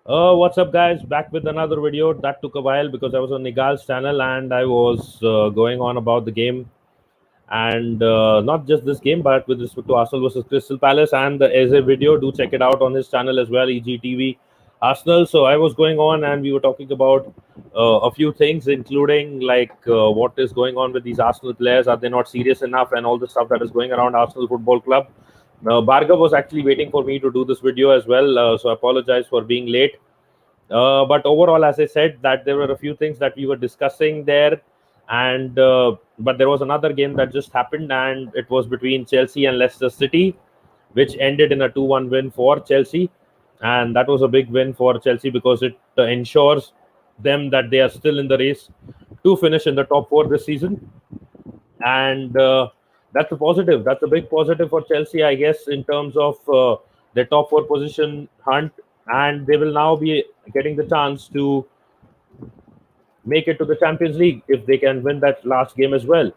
What's up, guys? Back with another video. That took a while because I was on Nigal's channel and I was going on about the game, and not just this game, but with respect to Arsenal versus Crystal Palace. And as a video, do check it out on his channel as well, EGTV Arsenal. So I was going on, and we were talking about a few things, including what is going on with these Arsenal players. Are they not serious enough, and all the stuff that is going around Arsenal Football Club. Bhargav was actually waiting for me to do this video as well, so I apologize for being late. But overall, as I said, that there were a few things that we were discussing there, and but there was another game that just happened, and it was between Chelsea and Leicester City, which ended in a 2-1 win for Chelsea, and that was a big win for Chelsea because it ensures them that they are still in the race to finish in the top four this season, and that's a positive. That's a big positive for Chelsea, I guess, in terms of their top four position hunt, and they will now be getting the chance to make it to the Champions League if they can win that last game as well.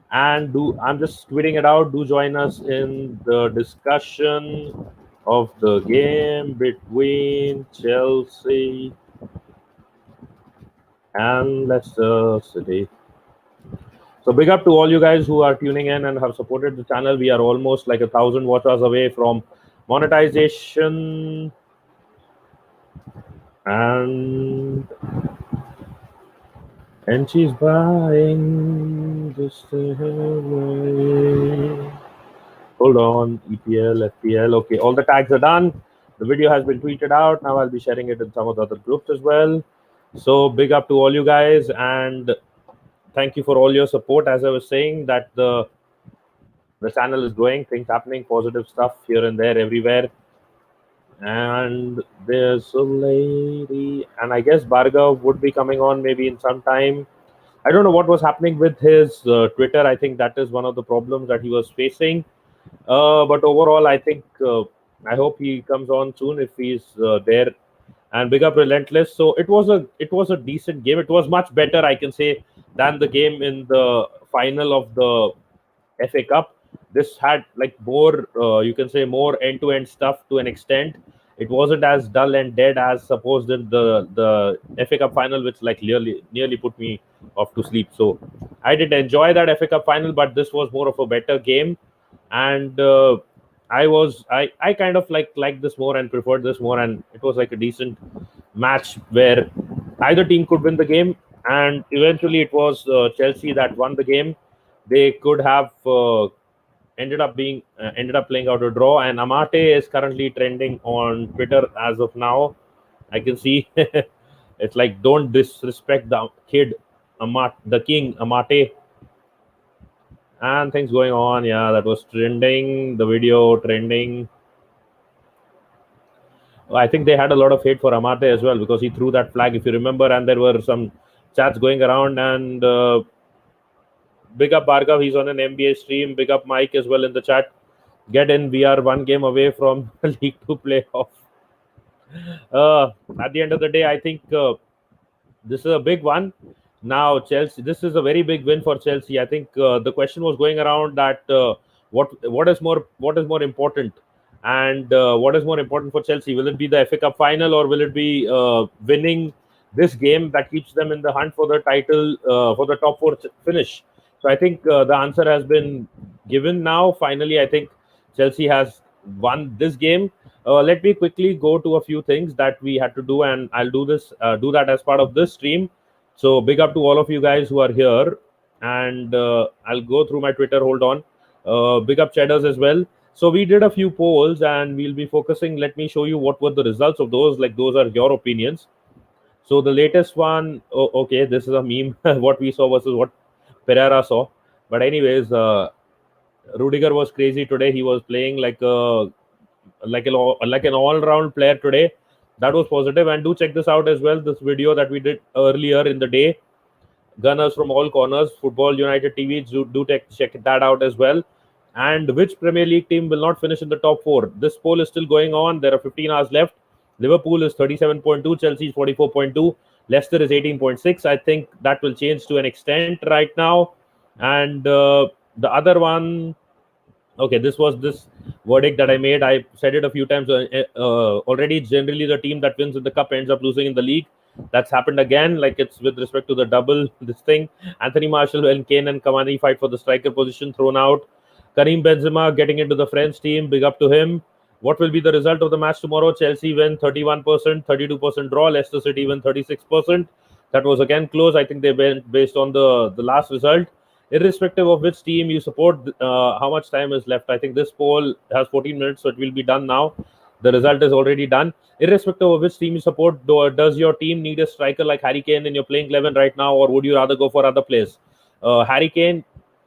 And I'm just tweeting it out. Do join us in the discussion of the game between Chelsea and Leicester City. So big up to all you guys who are tuning in and have supported the channel. We are almost like 1,000 watch hours away from monetization. And she's buying just away. Hold on, EPL, FPL. Okay, all the tags are done. The video has been tweeted out. Now I'll be sharing it in some of the other groups as well. So big up to all you guys, and thank you for all your support. As I was saying, that the channel is growing, things happening, positive stuff here and there, everywhere. And there's a lady, and I guess Bhargav would be coming on maybe in some time. I don't know what was happening with his Twitter. I think that is one of the problems that he was facing. But overall, I think I hope he comes on soon if he's there. And big up Relentless. So it was a decent game. It was much better, I can say, than the game in the final of the FA Cup. This had like more, you can say, more end-to-end stuff to an extent. It wasn't as dull and dead as supposed in the FA Cup final, which like nearly put me off to sleep. So I did enjoy that FA Cup final, but this was more of a better game, and I kind of liked this more and preferred this more, and it was like a decent match where either team could win the game, and eventually it was Chelsea that won the game. They could have ended up playing out a draw, and Amate is currently trending on Twitter as of now. I can see it's like, don't disrespect the kid, the king Amate, and things going on. Yeah, that was trending, the video trending. I think they had a lot of hate for Amate as well because he threw that flag, if you remember, and there were some chats going around. And big up Bhargav, he's on an NBA stream. Big up Mike as well in the chat. Get in, we are one game away from League 2 playoff. At the end of the day, I think this is a big one. Now Chelsea, this is a very big win for Chelsea. I think the question was going around that what is more important, and what is more important for Chelsea? Will it be the FA Cup final, or will it be winning this game that keeps them in the hunt for the title, for the top four finish? So I think the answer has been given now. Finally, I think Chelsea has won this game. Let me quickly go to a few things that we had to do, and I'll do that as part of this stream. So big up to all of you guys who are here, and I'll go through my Twitter. Hold on. Big up Cheddars as well. So we did a few polls, and we'll be focusing. Let me show you what were the results of those. Like, those are your opinions. So the latest one, okay, this is a meme. What we saw versus what Pereira saw. But anyways, Rudiger was crazy today. He was playing like an all-round player today. That was positive. And do check this out as well. This video that we did earlier in the day. Gunners from all corners, Football United TV. Do check that out as well. And which Premier League team will not finish in the top four? This poll is still going on. There are 15 hours left. Liverpool is 37.2. Chelsea is 44.2. Leicester is 18.6. I think that will change to an extent right now. And the other one, Okay, this was this verdict that I made. I said it a few times already. Generally, the team that wins in the cup ends up losing in the league. That's happened again. Like it's with respect to the double this thing. Anthony Martial and Kane and Cavani fight for the striker position, thrown out. Karim Benzema getting into the French team. Big up to him. What will be the result of the match tomorrow? Chelsea win 31%, 32% draw. Leicester City win 36%. That was again close. I think they went based on the last result. Irrespective of which team you support, how much time is left? I think this poll has 14 minutes, so it will be done now. The result is already done. Irrespective of which team you support, does your team need a striker like Harry Kane in your playing 11 right now, or would you rather go for other players? Harry Kane,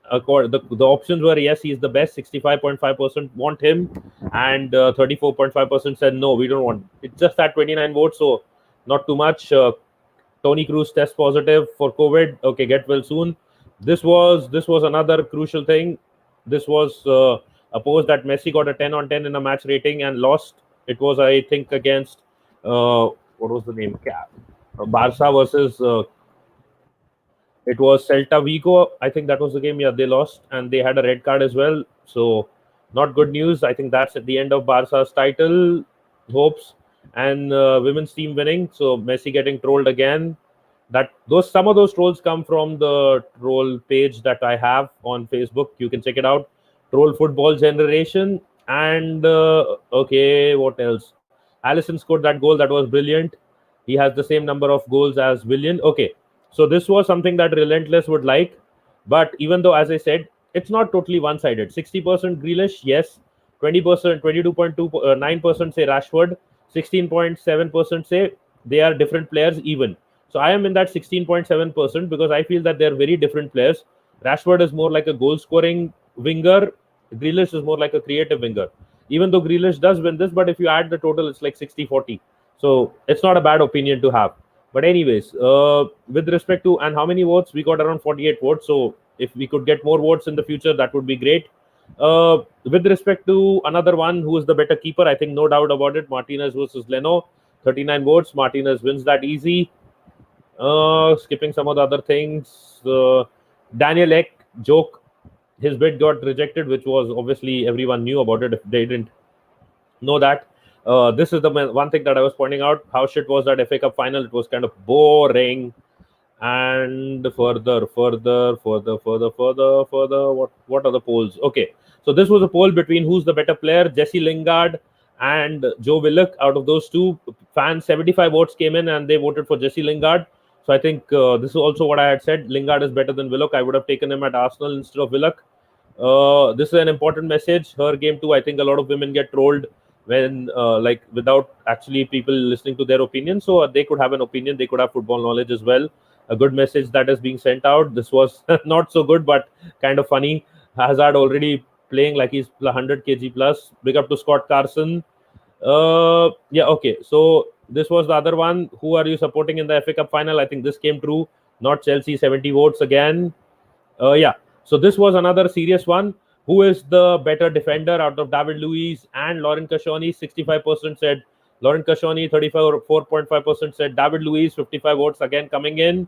the options were yes, he's the best. 65.5% want him, and 34.5% said no, we don't want. It's just at 29 votes, so not too much. Tony Cruz test positive for COVID. Okay, get well soon. This was another crucial thing. This was a post that Messi got a 10 on 10 in a match rating and lost. It was, I think, against what was the name? Barca versus it was Celta Vigo. I think that was the game. Yeah, they lost and they had a red card as well. So, not good news. I think that's at the end of Barca's title hopes and women's team winning. So, Messi getting trolled again. That those some of those trolls come from the troll page that I have on Facebook. You can check it out. Troll Football Generation. And okay, what else? Allison scored that goal. That was brilliant. He has the same number of goals as Willian. Okay, so this was something that Relentless would like. But even though, as I said, it's not totally one-sided. 60% Grealish, yes. 20%, 22.29% say Rashford. 16.7% say they are different players even. So I am in that 16.7% because I feel that they're very different players. Rashford is more like a goal-scoring winger. Grealish is more like a creative winger. Even though Grealish does win this, but if you add the total, it's like 60-40. So it's not a bad opinion to have. But anyways, with respect to and how many votes we got around 48 votes. So if we could get more votes in the future, that would be great. With respect to another one, who is the better keeper? I think no doubt about it. Martinez versus Leno, 39 votes. Martinez wins that easy. Skipping some of the other things. Daniel Ek joke, his bid got rejected, which was obviously everyone knew about it. If they didn't know that, this is the one thing that I was pointing out. How shit was that FA Cup final? It was kind of boring. And further. What are the polls? Okay, so this was a poll between who's the better player, Jesse Lingard and Joe Willock. Out of those two, fans 75 votes came in and they voted for Jesse Lingard. So I think this is also what I had said. Lingard is better than Willock. I would have taken him at Arsenal instead of Willock. This is an important message. Her game too. I think a lot of women get trolled when like without actually people listening to their opinion. So they could have an opinion. They could have football knowledge as well. A good message that is being sent out. This was not so good, but kind of funny. Hazard already playing like he's 100 kg plus. Big up to Scott Carson. Yeah, okay. So this was the other one. Who are you supporting in the FA Cup final? I think this came true. Not Chelsea, 70 votes again. Yeah. So this was another serious one. Who is the better defender out of David Luiz and Laurent Koscielny? 65% said Laurent Koscielny, 34.5% said David Luiz, 55 votes again coming in.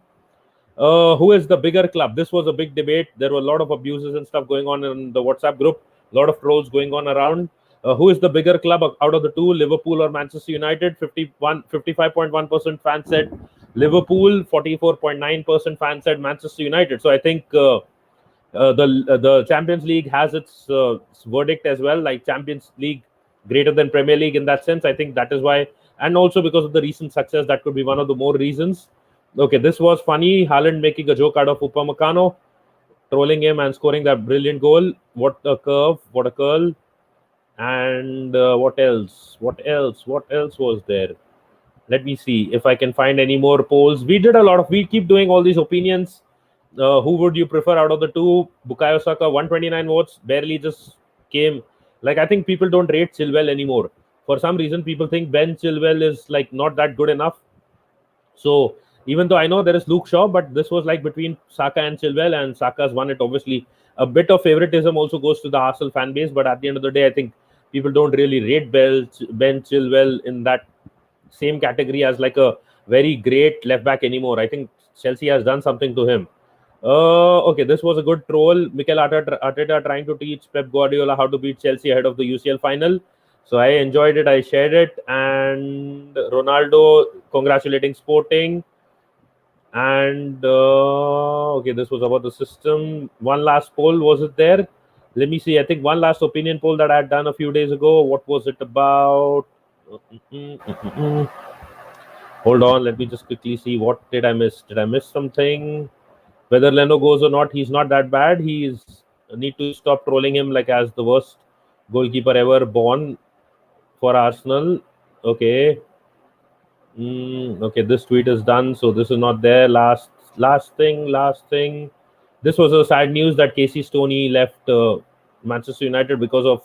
Who is the bigger club? This was a big debate. There were a lot of abuses and stuff going on in the WhatsApp group. A lot of trolls going on around. Who is the bigger club out of the two, Liverpool or Manchester United? 55.1% fans said Liverpool, 44.9% fans said Manchester United. So I think the Champions League has its verdict as well, like Champions League greater than Premier League in that sense. I think that is why, and also because of the recent success, that could be one of the more reasons. Okay, this was funny. Haaland making a joke out of Upamecano, trolling him and scoring that brilliant goal. What a curve! What a curl! And what else? What else? What else was there? Let me see if I can find any more polls. We did a lot of. We keep doing all these opinions. Who would you prefer out of the two? Bukayo Saka, 129 votes, barely just came. Like, I think people don't rate Chilwell anymore. For some reason, people think Ben Chilwell is like not that good enough. So even though I know there is Luke Shaw, but this was like between Saka and Chilwell, and Saka's won it. Obviously, a bit of favoritism also goes to the Arsenal fan base, but at the end of the day, I think people don't really rate Ben Chilwell in that same category as like a very great left back anymore. I think Chelsea has done something to him. Okay, this was a good troll. Mikel Arteta trying to teach Pep Guardiola how to beat Chelsea ahead of the UCL final. So I enjoyed it. I shared it. And Ronaldo congratulating Sporting. And okay, this was about the system. One last poll, was it there? Let me see. I think one last opinion poll that I had done a few days ago. What was it about? Hold on, let me just quickly see. What did I miss? Did I miss something? Whether Leno goes or not, he's not that bad. He's need to stop trolling him like as the worst goalkeeper ever born for Arsenal. Okay. Okay, this tweet is done, so this is not there. Last thing. This was a sad news that Casey Stoney left Manchester United because of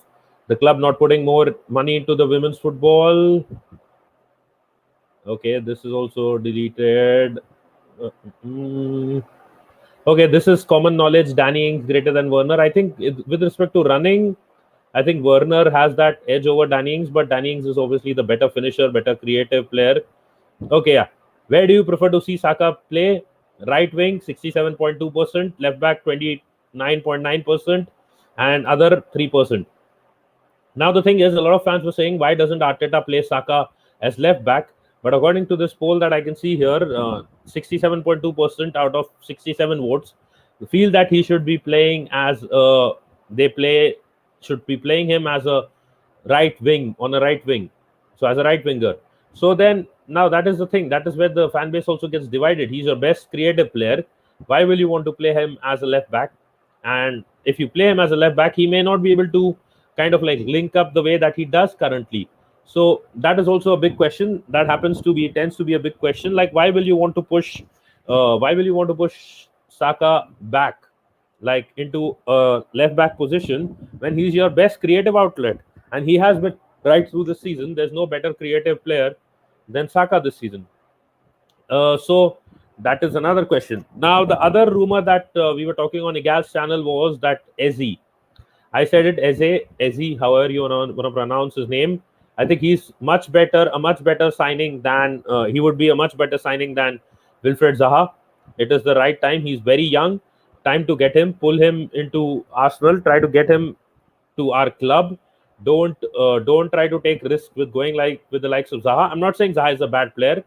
the club not putting more money into the women's football. Okay, this is also deleted. Uh, mm, Okay, this is common knowledge. Danny Ings greater than Werner. I think with respect to running, I think Werner has that edge over Danny Ings, but Danny Ings is obviously the better finisher, better creative player. Okay, yeah. Where do you prefer to see Saka play? Right wing, 67.2%, left back, 29.9%, and other 3%. Now the thing is, a lot of fans were saying, why doesn't Arteta play Saka as left back? But according to this poll that I can see here, 67.2% out of 67 votes feel that he should be playing as they play should be playing him as a right wing on a right wing, so as a right winger. So then now that is the thing. That is where the fan base also gets divided. He's your best creative player. Why will you want to play him as a left back? And if you play him as a left back, he may not be able to kind of like link up the way that he does currently. So that is also a big question. That happens to be tends to be a big question. Like why will you want to push? Why will you want to push Saka back, like into a left back position when he's your best creative outlet, and he has been right through the season. There's no better creative player than Saka this season. So that is another question. Now the other rumor that we were talking on Igal's channel was that Eze, I said it Eze, however you want to pronounce his name. I think he's a much better signing than he would be a much better signing than Wilfred Zaha. It is the right time. He's very young. Time to get him, pull him into Arsenal, try to get him to our club. Don't try to take risks with going like with the likes of Zaha. I'm not saying Zaha is a bad player.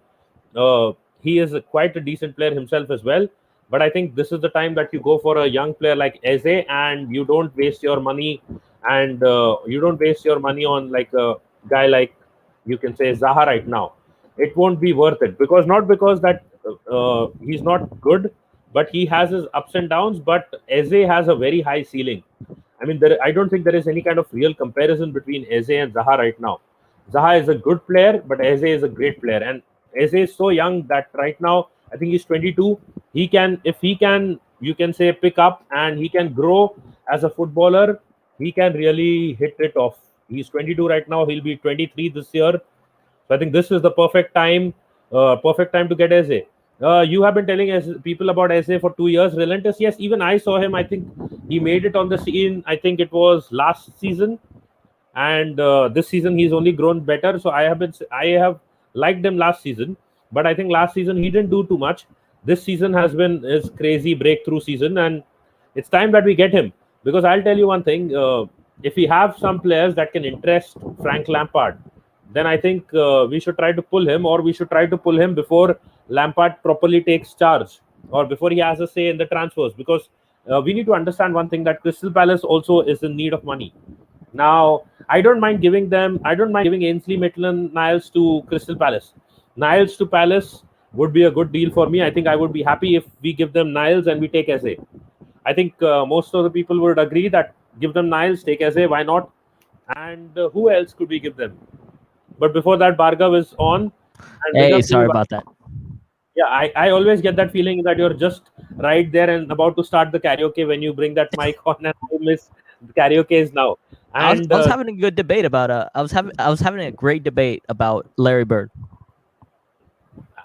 He is quite a decent player himself as well. But I think this is the time that you go for a young player like Eze, and you don't waste your money, and you don't waste your money on like a guy like you can say Zaha right now. It won't be worth it because not because that he's not good, but he has his ups and downs. But Eze has a very high ceiling. I mean, I don't think there is any kind of real comparison between Eze and Zaha right now. Zaha is a good player, but Eze is a great player, and Eze is so young that right now I think he's 22. He can, if he can, you can say pick up and he can grow as a footballer. He can really hit it off. He's 22 right now. He'll be 23 this year. So I think this is the perfect time to get Eze. You have been telling people about Eze for 2 years. Relentless, yes. Even I saw him. I think he made it on the scene. I think it was last season, and this season he's only grown better. So I have liked him last season, but I think last season he didn't do too much. This season has been his crazy breakthrough season, and it's time that we get him. Because I'll tell you one thing: if we have some players that can interest Frank Lampard, then I think we should try to pull him, or we should try to pull him before Lampard properly takes charge, or before he has a say in the transfers. Because we need to understand one thing, that Crystal Palace also is in need of money. Now, I don't mind giving Ainsley Maitland-Niles to Crystal Palace. Niles to Palace would be a good deal for me. I think I would be happy if we give them Niles and we take Eze. I think most of the people would agree that give them Niles, take Eze, why not? And who else could we give them? But before that, Bhargav is on. And Hey, sorry about that. Yeah, I always get that feeling that you're just right there and about to start the karaoke when you bring that mic on, and I miss the karaoke is now. And I was having a good debate about I was having a great debate about Larry Bird.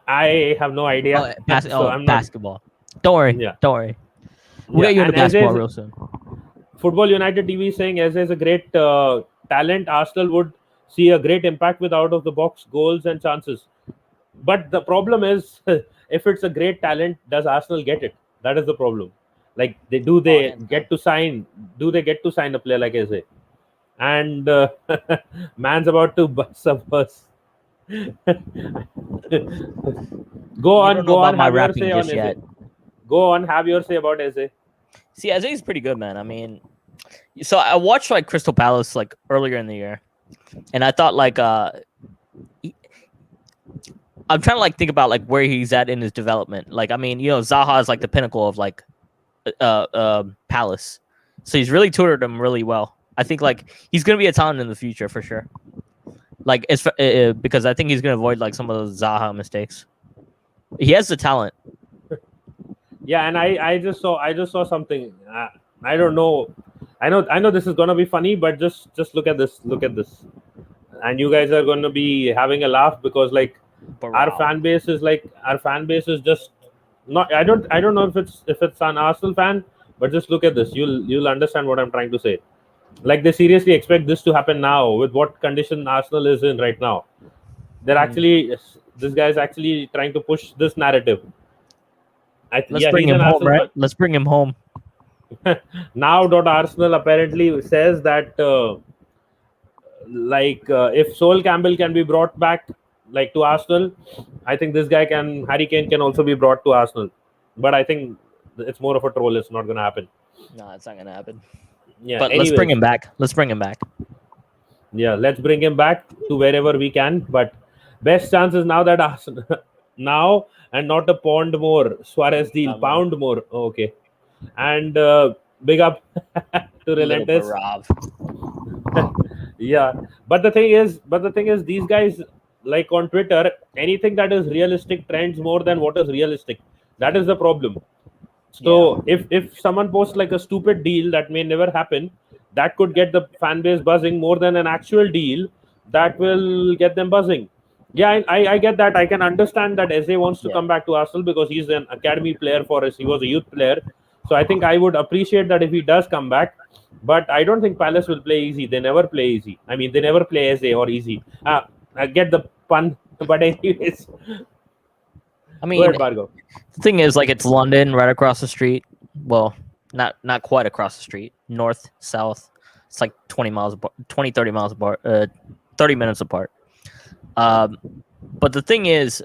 I have no idea. So I'm not. Basketball. Don't worry. Yeah. Don't worry. We'll get you into basketball real soon. Football United TV is saying Eze is a great talent. Arsenal would see a great impact with out of the box goals and chances. But the problem is, if it's a great talent, does Arsenal get it? That is the problem. Like Oh, they hands down. get to sign? Do they get to sign a player like Eze? And man's about to bust a bus. You don't know Go on. about my Have your rapping say on just Eze. yet. Go on. Have your say about Eze. See, Isaiah's pretty good, man. I mean, so I watched like Crystal Palace like earlier in the year, and I thought like he- I'm trying to like think about like where he's at in his development. Like, I mean, Zaha is like the pinnacle of like Palace, so he's really tutored him really well. I think like he's gonna be a talent in the future for sure. Like it's because I think he's gonna avoid like some of those Zaha mistakes. He has the talent. Yeah, and I just saw something. I don't know. I know this is gonna be funny, but just look at this. Look at this, and you guys are gonna be having a laugh because like Barao. our fan base is just not. I don't know if it's an Arsenal fan, but just look at this. You'll understand what I'm trying to say. Like they seriously expect this to happen now with what condition Arsenal is in right now. They're actually this guy's actually trying to push this narrative. Let's Yeah, bring he's him an home, Arsenal right? fan. Let's bring him home. Now Arsenal apparently says that if Sol Campbell can be brought back like to Arsenal, I think this guy can Harry Kane can also be brought to Arsenal. But I think it's more of a troll. It's not gonna happen. No, it's not gonna happen. Yeah. But let's bring Anyways, him back. Let's bring him back. yeah, let's bring him back to wherever we can. But best chance is now that Arsenal now and not a pound more Suarez deal, pound more. Okay, and big up to Little Relentless. Barav. Yeah, but the thing is, these guys like on Twitter, anything that is realistic trends more than what is realistic. That is the problem. So if someone posts like a stupid deal that may never happen, that could get the fan base buzzing more than an actual deal that will get them buzzing. Yeah, I get that. I can understand that Eze wants to come back to Arsenal because he's an academy player for us. He was a youth player. So I think I would appreciate that if he does come back. But I don't think Palace will play easy. They never play easy. I mean, they never play Eze or easy. I get the pun. But anyways, I go mean, ahead, Bhargav. the thing is, like, it's London right across the street. Well, not quite across the street. North, south. It's like 20 miles apart, 20, 30 miles apart, 30 minutes apart. But the thing is,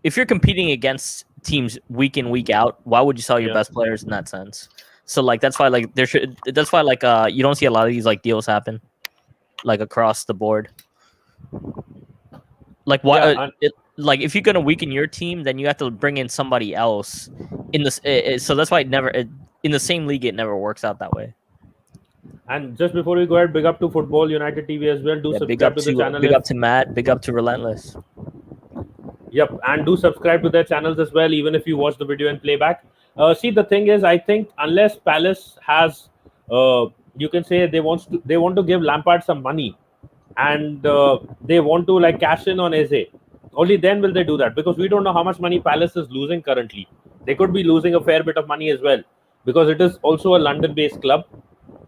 if you're competing against teams week in, week out, why would you sell your best players in that sense? So like that's why like you don't see a lot of these like deals happen like across the board. Like why like if you're gonna weaken your team, then you have to bring in somebody else in this. So that's why in the same league it never works out that way. And just before we go ahead, big up to Football United TV as well. Do subscribe to the channel. Big up to Matt. Big up to Relentless. Yep, and do subscribe to their channels as well, even if you watch the video and playback. See, the thing is, I think unless Palace has, you can say they want to give Lampard some money, and they want to like cash in on Eze. Only then will they do that, because we don't know how much money Palace is losing currently. They could be losing a fair bit of money as well, because it is also a London-based club,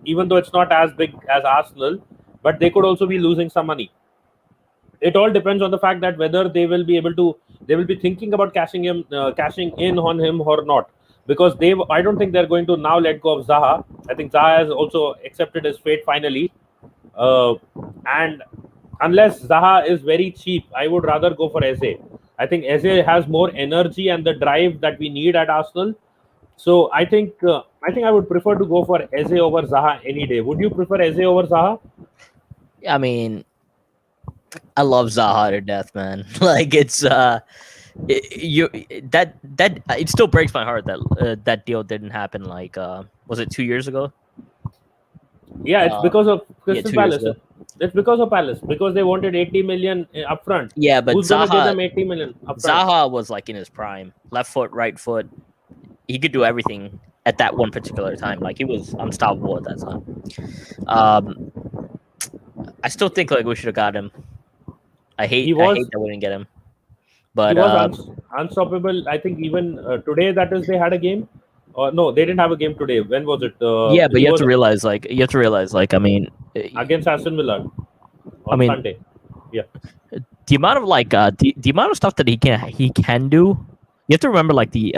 even though it's not as big as Arsenal, but they could also be losing some money. It all depends on the fact that whether they will be thinking about cashing in on him or not, because I don't think they're going to now let go of Zaha. I think Zaha has also accepted his fate finally, and unless Zaha is very cheap, I would rather go for Eze. I think Eze has more energy and the drive that we need at Arsenal. So I think I would prefer to go for Eze over Zaha any day. Would you prefer Eze over Zaha? I mean, I love Zaha to death, man. Like it still breaks my heart that that deal didn't happen. Like, was it 2 years ago? Yeah, it's because of Crystal 2 years Palace. ago. It's because of Palace, because they wanted 80 million upfront. Yeah, but who's gonna give them 80 million upfront? Zaha was like in his prime, left foot, right foot. He could do everything at that one particular time. Like he was unstoppable at that time. I still think like we should have got him. I hate that we didn't get him. But he was unstoppable. I think even today, that is, they had a game. No, they didn't have a game today. When was it? Yeah, but you have to realize, I mean, against Aston Villa on Sunday. Yeah. The amount of the amount of stuff that he can do, You have to remember, like the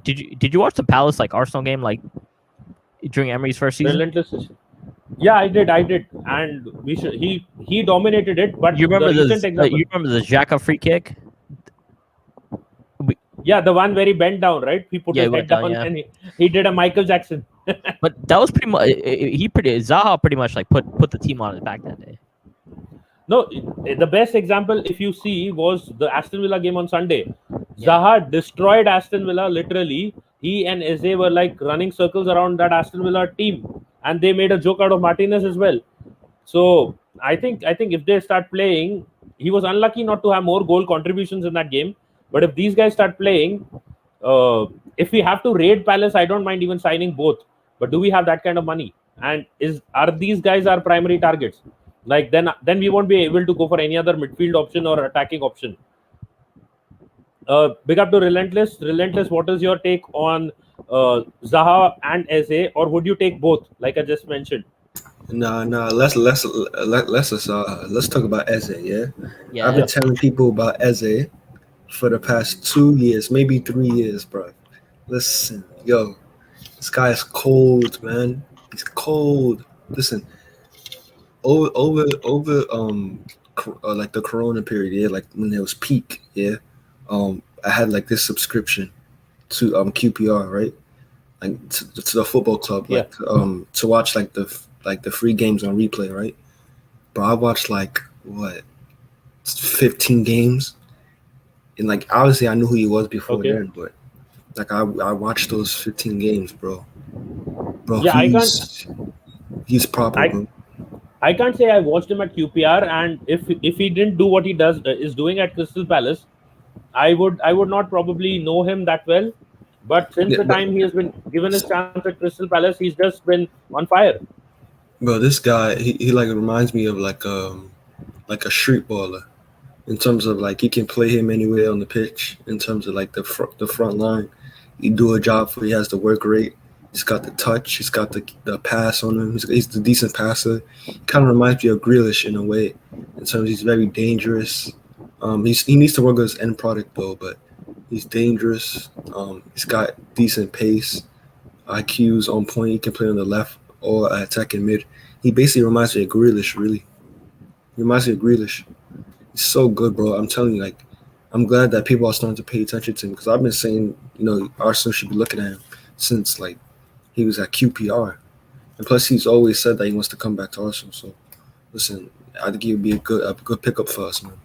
did you watch the Palace like Arsenal game like during Emery's first season? Relentless. Yeah, I did, and we should. He dominated it, but You the remember recent this? example, You remember the Xhaka free kick? We, yeah, the one where he bent down, right? He put yeah, he his went head down. down Yeah, and he did a Michael Jackson. but that was pretty much Zaha pretty much like put the team on his back that day. No, the best example, if you see, was the Aston Villa game on Sunday. Yeah. Zaha destroyed Aston Villa literally. He and Eze were like running circles around that Aston Villa team, and they made a joke out of Martinez as well. So I think if they start playing, he was unlucky not to have more goal contributions in that game. But if these guys start playing, uh, if we have to raid Palace, I don't mind even signing both. But do we have that kind of money? And are these guys our primary targets? Like then we won't be able to go for any other midfield option or attacking option. Big up to Relentless. Relentless, what is your take on Zaha and Eze, or would you take both? Like I just mentioned. Nah. Let's talk about Eze. Yeah, I've Yeah. been telling people about Eze for the past 2 years, maybe 3 years, bro. Listen, yo, this guy is cold, man. He's cold. Listen, over like the Corona period, yeah, like when it was peak, yeah. I had like this subscription to QPR, right? Like to the football club, Yeah. like to watch like the free games on replay, right? Bro, I watched like what 15 games, and like obviously I knew who he was before Okay. then, but like I watched those 15 games, bro. Bro, Yeah, he's proper, bro. I can't say I watched him at QPR, and if he didn't do what he does is doing at Crystal Palace, I would not probably know him that well. But since Yeah, the time he has been given his chance at Crystal Palace, he's just been on fire. bro, this guy he like reminds me of like a street baller in terms of like he can play him anywhere on the pitch. In terms of like the front line, he do a job for. He has the work rate. He's got the touch. He's got the pass on him. He's the decent passer. Kind of reminds me of Grealish in a way. In terms, he's very dangerous. He needs to work on his end product though, but he's dangerous. He's got decent pace. IQ's on point. He can play on the left or attacking mid. He basically reminds me of Grealish, really. He reminds me of Grealish. He's so good, bro. I'm telling you, like, I'm glad that people are starting to pay attention to him because I've been saying, Arsenal should be looking at him since, like, he was at QPR. And plus, he's always said that he wants to come back to Arsenal. So, listen, I think he would be a good pickup for us, man.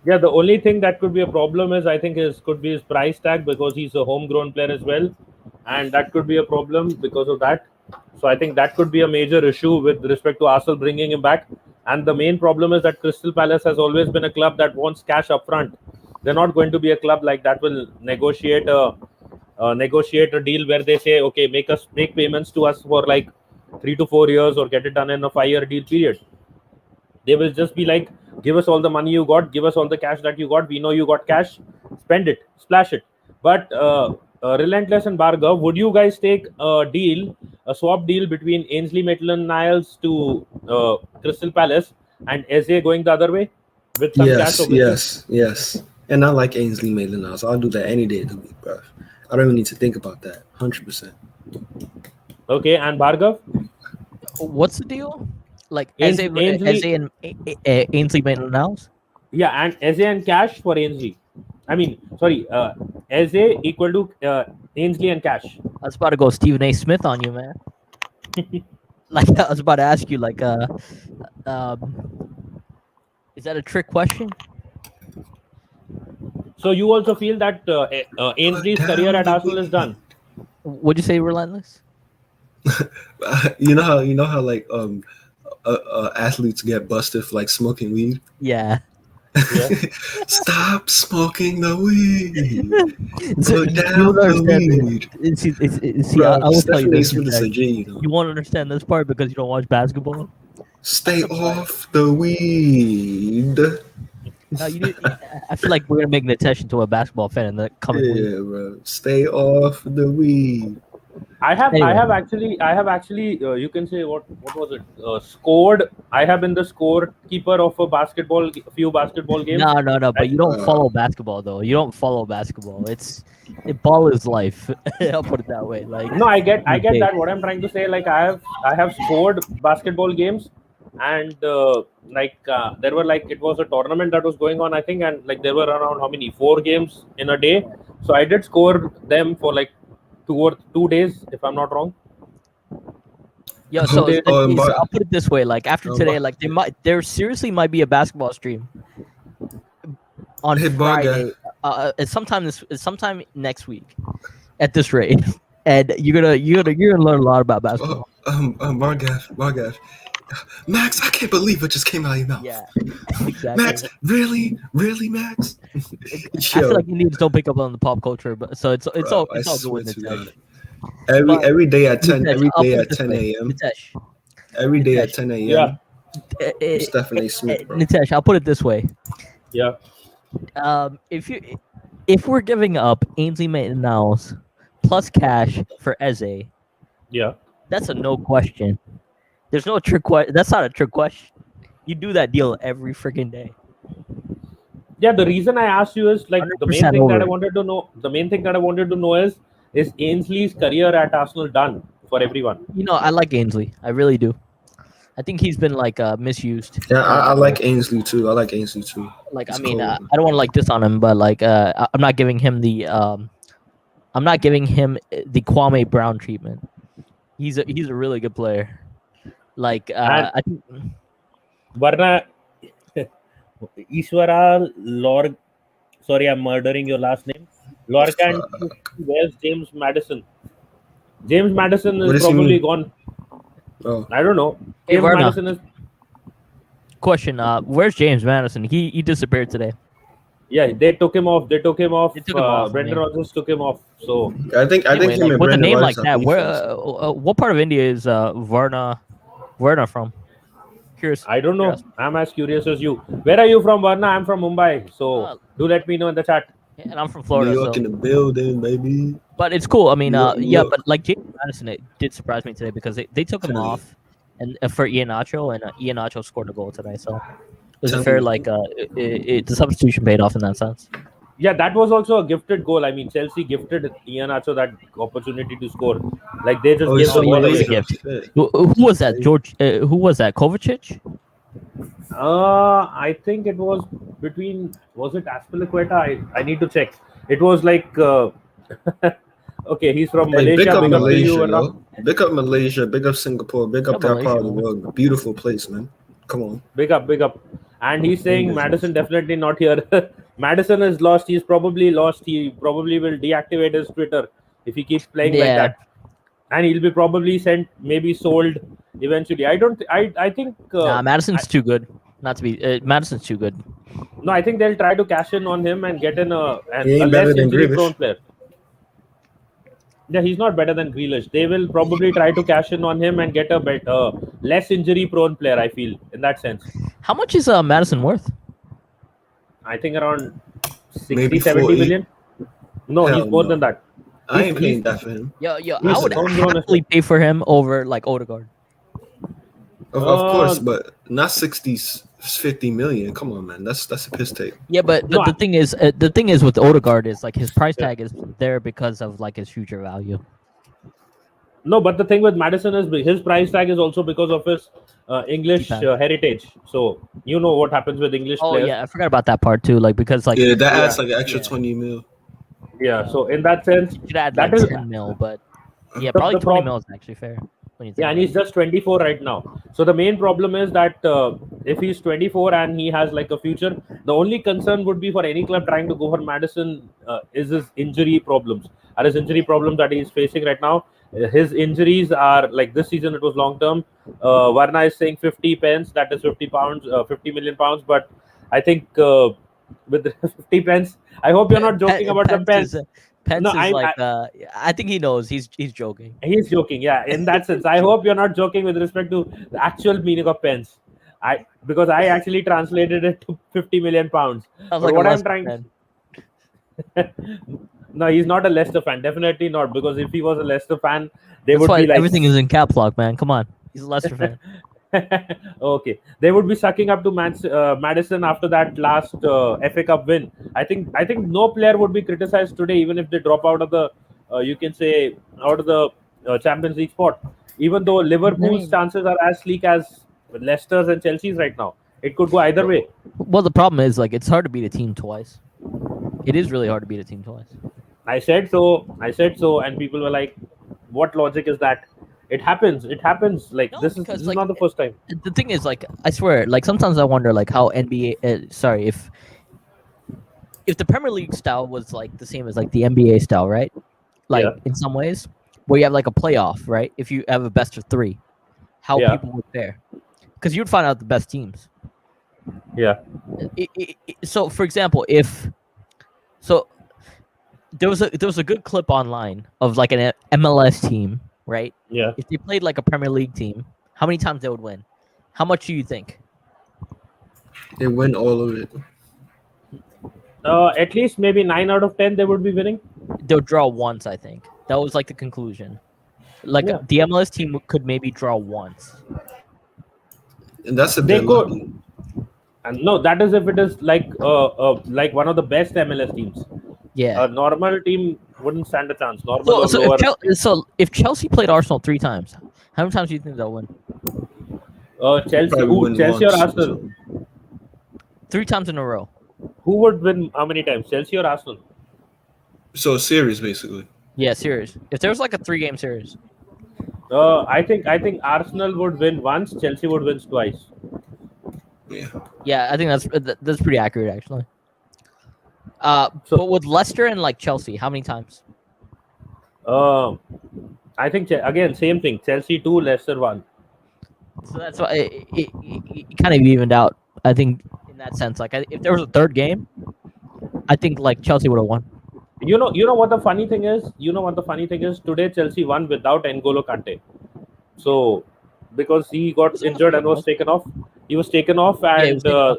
Yeah, the only thing that could be a problem is I think could be his price tag because he's a homegrown player as well, and that could be a problem because of that. So I think that could be a major issue with respect to Arsenal bringing him back. And the main problem is that Crystal Palace has always been a club that wants cash up front. They're not going to be a club like that will negotiate a deal where they say, okay, make payments to us for like 3 to 4 years or get it done in a 5-year deal period. They will just be like, give us all the money you got, give us all the cash that you got. We know you got cash, spend it, splash it. But Relentless and Bhargav, would you guys take a swap deal between Ainsley Maitland-Niles to Crystal Palace and Eze going the other way with some cash? Yes. And I like Ainsley Maitland-Niles. I'll do that any day of the week, bro. I don't even need to think about that. 100%. Okay, and Bhargav? What's the deal? Like Ainsley and Ainsley Maitland-Niles? Yeah, and Eze and cash for Ainsley. I mean, sorry, Eze equal to Ainsley and cash. I was about to go Stephen A. Smith on you, man. Like I was about to ask you, like, is that a trick question? So you also feel that Ainsley's career at Arsenal is done? Would you say Relentless? You know how like athletes get busted for like smoking weed. Yeah. Stop smoking the weed. So Put down the weed. See, Bro, I will tell you this. Smith is a G, You won't understand this part because you don't watch basketball. Stay off the weed. No, I feel like we're gonna make an attention to a basketball fan in the coming week. Yeah, bro. Stay off the weed. Anyway. I have actually, you can say what was it? Scored. I have been the scorekeeper of a few basketball games. No. But Right? you don't follow basketball though. You don't follow basketball. Ball is life. I'll put it that way. Like No, I get okay. that. What I'm trying to say, like I have scored basketball games, and there were like it was a tournament that was going on, I think, and like there were around how many 4 games in a day. So I did score them for like 2 days, if I'm not wrong. Yo, so They- I'll put it this way: like after today, Bar- like there seriously might be a basketball stream on Hey, bar Friday. guy. It's sometime next week, at this rate, and you're gonna learn a lot about basketball. Margash. Max, I can't believe what just came out of your mouth. Yeah, exactly. Max, really, Max? I feel like Indians don't pick up on the pop culture, but so it's all I good swear with to Nitesh. God. But- Every day at 10 Nitesh, I'll put it this 10 way. a.m. Nitesh, Every day at Nitesh. 10 a.m. Yeah, Stephanie Smith, bro. Nitesh, I'll put it this way: yeah. if we're giving up Ainsley Maitland-Niles plus cash for Eze, Yeah. that's a no question. There's no trick question. That's not a trick question. You do that deal every freaking day. Yeah, the reason I asked you is like the main 100% thing that over I it. wanted to know. The main thing that I wanted to know is Ainsley's career at Arsenal done for everyone? You know, I like Ainsley. I really do. I think he's been like misused. Yeah, I like Ainsley too. I like Ainsley too. Like He's I mean, cool. I don't want to like diss on him, but like I'm not giving him the Kwame Brown treatment. He's a really good player. Like And- I think Varna Ishwara Lorg. Sorry, I'm murdering your last name. Lorg and where's James Madison? James Madison What is does he probably mean? gone. Oh, I don't know. Hey, James Varna. Madison is. question. Where's James Madison? He disappeared today. Yeah, they took him off. They took him off. They took him off, Brendan yeah. Rodgers took him off. So I think Anyway, him like, and with a Brandon name Rodgers like have that, beef where also. what part of India is Varna from? Curious. I don't know. Curious. I'm as curious as you. Where are you from, Varna? I'm from Mumbai. So Uh, do let me know in the chat. And I'm from New Florida, York so in the building, baby. but it's cool. I mean, New York, yeah, New but York. like James Madison, it did surprise me today because they took him Tell you. off and for Ian Nacho, and Ian Nacho scored a goal today. So it was a Tell fair you. like the substitution paid off in that sense. Yeah, that was also a gifted goal. I mean, Chelsea gifted Iheanacho that opportunity to score. Like they just Oh, gave he's the from ball Malaysia. away. Malaysia. Who was that? George? Who was that? Kovacic? I think it was between. Was it Aspilicueta? I need to check. It was like. Okay, he's from Hey, Malaysia. big up Big up to you, Malaysia, Varna. yo. Big up Malaysia. Big up Singapore. Big up Yeah, that part of the Malaysia, world. Beautiful place, man. Come on. Big up, big up. And he's saying Business. Madison definitely not here. Madison is lost. He's probably lost. He probably will deactivate his Twitter if he keeps playing like Yeah. that. And he'll be probably sent, maybe sold eventually. I don't. I think. Nah, Madison's too good. Not to be. Madison's too good. No, I think they'll try to cash in on him and get in a He ain't less better than injury-prone Grealish. player. Yeah, he's not better than Grealish. They will probably try to cash in on him and get a better, less injury-prone player. I feel in that sense. How much is Madison worth? I think around 60, Maybe 70 40. million. No, Hell he's more no. than that. I ain't He's- paying that for him. Yo, He's I would homegrown as happily pay for him over like Odegaard. Of course, but not 60, 50 million. Come on, man. That's a piss take. Yeah, but No, the thing is with Odegaard is like his price tag is there because of like his future value. No, but the thing with Madison is his price tag is also because of his English Defense. heritage. So you know what happens with English Oh players. yeah, I forgot about that part too. Like because like Yeah, that Yeah. adds like an extra Yeah. 20 mil. Yeah. So in that sense, you should add that like is- 10 mil, but yeah, The- probably the 20 prob- mil is actually fair. When you think yeah, and about he's just 24 right now. So the main problem is that if he's 24 and he has like a future, the only concern would be for any club trying to go for Madison is his injury problems. Are his injury problems that he's facing right now? His injuries are like this season. It was long term. Varna is saying 50 pence. That is 50 pounds, 50 million pounds. But I think with the 50 pence, I hope you're not joking about the pence. Pence No, is I- I think he knows he's joking. He's joking, yeah. In that sense, I hope you're not joking with respect to the actual meaning of pence. Because I actually translated it to 50 million pounds. Sounds But like what a I'm lesson trying- plan. No, he's not a Leicester fan. Definitely not. Because if he was a Leicester fan, they That's would why be like everything is in caps lock, man. Come on, he's a Leicester fan. okay, they would be sucking up to Madison after that last FA Cup win. I think no player would be criticized today, even if they drop out of the you can say out of the Champions League spot. Even though Liverpool's mean- chances are as sleek as Leicester's and Chelsea's right now, it could go either way. Well, the problem is like it's hard to beat a team twice. It is really hard to beat a team twice. I said so. I said so, and people were like, "What logic is that?" It happens. It happens. Like No, this is because, this is like, not the first time. The thing is, like, I swear, like sometimes I wonder, like, how NBA. Sorry, if the Premier League style was like the same as like the NBA style, right? Like Yeah. in some ways, where you have like a playoff, right? If you have a best of three, how Yeah. people would fare, because you'd find out the best teams. Yeah. So, for example, so there was a good clip online of like an MLS team, right? Yeah. If they played like a Premier League team, how many times they would win? How much do you think? They win all of it. At least maybe 9 out of 10 they would be winning. They'll draw once, I think. That was like the conclusion. Like Yeah. the MLS team could maybe draw once. And that's a They bit could. lucky. And no, that is if it is like one of the best MLS teams. Yeah. A normal team wouldn't stand a chance. Normal or lower. So if Chelsea played Arsenal 3 times, how many times do you think they'll win? Chelsea, Probably win Chelsea or once Arsenal? 3 times in a row. Who would win how many times? Chelsea or Arsenal? So a series, basically. Yeah, series. If there was like a 3-game series. I think Arsenal would win once. Chelsea would win twice. Yeah. Yeah, I think that's pretty accurate actually. But with Leicester and like Chelsea, how many times? I think again same thing. Chelsea 2, Leicester 1. So that's why it kind of evened out. I think in that sense, like if there was a third game, I think like Chelsea would have won. You know what the funny thing is? You know what the funny thing is? Today Chelsea won without N'Golo Kante. So because he got injured and was taken off, he was taken off. Yeah, he And was taken off.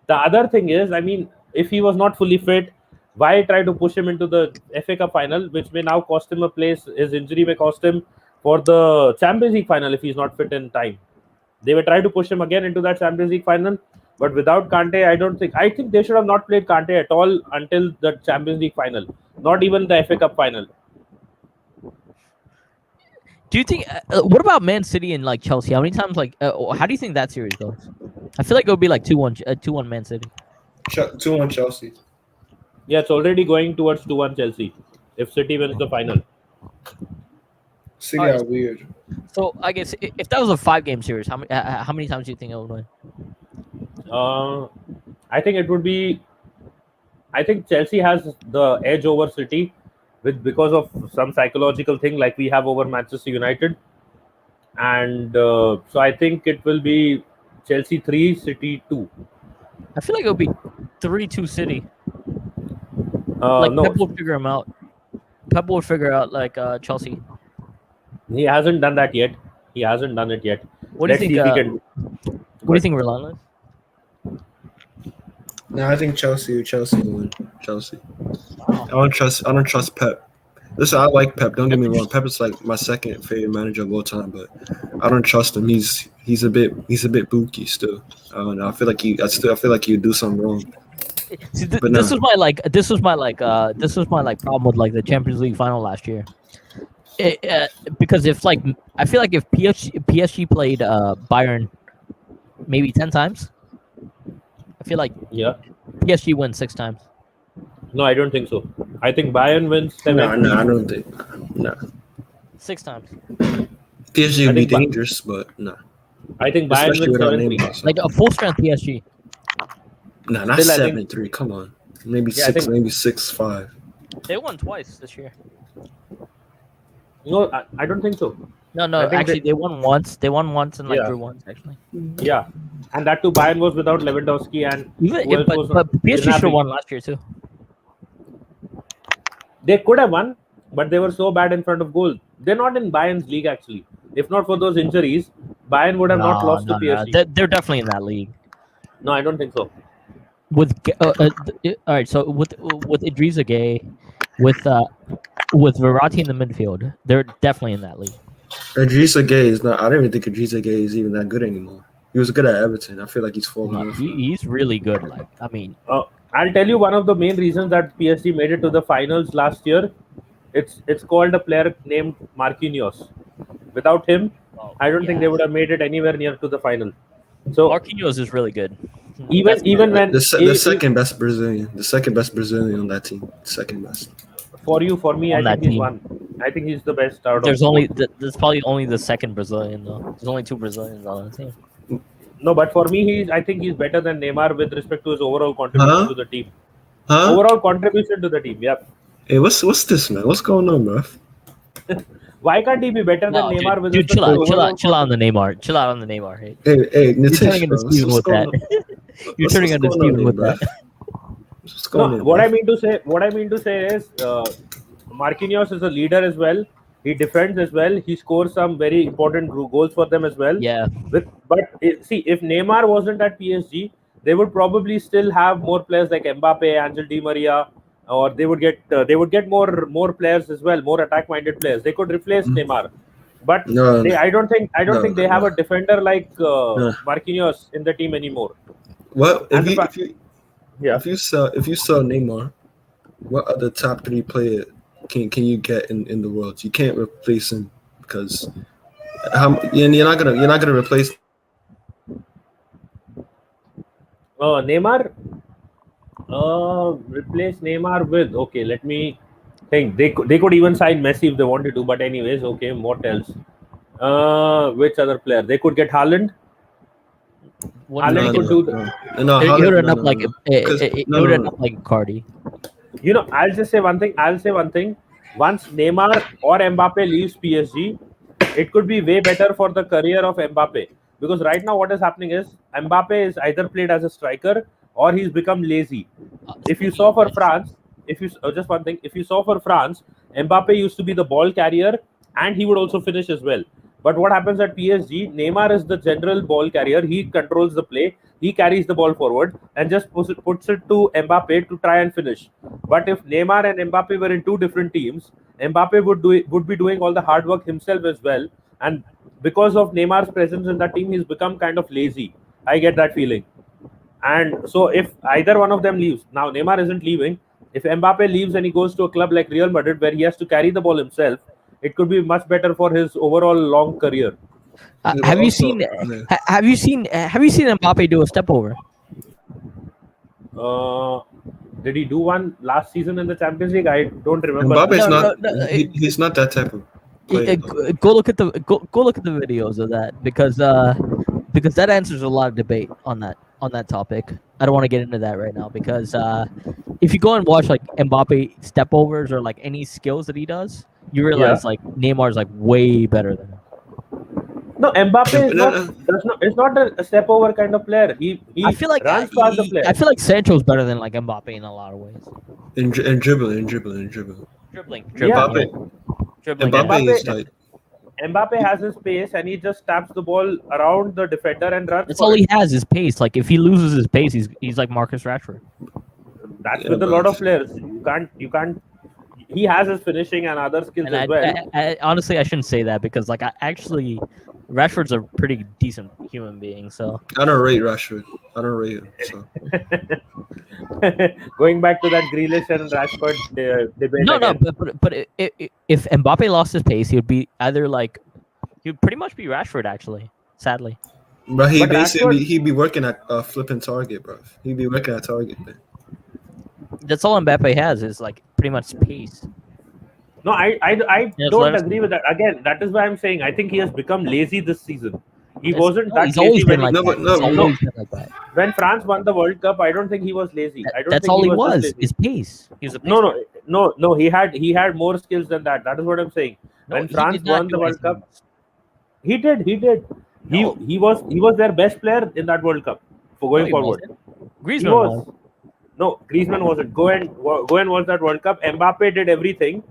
the other thing is, I mean, if he was not fully fit, why try to push him into the FA Cup final, which may now cost him a place? His injury may cost him for the Champions League final if he's not fit in time. They will try to push him again into that Champions League final, but without Kante, I think they should have not played Kante at all until the Champions League final, not even the FA Cup final. Do you think? What about Man City and like Chelsea? How many times? Like, how do you think that series goes? I feel like it would be like 2-1, 2-1 Man City. 2-1 Chelsea. Yeah, it's already going towards 2-1 Chelsea if City wins the final. City Alright. are weird. So I guess if that was a 5-game series, how many times do you think it would win? I think it would be. I think Chelsea has the edge over City, because of some psychological thing like we have over Manchester United, and so I think it will be Chelsea 3, City 2. I feel like it would be 3-2 City. Like No, Pep will figure him out. Pep will figure out like Chelsea. he hasn't done that yet. He hasn't done it yet. What do you Let's think? see if he can. What do you think, Relentless? No, I think Chelsea will win. Chelsea. I don't trust Pep. Listen, I like Pep. Don't get me wrong. Pep is like my second favorite manager of all time, but I don't trust him. He's a bit booky still. I don't know. I feel like he'd do something wrong. See, But this no. was my problem with like the Champions League final last year. Because if like I feel like if PSG played Bayern maybe 10 times, I feel like Yeah. PSG wins 6 times. No, I don't think so. I think Bayern wins 7. No, I don't think. No. 6 times. PSG would be think Ba- dangerous, but no. I think Bayern Especially wins without 7-3. Neymar. Like a full strength PSG. No, not Still, I think- 7-3. Come on. Maybe Yeah, I 6, think- maybe 6-5. They won twice this year. No, I don't think so. No, I think actually they won once. They won once and like Yeah. drew once actually. Yeah, and that too, Bayern was without Lewandowski and Even who else but, was but PSG should have Gnabry. won last year too. They could have won, but they were so bad in front of goal. They're not in Bayern's league actually. If not for those injuries, Bayern would have not lost to PSG. They're definitely in that league. No, I don't think so. With all right, so with Idrissa Gueye with Verratti in the midfield, they're definitely in that league. Idrissa Gueye is not. I don't even think Idrissa Gueye is even that good anymore. He was good at Everton. I feel like he's falling No, off. he's really good. Like, I mean, I'll tell you one of the main reasons that PSG made it to the finals last year. It's called a player named Marquinhos. Without him, I don't think they would have made it anywhere near to the final. So Marquinhos is really good. even when The second best Brazilian, on that team, second best. for me, On I that think he's team. one. I think he's the best out There's of. there's probably only the second Brazilian though. There's only 2 Brazilians on the team. No, but for me, I think he's better than Neymar with respect to his overall contribution to the team. Huh? Overall contribution to the team, yeah. Hey, what's this, man? What's going on, bro? Why can't he be better than Neymar with dude, respect to chill overall out on the Neymar. Chill out on the Neymar. Hey, Hey, you're turning Nitish, into bro. Steven with that. You're turning into Steven with that. What's going No, on, what bro? I mean to say is, Marquinhos is a leader as well. He defends as well. He scores some very important goals for them as well. Yeah. See, if Neymar wasn't at PSG, they would probably still have more players like Mbappe, Angel Di Maria, or they would get more players as well, more attack-minded players. They could replace Neymar, but No, I don't think they have no. a defender like No. Marquinhos in the team anymore. Well, And if you sell Neymar, what other top 3 player can you get in the world? You can't replace him because you're not gonna replace. Neymar, replace Neymar with, okay, let me think. They could even sign Messi if they wanted to, but anyways, okay, what else? Which other player? They could get Haaland. Haaland could do It would end up like it would end up like Cardi. I'll just say one thing. Once Neymar or Mbappe leaves PSG, it could be way better for the career of Mbappe, because right now what is happening is Mbappe is either played as a striker or he's become lazy. If you saw for France, if you saw for France, Mbappe used to be the ball carrier and he would also finish as well. But what happens at PSG? Neymar is the general ball carrier. He controls the play. He carries the ball forward and just puts it to Mbappe to try and finish. But if Neymar and Mbappe were in 2 different teams, Mbappe would be doing all the hard work himself as well. And because of Neymar's presence in that team, he's become kind of lazy. I get that feeling. And so if either one of them leaves, now Neymar isn't leaving. If Mbappe leaves and he goes to a club like Real Madrid where he has to carry the ball himself, it could be much better for his overall long career. Have you seen Mbappe do a step over? Did he do one last season in the Champions League? I don't remember. Mbappe's he's not that type of player. Go look at the videos of that because that answers a lot of debate on that topic. I don't want to get into that right now because if you go and watch like Mbappe step overs or like any skills that he does, you realize like Neymar's like way better than him. No, Mbappe is not a step over kind of player. He I feel like runs past the player. I feel like Sancho's better than like Mbappe in a lot of ways. In dribbling. Dribbling. Is like Mbappe has his pace and he just taps the ball around the defender and runs. That's all he has is pace. Like if he loses his pace, he's like Marcus Rashford. That's with a lot of players. You can't. He has his finishing and other skills And as well. I honestly, I shouldn't say that because like Rashford's a pretty decent human being. So I don't rate Rashford. I don't rate him. So. Going back to that Grealish and Rashford debate. No, but if Mbappe lost his pace, he would be either like he'd pretty much be Rashford actually. Sadly, But he'd be working at flipping target, bro. He'd be working at target, man. That's all Mbappe has is like pretty much pace. No, I don't agree with that. Again, that is why I'm saying I think he has become lazy this season. He wasn't that he's lazy always been when like that. He's always been like that. when France won the World Cup. I don't think he was lazy. I don't That's think all he was was. lazy. Is pace. He was a pace No. He had more skills than that. That is what I'm saying. When France won the World Cup, he did. No. He was their best player in that World Cup for going forward. Griezmann was. No, Griezmann wasn't. Go and watch that World Cup. Mbappe did everything.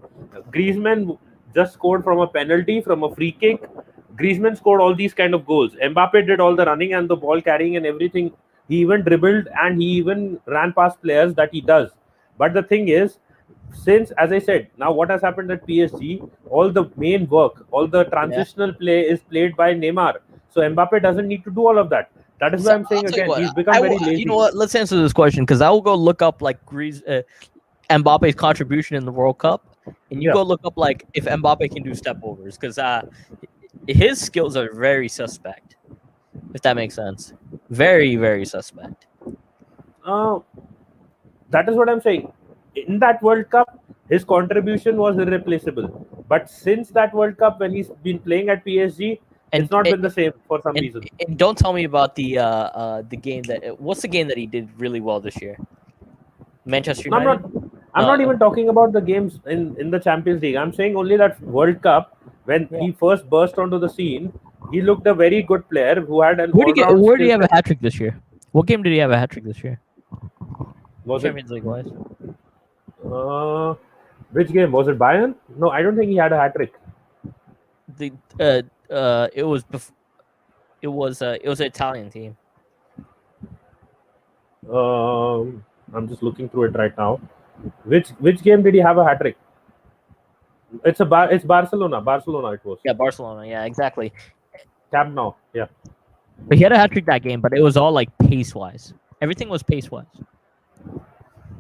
Griezmann just scored from a penalty, from a free kick. Griezmann scored all these kind of goals. Mbappe did all the running and the ball carrying and everything. He even dribbled and he even ran past players that he does. But the thing is, since, as I said, now what has happened at PSG, all the main work, all the transitional play is played by Neymar. So Mbappe doesn't need to do all of that. That is why So I'm saying I'll tell you again, what. he's become very You lazy. know what? Let's answer this question because I will go look up like Mbappe's contribution in the World Cup, and you Yeah. go look up like if Mbappe can do step overs because his skills are very suspect. If that makes sense, very very suspect. Uh, that is what I'm saying. In that World Cup, his contribution was irreplaceable. But since that World Cup, when he's been playing at PSG, it's And not been the same for some and, reason. and don't tell me about the game that what's the game that he did really well this year? Manchester No, United. I'm not even talking about the games in the Champions League. I'm saying only that World Cup, when Yeah. he first burst onto the scene, he looked a very good player who had an all-round Where did he skill have a set. hat trick this year? What game did he have a hat trick this year? Was it Champions League wise. uh, which game was it? Bayern? No, I don't think he had a hat trick. The it was it was an Italian team. I'm just looking through it right now. Which game did he have a hat trick? It's Barcelona. Barcelona it was. Yeah, Barcelona. Yeah, exactly. Camp Nou. Yeah. But he had a hat trick that game, but it was all like pace wise. Everything was pace wise.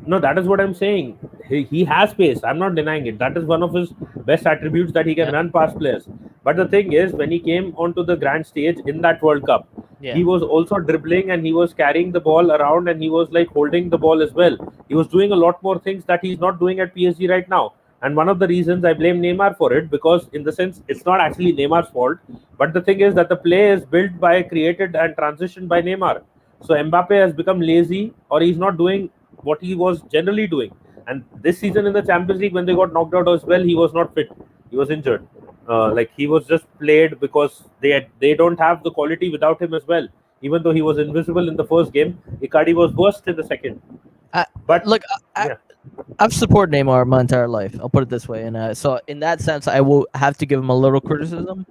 No, that is what I'm saying. He has pace. I'm not denying it. That is one of his best attributes, that he can run past players. But the thing is, when he came onto the grand stage in that World Cup, he was also dribbling and he was carrying the ball around and he was like holding the ball as well. He was doing a lot more things that he's not doing at PSG right now. And one of the reasons I blame Neymar for it, because in the sense it's not actually Neymar's fault, but the thing is that the play is built by, created and transitioned by Neymar. So Mbappe has become lazy, or he's not doing what he was generally doing. And this season in the Champions League, when they got knocked out as well, he was not fit. He was injured. Like he was just played because they don't have the quality without him as well. Even though he was invisible in the first game, Icardi was worst in the second. But look, I've supported Neymar my entire life. I'll put it this way, and so in that sense, I will have to give him a little criticism.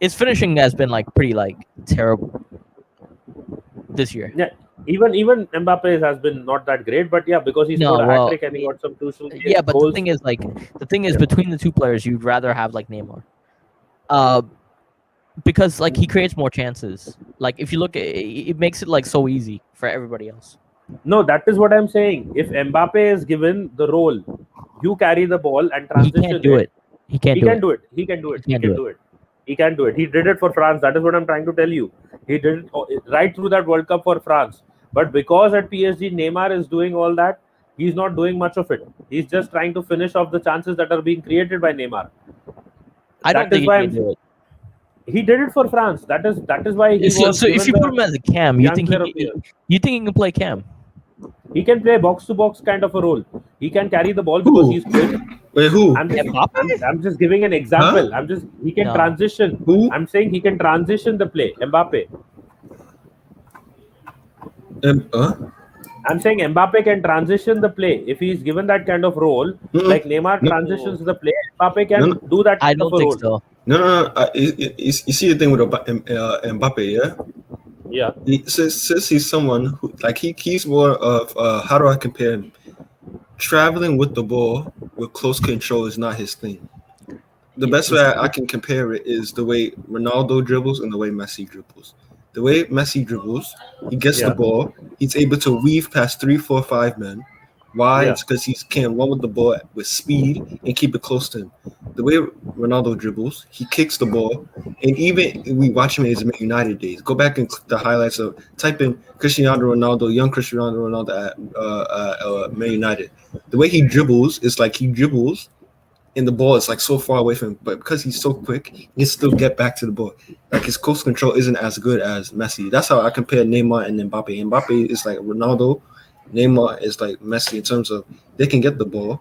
His finishing has been like pretty like terrible this year. Yeah, even Mbappe has been not that great, but yeah, because he scored a hat trick and he got some crucial yeah, but goals. the thing is between the two players, you'd rather have like Neymar, because like he creates more chances. Like if you look, it makes it like so easy for everybody else. No, that is what I'm saying. If Mbappe is given the role, you carry the ball and transition. He can't do it. He can do it. He can do it. He can do it. He can do it. He did it for France. That is what I'm trying to tell you. He did it right through that World Cup for France. But because at PSG, Neymar is doing all that, he's not doing much of it. He's just trying to finish off the chances that are being created by Neymar. I don't think he can do it. He did it for France. That is why he was. So if you put him as a cam, you think he can play cam? He can play box to box kind of a role. He can carry the ball because he's quick. Wait, who? I'm just giving an example. Huh? He can transition. Who? I'm saying he can transition the play. Mbappe. I'm saying Mbappe can transition the play. If he's given that kind of role, like Neymar transitions the play, Mbappe can do that kind of a role. So. No. You see the thing with Mbappe, yeah? Yeah. Since he's someone who, like, he's more of, how do I compare him? Traveling with the ball with close control is not his thing. The best way I can compare it is the way Ronaldo dribbles and the way Messi dribbles. The way Messi dribbles, he gets the ball, he's able to weave past 3, 4, 5 men. Why? It's because he can run with the ball with speed and keep it close to him. The way Ronaldo dribbles, he kicks the ball, and even we watch him in his Man United days. Go back and click the highlights of, type in Cristiano Ronaldo, young Cristiano Ronaldo at Man United. The way he dribbles is like he dribbles, and the ball is like so far away from him, but because he's so quick, he can still get back to the ball. Like his close control isn't as good as Messi. That's how I compare Neymar and Mbappe. Mbappe is like Ronaldo. Neymar is like Messi in terms of they can get the ball,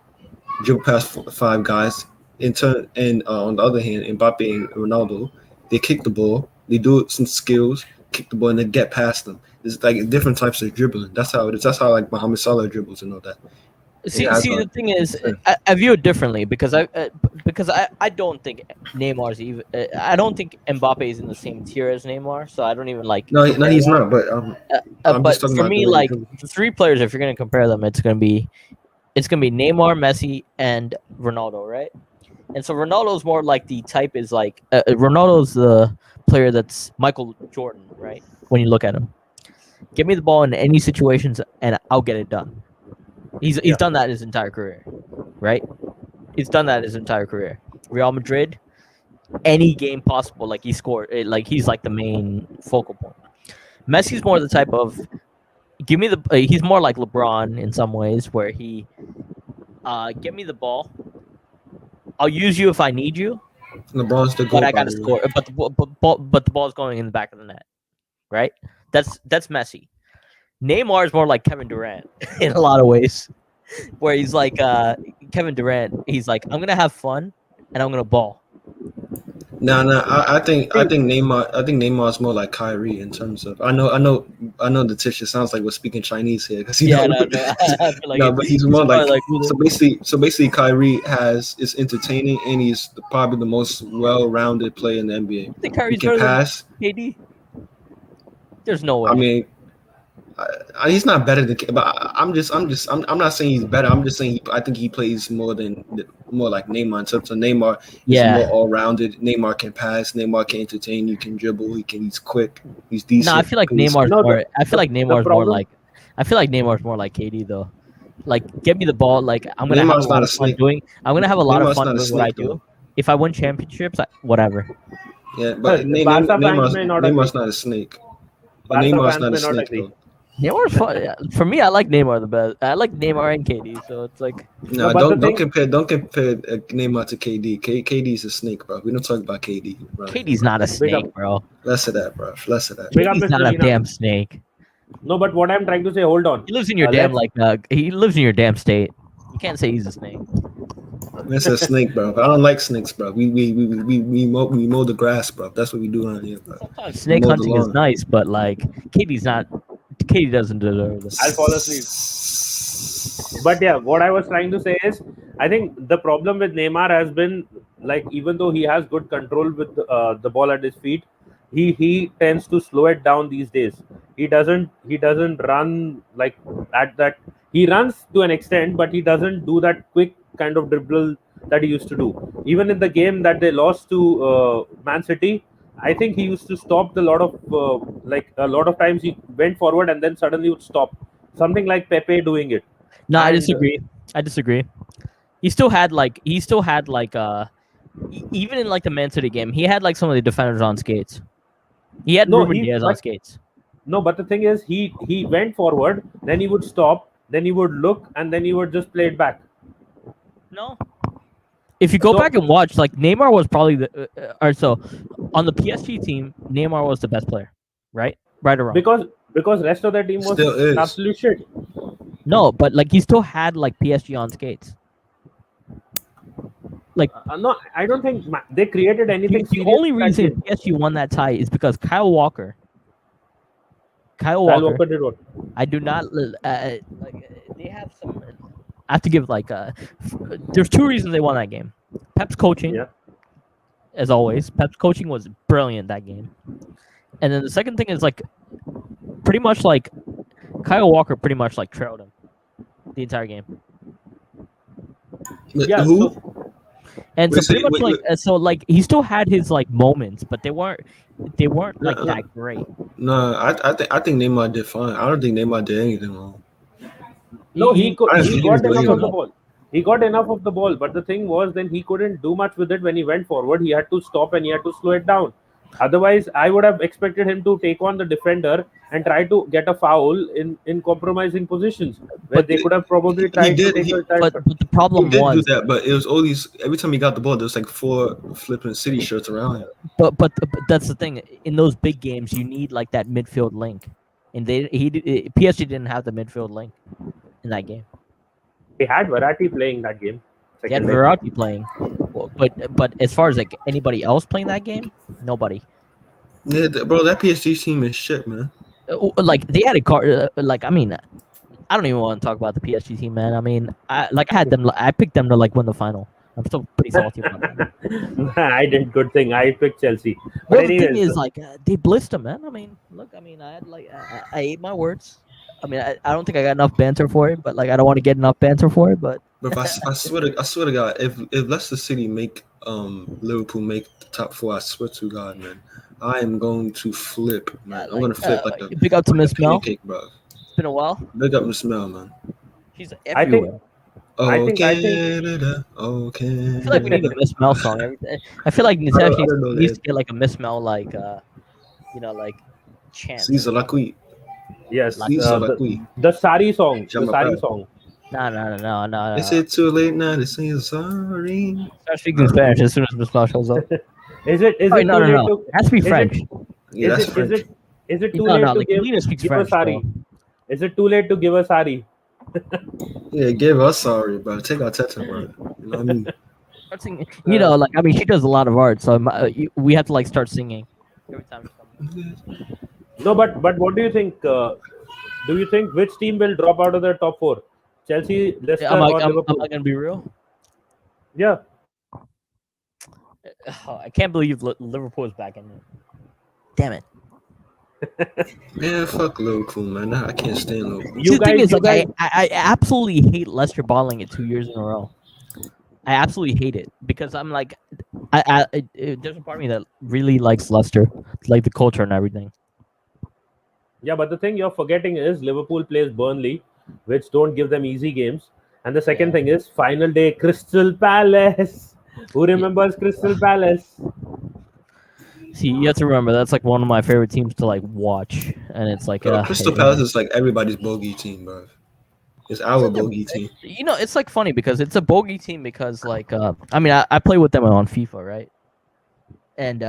dribble past 5 guys. In turn, and on the other hand, Mbappe and Ronaldo, they kick the ball, they do some skills, kick the ball, and they get past them. It's like different types of dribbling. That's how it is. That's how like Mohamed Salah dribbles and all that. See, the thing is, I view it differently because I don't think Neymar's even. I don't think Mbappe is in the same tier as Neymar, so I don't even like. No, he's not. But but for me, like the 3 players, if you're gonna compare them, it's gonna be it's gonna be Neymar, Messi, and Ronaldo, right? And so Ronaldo's more like the type is like Ronaldo's the player that's Michael Jordan, right? When you look at him, give me the ball in any situations and I'll get it done. He's done that his entire career, right? He's done that his entire career. Real Madrid, any game possible, like he scored, like he's like the main focal point. Messi's more the type of give me the. He's more like LeBron in some ways, where he, give me the ball. I'll use you if I need you, LeBron's the but goal. I gotta score. But the ball's going in the back of the net, right? That's Messi. Neymar is more like Kevin Durant in a lot of ways, where he's like Kevin Durant. He's like, I'm gonna have fun and I'm gonna ball. No, I think Neymar's more like Kyrie in terms of I know the Tisha sounds like we're speaking Chinese here because No. I feel like but he's more like so basically Kyrie is entertaining and he's probably the most well-rounded player in the NBA. I think He Kyrie's can better pass. than KD. There's no way. I mean, he's not better than, but I'm not saying he's better. I'm just saying I think he plays more like Neymar in terms of Neymar is more all-rounded. Neymar can pass. Neymar can entertain. You can dribble. He's quick. He's decent. No, I feel like Neymar's more. I feel like Neymar's more like. I feel like Neymar's more like KD though. Like, get me the ball. Like, I'm gonna have a lot of fun doing. I'm gonna have a lot of fun doing what I do. If I win championships, whatever. Yeah, but Neymar's not a snake. But Neymar's not a snake though. Neymar's fun. For me, I like Neymar the best. I like Neymar and KD, so it's like no, don't compare Neymar to KD. KD's a snake, bro. We don't talk about KD. Bro. KD's not a snake, bro. Less of that, bro. Less of that. KD's not a damn snake. No, but what I'm trying to say, hold on. He lives in your he lives in your damn state. You can't say he's a snake. That's a snake, bro. I don't like snakes, bro. We mow the grass, bro. That's what we do around here, bro. Sometimes snake hunting is nice, but like KD doesn't deserve this. I'll fall asleep. But yeah, what I was trying to say is, I think the problem with Neymar has been like, even though he has good control with the ball at his feet, he tends to slow it down these days. He doesn't run like at that. He runs to an extent, but he doesn't do that quick kind of dribble that he used to do. Even in the game that they lost to Man City, I think he used to stop a lot of times he went forward and then suddenly would stop. Something like Pepe doing it. No, I disagree. He still had even in like the Man City game, he had like some of the defenders on skates. He had Ruben Diaz on skates. No, but the thing is, he went forward, then he would stop, then he would look, and then he would just play it back. No. If you go back and watch, like Neymar was probably on the PSG team, Neymar was the best player, right? Right or wrong? Because rest of the team was absolute shit. No, but like he still had like PSG on skates. Like no, I don't think they created anything. The only reason PSG won that tie is because Kyle Walker did what? I do not like. They have some. I have to give like there's two reasons they won that game. Pep's coaching, as always. Pep's coaching was brilliant that game. And then the second thing is like, pretty much like, Kyle Walker pretty much like trailed him the entire game. Yeah. Who? And so pretty much so like he still had his like moments, but they weren't like that great. No, I think Neymar did fine. I don't think Neymar did anything wrong. No, he got enough of the ball. He got enough of the ball, but the thing was, then he couldn't do much with it when he went forward. He had to stop and he had to slow it down. Otherwise, I would have expected him to take on the defender and try to get a foul in compromising positions where they could have probably tried to take a time. But the problem was do that, but it was all these. Every time he got the ball, there was like 4 flipping City shirts around him. But that's the thing. In those big games, you need like that midfield link, and PSG didn't have the midfield link in that game. They had Verratti playing that game. They had Verratti playing, but as far as like anybody else playing that game, nobody. Yeah, bro, that PSG team is shit, man. Like they had a car. Like I mean, I don't even want to talk about the PSG team, man. I mean, I picked them to like win the final. I'm still pretty salty about that. I did good thing. I picked Chelsea. Well, the thing is, like, they blitzed them, man. I mean, look, I had like, I ate my words. I mean, I don't think I got enough banter for it, but like I don't want to get enough banter for it. But But if I swear to God, if Leicester City make Liverpool make the top four, I swear to God, man, I am going to flip, man. I'm gonna flip like a big up to Miss Mel. pancake, bro. It's been a while. Big up the smell, man. She's I think everywhere. I Oh think- Canada, oh I feel like we need Canada. a Miss Mel song. I feel like I Natasha don't know needs that. to get like a Miss Mel like like chant. Caesar la qui. yes, Caesar la qui. the Sari song, the Jamba Sari Pride. song. No. Is it too late now to say sorry? Start speaking Spanish as soon as Miss Mel shows up. Is it Oh, too no. late It to has to be is it- French. Yeah, that's is French. it too No, late to like give, Lena speaks give a French. Sari? Bro. Is it too late to give a Sari? Yeah, give us sorry, bro. Take our Teta, bro. You know what I mean? Start singing. Like I mean, she does a lot of art, so we have to like start singing every time she comes. No, but what do you think? Do you think which team will drop out of the top four? Chelsea, Leicester, Am or I Liverpool? gonna be real? Yeah, I can't believe Liverpool is back in it. Damn it! Man, fuck Liverpool, man. Nah, I can't stand Liverpool. you the thing guys, is, you like, guys, I absolutely hate Leicester balling it 2 years in a row. I absolutely hate it because I'm like, there's a part of me that really likes Leicester, like the culture and everything. yeah, but the thing you're forgetting is Liverpool plays Burnley, which don't give them easy games. And the second Yeah. thing is final day Crystal Palace. Who remembers Crystal Palace? See, you have to remember that's like one of my favorite teams to like watch, and it's like Crystal Palace is like everybody's bogey team, bro. It's our bogey team. It's like funny because it's a bogey team because like I mean I play with them on FIFA, right? And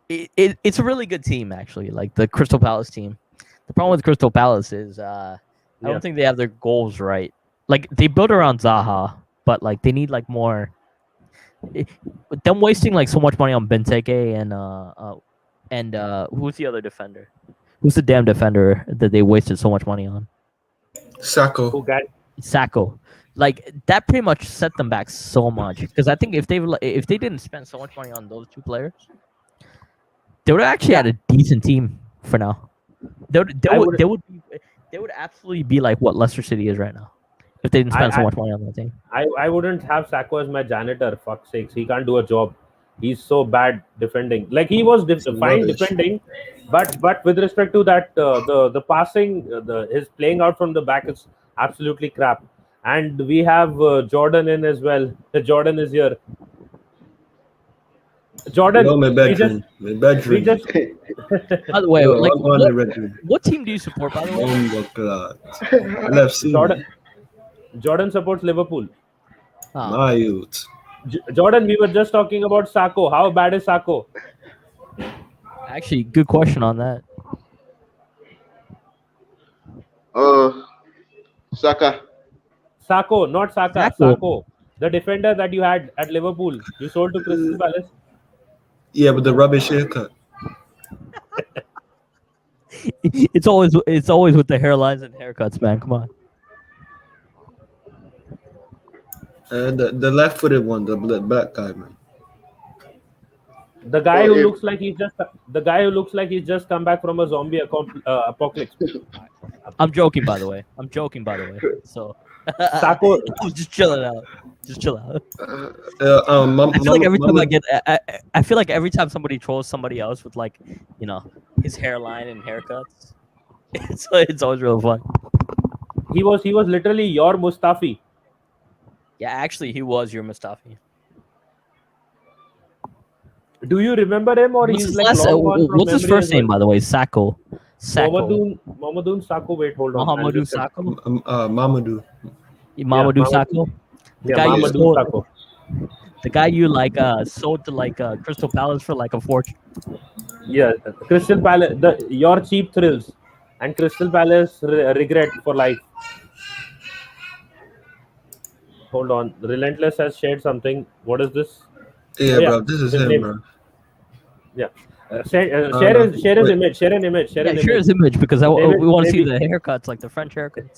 it's a really good team actually, like the Crystal Palace team. The problem with Crystal Palace is I Yeah. don't think they have their goals right. Like they build around Zaha, but like they need like more. Them wasting like so much money on Benteke and who's the other defender? Who's the damn defender that they wasted so much money on? Sacco. Who got Sacco. Like that pretty much set them back so much because I think if they didn't spend so much money on those two players, they would have actually had a decent team for now. They would absolutely be like what Leicester City is right now if they didn't spend so much money on that team. I wouldn't have Sacco as my janitor. Fuck's sakes, he can't do a job. He's so bad defending. Like he was fine rubbish. defending, but with respect to that, the passing, his playing out from the back is absolutely crap. And we have Jordan in as well. Jordan is here. Jordan, No, my we bedroom. My bedroom. we just By the way, Yo, like I'm on the bedroom. what team do you support? By the way, Oh my god. LFC. Jordan supports Liverpool. Ah, My youth. Jordan, we were just talking about Sacco. How bad is Sacco? actually, good question on that. Saka. Sacco, not Saka. Sacco. Sacco, the defender that you had at Liverpool. You sold to Crystal Palace. Yeah, but the rubbish haircut. It's always with the hairlines and haircuts, man. Come on. The left-footed one, the black guy, man. The guy Oh, who if- looks like he's just come back from a zombie apocalypse. I'm joking, by the way. So, Sacco, just chilling out. Just chill out. Mama, I feel like every time Mama- I get, I feel like every time somebody trolls somebody else with like, his hairline and haircuts, it's always real fun. he was literally your Mustafi. Yeah, actually, he was your Mustafi. Do you remember him, or What's he's his, like last, long gone from what's his memory first as well? name, by the way? Sacco. Mohammedoun Sacco. Wait, hold on. I'll Mahamadou just- Sacco. Mamadou. Mamadou Mamadou. Sacco. Yeah, guy you Mohammedoun sold- Sacco. The guy you like sold to like Crystal Palace for like a fortune. Yeah, Crystal Palace. Your cheap thrills, and Crystal Palace regret for life. Hold on, Relentless has shared something. What is this? Yeah, Oh, yeah. bro. This is His him, name. share Share his image. Share an image. Yeah, share his image because Maybe- we want to see maybe- the haircuts, like the French haircuts.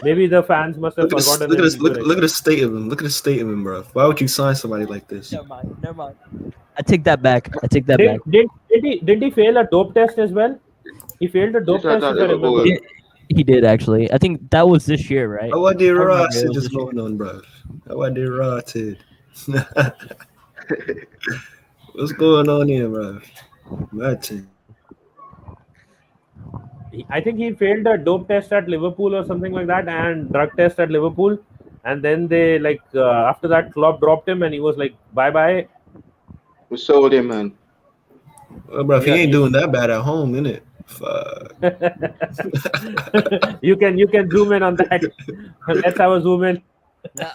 Maybe the fans must have Look at this. forgotten. Look at his this. Look image. at the state of him. Look at the state of him, bro. Why would you sign somebody like this? Never mind. I take that back. Did he fail a dope test as well? He failed a dope He's at test, that if I remember. Liverpool. He did actually. I think that was this year, right? How are they I remember raw it shit was is this year. going on, bro? How are they rotted? What's going on here, bro? Martin. I think he failed a dope test at Liverpool or something like that, and drug test at Liverpool, and then they after that Klopp dropped him, and he was like, bye bye. We sold him, man. Well, bro, he Yeah, ain't doing that bad at home, innit? Fuck. you can zoom in on that. Let's have a zoom in.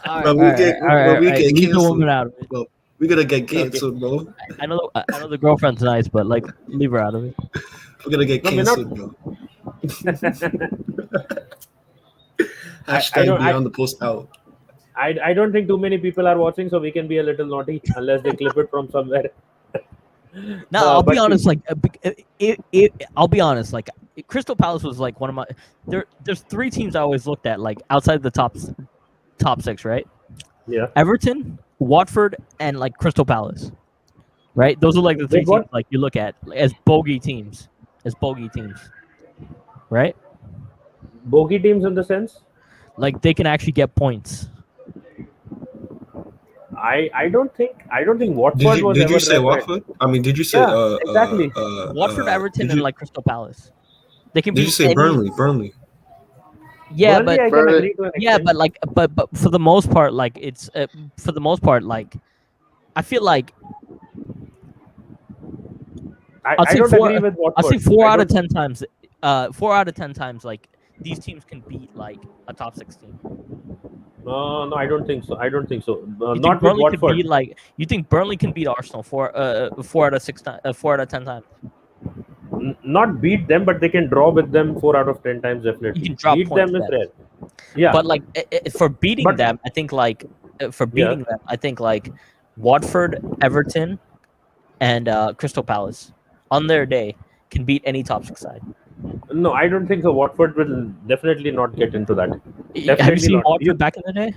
All Bro, right, all right. Leave the woman canceled. out of it. Bro, we gonna get Okay. canceled, bro. I know the girlfriend's nice, but like, leave her out of it. We're gonna get No, we're not. canceled, bro. I Hashtag don't. beyond the post out. I don't think too many people are watching, so we can be a little naughty unless they clip it from somewhere. No, I'll be but honest. Like, I'll be honest. Like, Crystal Palace was like one of my. There's three teams I always looked at, like outside the top six, right? Yeah. Everton, Watford, and like Crystal Palace, right? Those are like the three Wait, what? teams like you look at as bogey teams, right? Bogey teams in the sense. Like they can actually get points. I don't think Watford was Did ever you say that bad. Watford? I mean, did you say Yeah, exactly. Watford, Everton, and like Crystal Palace. They can Did beat you say any- Burnley? Yeah, Burnley, I but can Burnley- agree to an yeah, extent. but like, but for the most part, like it's for the most part, like I feel like I I'll say don't four- agree with Watford. I'll say 4 I out of don't- 10 times. 4 out of 10 times, like these teams can beat like a top 6 team. No, I don't think so. You Not think with Burnley could Watford. beat like you think Burnley can beat Arsenal 4 out of 6 times, 4 out of 10 times. Not beat them, but they can draw with them 4 out of 10 times definitely. You can drop beat points them is then. rare. Yeah, But like for beating But- them, I think like Watford, Everton, and Crystal Palace on their day can beat any top 6 side. no, I don't think so. Watford will definitely not get into that. Have you Definitely seen not. Watford You- back in the day?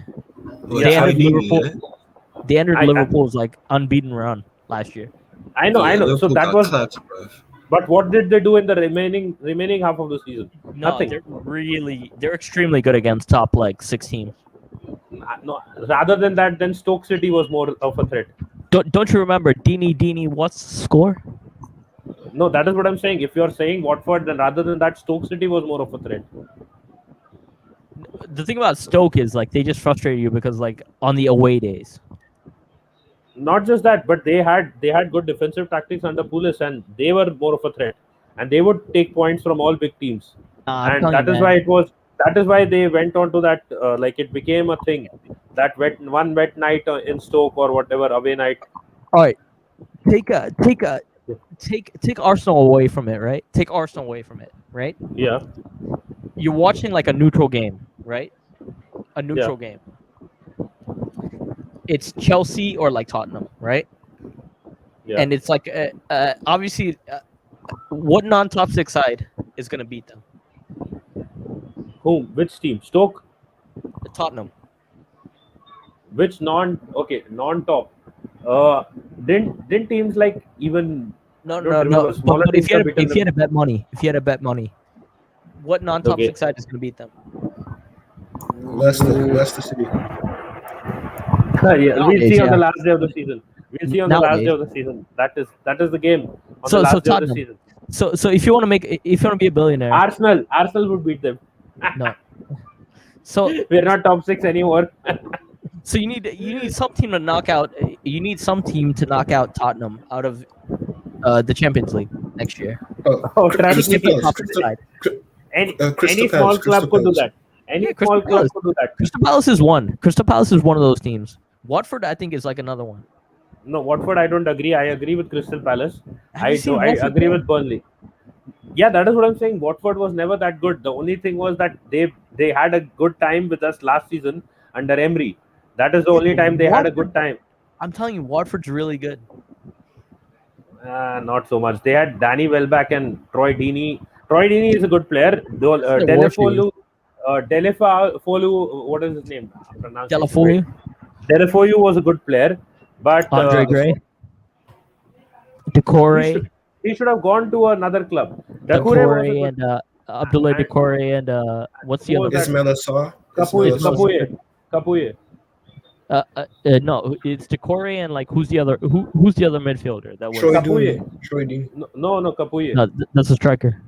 Well, They yeah, entered Fabinho, Liverpool. yeah? They entered I- Liverpool's like unbeaten run last year. I know. So Liverpool that got was. clapped, bruv. But what did they do in the remaining half of the season? No, Nothing. they're extremely good against top like 6 teams. No, rather than that, then Stoke City was more of a threat. Don't you remember Dini? What's the score? No, that is what I'm saying. If you're saying Watford, then rather than that, Stoke City was more of a threat. The thing about Stoke is like they just frustrate you because like on the away days. Not just that, but they had good defensive tactics under Pulis, and they were more of a threat, and they would take points from all big teams, I'm and telling that you, is man. why it was. That is why they went on to that. It became a thing. That one wet night in Stoke or whatever away night. All right, take Arsenal away from it, right? Take Arsenal away from it, right? Yeah, You're watching like a neutral game, right? A neutral game. It's Chelsea or like Tottenham, right? yeah. And it's like obviously, what non-top 6 side is gonna beat them? Whom? Which team? Stoke. Tottenham. Which non-top. Didn't teams like even No. don't remember. Smaller But if teams have beaten you had a bet money, what non-top Okay. 6 side is gonna beat them? Leicester City. Yeah, we'll Nowadays, see on the yeah. last day of the season. We'll see on the last Nowadays. day of the season. That is the game on So- the last so day of the Tottenham. season. So if you want to be a billionaire, Arsenal would beat them. no. So We're not top 6 anymore. so you need some team to knock out. You need some team to knock out Tottenham out of the Champions League next year. Oh, traffic Crystal making Palace, Top Crystal- side. Any Crystal small Palace, club Crystal could do Palace. that. Any Yeah, Crystal small club Palace. could do that. Crystal Palace is one. Crystal Palace is one of those teams. Watford, I think, is like another one. No, Watford, I don't agree. I agree with Crystal Palace. Have you seen I Watford agree play? with Burnley. Yeah, that is what I'm saying. Watford was never that good. The only thing was that they had a good time with us last season under Emery. That is the only time they had a good time. I'm telling you, Watford's really good. Not so much. They had Danny Welbeck and Troy Deeney. Troy Deeney is a good player. Though the worst Delefolu, what is his name? Delafoyu, Delafoyu was a good player, but Andre Gray, Decore. He should have gone to another club. Doucouré was a Decore good. and Abdoulaye and Decore and what's the who other was that? one? Ismail Assar. Capuye. Ismail Assar. Capuye. No, it's Decore and like who's the other who's the other midfielder that was Troy Capuye. Deeney. Troy Deeney. No, Capuye. no, that's a striker.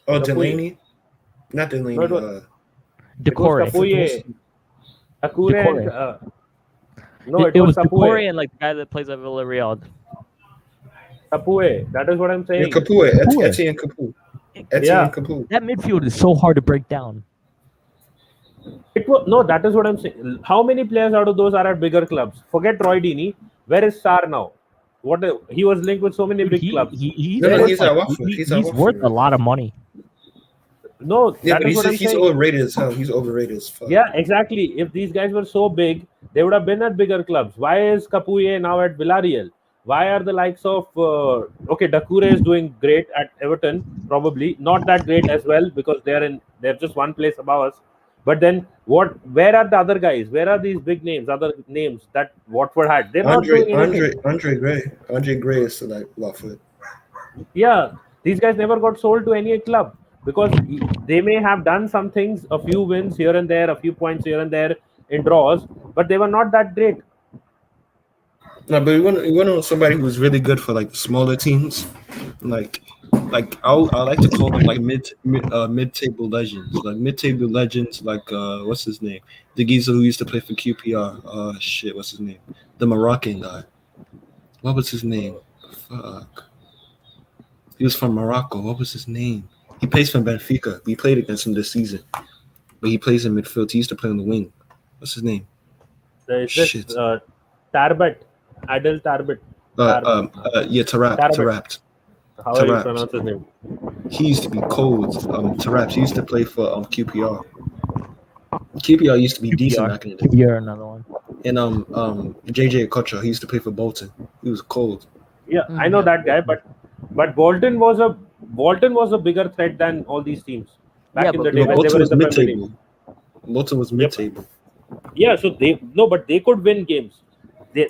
Oh, Capuye. Delaney. Not No, Delaney. it was Decore. Capuye. Doucouré and Decore. no, It was Decore Capuye. and like the guy that plays at Villarreal. Capuye. That is what I'm Yeah, saying. Capoue. Capoue. Etienne Capoue. Yeah. Etienne Capoue. That midfield is so hard to break down. It was no. That is what I'm saying. How many players out of those are at bigger clubs? Forget Roy Deeney. Where is Sarr now? He was linked with so many Dude, big clubs. he's No, worth, he's like, at Watford. He's at he's worth Watford. a lot of money. No, Yeah, that but is what I'm he's saying. overrated as hell. He's overrated as fuck. Yeah, exactly. If these guys were so big, they would have been at bigger clubs. Why is Capuye now at Villarreal? Why are the likes of Doucouré is doing great at Everton? Probably not that great as well because they're just one place above us. But then where are the other guys? Where are these big names, other names that Watford had? They're not doing anything. Andre Gray is like Watford. Yeah, these guys never got sold to any club because they may have done some things, a few wins here and there, a few points here and there in draws, but they were not that great. No, but you want to know somebody who's really good for like smaller teams, like I like to call them like mid table legends, like what's his name, the geezer who used to play for QPR. Shit, what's his name? The Moroccan guy. What was his name? Fuck. He was from Morocco. What was his name? He plays for Benfica. We played against him this season, but he plays in midfield. He used to play on the wing. What's his name? There's Shit. this Tarbet, Adel Tarbet. Yeah, Tarabt. How are you Tarabt. pronounce his name? He used to be cold. Tarabt. He used to play for QPR. QPR used to be decent back in the day. You're another one. And JJ Okocha, he used to play for Bolton. He was cold. Yeah, I know that guy, but Bolton was a bigger threat than all these teams back in the day when they Bolton were was in the Premier mid-table. League. Bolton was mid-table. Yeah, so but they could win games.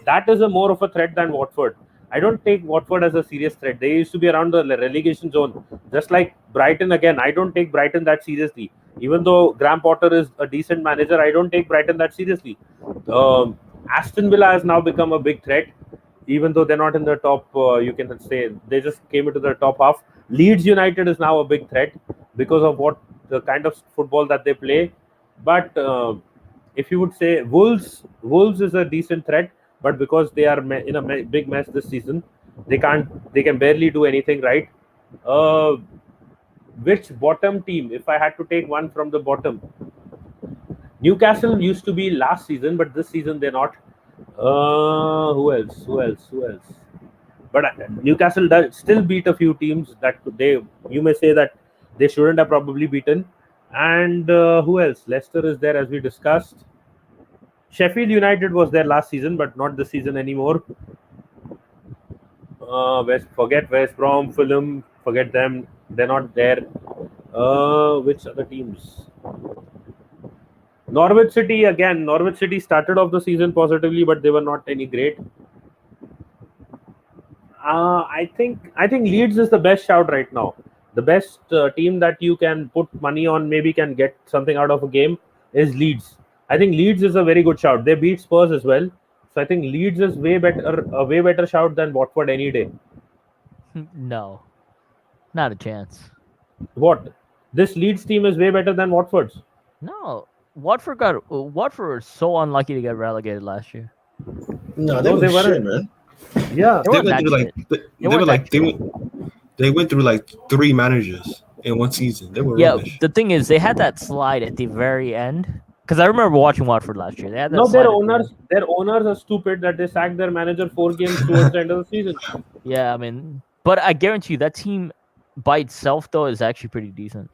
That is a more of a threat than Watford. I don't take Watford as a serious threat. They used to be around the relegation zone, just like Brighton. Again, I don't take Brighton that seriously. Even though Graham Potter is a decent manager, I don't take Brighton that seriously. Aston Villa has now become a big threat, even though they're not in the top. You can say they just came into the top half. Leeds United is now a big threat because of what the kind of football that they play. But if you would say Wolves is a decent threat, but because they are in a big mess this season, they can barely do anything right. Which bottom team? If I had to take one from the bottom, Newcastle used to be last season, but this season they're not. Who else? But Newcastle does still beat a few teams that you may say that they shouldn't have probably beaten. And who else? Leicester is there, as we discussed. Sheffield United was there last season, but not this season anymore. Forget West Brom, Fulham, forget them. They're not there. Which other teams? Norwich City again. Norwich City started off the season positively, but they were not any great. I think Leeds is the best shout right now. The best team that you can put money on, maybe can get something out of a game, is Leeds. I think Leeds is a very good shout. They beat Spurs as well, so I think Leeds is a way better shout than Watford any day. No, not a chance. What? This Leeds team is way better than Watford's. No, Watford were so unlucky to get relegated last year. No, they weren't. shit, man. Yeah, They went through like 3 managers in one season. They were rubbish. The thing is, they had that slide at the very end. Because I remember watching Watford last year. They had that no, slide their owners are stupid that they sacked their manager 4 games towards the end of the season. Yeah, I mean, but I guarantee you that team by itself though is actually pretty decent.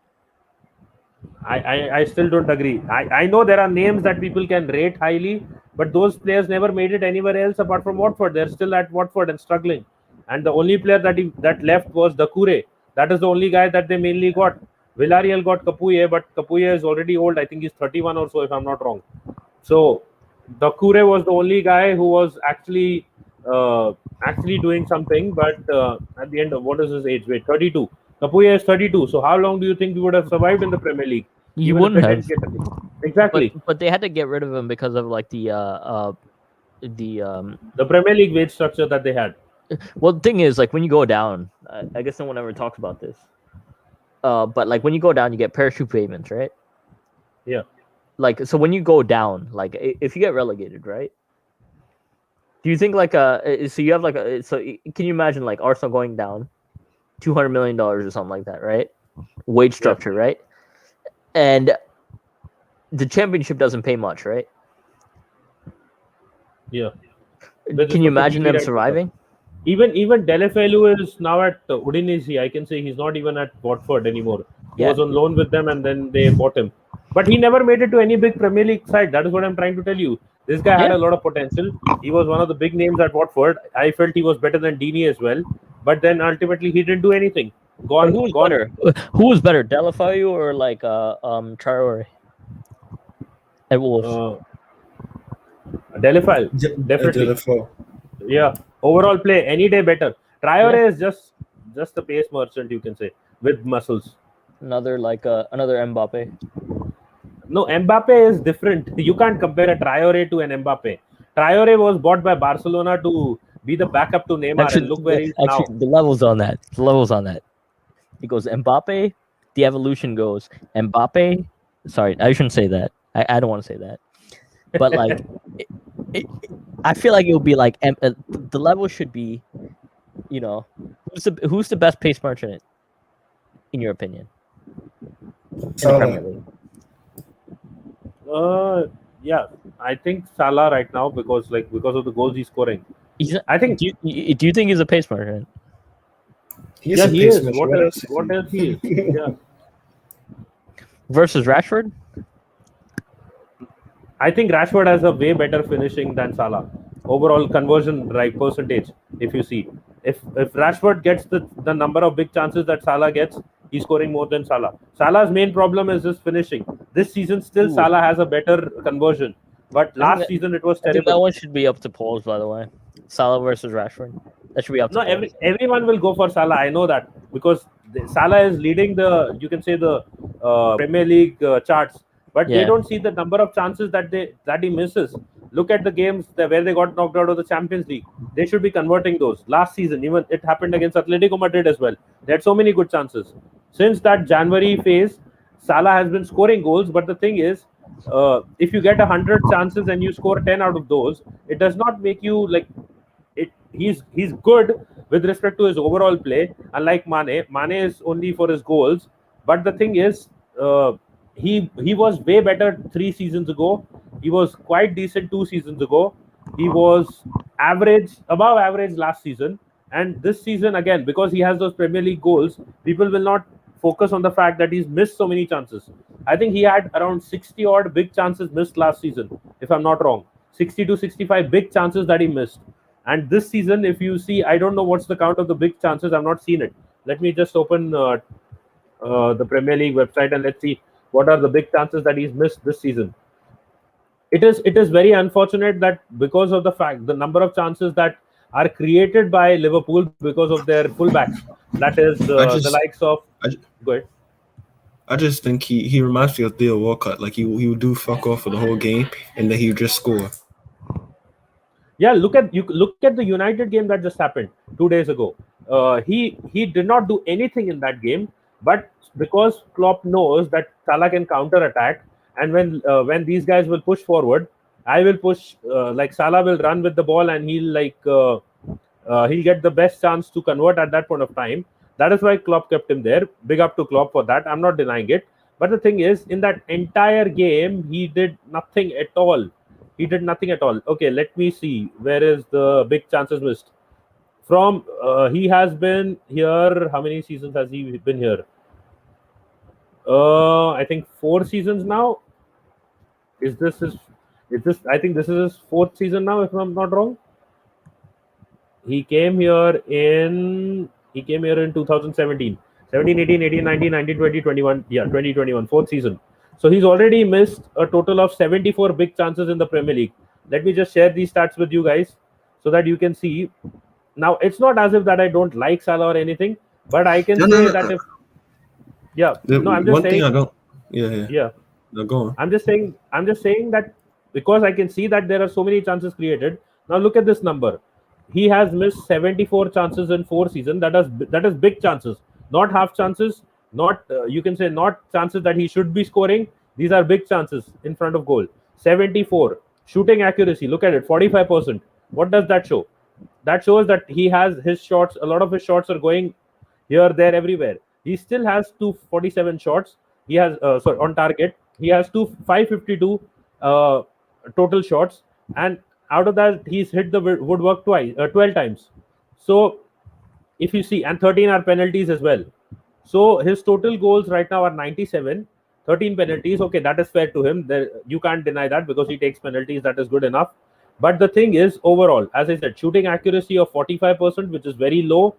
I still don't agree. I know there are names that people can rate highly, but those players never made it anywhere else apart from Watford. They're still at Watford and struggling. And the only player that left was Doucouré. That is the only guy that they mainly got. Villarreal got Capuye, but Capuye is already old. I think he's 31 or so, if I'm not wrong. So Doucouré was the only guy who was actually actually doing something. But at the end of what is his age? Wait, 32. Kapuya is 32. So how long do you think we would have survived in the Premier League? You Even if wouldn't they have. didn't get a exactly But they had to get rid of him because of like the the Premier League wage structure that they had. well, the thing is, like, when you go down, I guess no one ever talks about this. But like when you go down, you get parachute payments, right? Yeah. Like, so when you go down, like if you get relegated, right? Do you think like so you have like can you imagine like Arsenal going down $200 million or something like that, right? Wage structure, right? And the championship doesn't pay much, right? Yeah. Can you imagine them surviving? Even Delefelu is now at Udinese. I can say he's not even at Watford anymore. He was on loan with them, and then they bought him. But he never made it to any big Premier League side. That is what I'm trying to tell you. This guy had a lot of potential. He was one of the big names at Watford. I felt he was better than Deeney as well. But then ultimately he didn't do anything. Gone. Who's gone. better? Who was better, Delafeu or like Traore at Wolves? Delefeu, definitely. Delefeu. Yeah. Overall play any day better. Traore is just a pace merchant, you can say, with muscles. Another another Mbappe. No, Mbappe is different. You can't compare a Traore to an Mbappe. Traore was bought by Barcelona to be the backup to Neymar, and look where he is now. The levels on that. The levels on that. It goes Mbappe. The evolution goes Mbappe. Sorry, I shouldn't say that. I don't want to say that. But like, I feel like it would be like the level should be, you know, who's the best pace merchant in your opinion? Salah. Yeah, I think Salah right now because of the goals he's scoring. I think. Do you think he's a pace merchant? He is. What else he is? Yeah. Versus Rashford? I think Rashford has a way better finishing than Salah. Overall conversion percentage, if you see. If Rashford gets the number of big chances that Salah gets, he's scoring more than Salah. Salah's main problem is his finishing. This season still Salah has a better conversion. But last season it was terrible. I think that one should be up to polls, by the way. Salah versus Rashford. That should be up to polls. Everyone will go for Salah. I know that because Salah is leading the Premier League charts. But they don't see the number of chances that he misses. Look at the games where they got knocked out of the Champions League. They should be converting those. Last season, even it happened against Atletico Madrid as well. They had so many good chances. Since that January phase, Salah has been scoring goals. But the thing is, if you get 100 chances and you score 10 out of those, it does not make you like it. He's good with respect to his overall play. Unlike Mane is only for his goals. But the thing is, he was way better 3 seasons ago. He was quite decent 2 seasons ago. He was above average last season. And this season, again, because he has those Premier League goals, people will not focus on the fact that he's missed so many chances. I think he had around 60 odd big chances missed last season, if I'm not wrong. 60 to 65 big chances that he missed. And this season, if you see, I don't know what's the count of the big chances. I've not seen it. Let me just open the Premier League website and let's see what are the big chances that he's missed this season. It is very unfortunate that because of the number of chances that are created by Liverpool because of their fullbacks, that is the likes of. Go ahead. I just think he reminds me of Theo Walcott. Like he would do fuck off for the whole game and then he would just score. Yeah, look at the United game that just happened 2 days ago. He did not do anything in that game, but because Klopp knows that Salah can counter attack, and when these guys will push forward, I will push. Like Salah will run with the ball, and he'll get the best chance to convert at that point of time. That is why Klopp kept him there. Big up to Klopp for that. I'm not denying it. But the thing is, in that entire game, he did nothing at all. Okay, let me see. Where is the big chances missed? From he has been here. How many seasons has he been here? I think 4 seasons now. I think this is his 4th season now, if I'm not wrong. He came here in 2017. 17, 18, 18, 19, 19, 20, 21. Yeah, 2021, 4th season. So he's already missed a total of 74 big chances in the Premier League. Let me just share these stats with you guys. so that you can see. Now, it's not as if that I don't like Salah or anything, but I can No, say no, that no. if no, I'm just One thing I saying, don't. Yeah. yeah, No, go on. I'm just saying that because I can see that there are so many chances created. Now look at this number. He has missed 74 chances in 4 seasons. That is big chances, not half chances, not you can say not chances that he should be scoring. These are big chances in front of goal. 74 shooting accuracy. Look at it, 45%. What does that show? That shows that he has his shots. A lot of his shots are going here, there, everywhere. He still has 247 shots. He has sorry, on target. He has 552 total shots, and out of that, he's hit the woodwork 12 times. So if you see, and 13 are penalties as well. So his total goals right now are 97, 13 penalties. Okay, that is fair to him. You can't deny that because he takes penalties. That is good enough. But the thing is, overall, as I said, shooting accuracy of 45%, which is very low.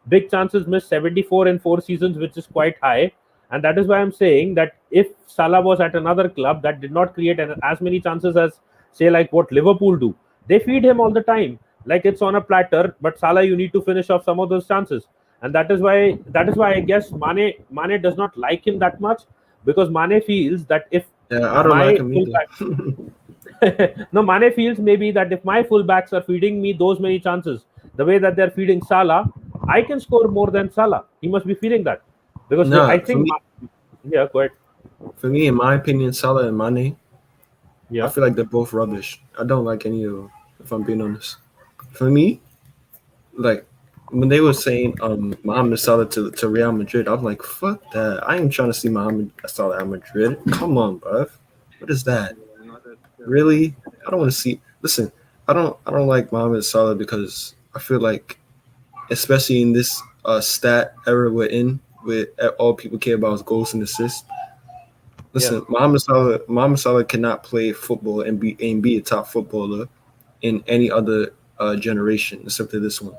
Big chances missed 74 in 4 seasons, which is quite high. And that is why I'm saying that if Salah was at another club that did not create as many chances as, say, like what Liverpool do, they feed him all the time. Like it's on a platter, but Salah, you need to finish off some of those chances. And that is why I guess Mane does not like him that much, because Mane feels that if Yeah, I don't like my him fullback either. no, Mane feels maybe that if my fullbacks are feeding me those many chances, the way that they're feeding Salah, I can score more than Salah. He must be feeling that because I Nah, think, yeah, go ahead. for me, in my opinion, Salah and Mane, I Yeah, feel like they're both rubbish. I don't like any of them, if I'm being honest. For me, like when they were saying Mohamed Salah to Real Madrid, I'm like, fuck that. I ain't trying to see Mohamed Salah at Madrid. Come on, bruv. What is that? Really? I don't want to see. Listen, I don't like Mohamed Salah because I feel like, especially in this stat era we're in, where all people care about is goals and assists. yeah, Listen, Mohamed Salah cannot play football and be a top footballer in any other generation except for this one.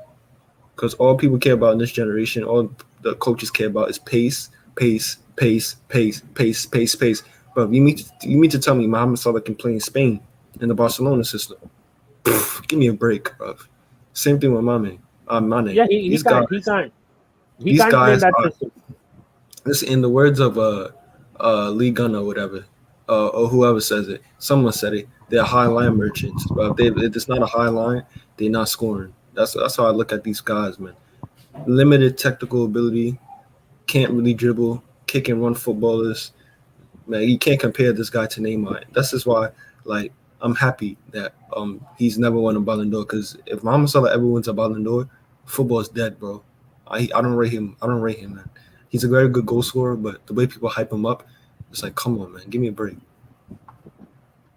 Because all people care about in this generation, all the coaches care about is pace, pace, pace, pace, pace, pace, pace. But you mean to tell me Mohamed Salah can play in Spain in the Barcelona system? Pff, give me a break, bro. Same thing with Mane. yeah. He These guys, can't. He these can't play in guys that are. system. This in the words of Lee Gunn or whatever, or whoever says it. Someone said it. They're if if it's not a high line, they're not scoring. That's how I look at these guys, man. Limited technical ability, can't really dribble, kick and run footballers. Man, you can't compare this guy to Neymar. That's just why, like, I'm happy that he's never won a Ballon d'Or. Because if Mohamed Salah ever wins a Ballon d'Or, football's dead, bro. I don't rate him. I don't rate him, man. He's a very good goal scorer, but the way people hype him up, it's like, come on, man, give me a break.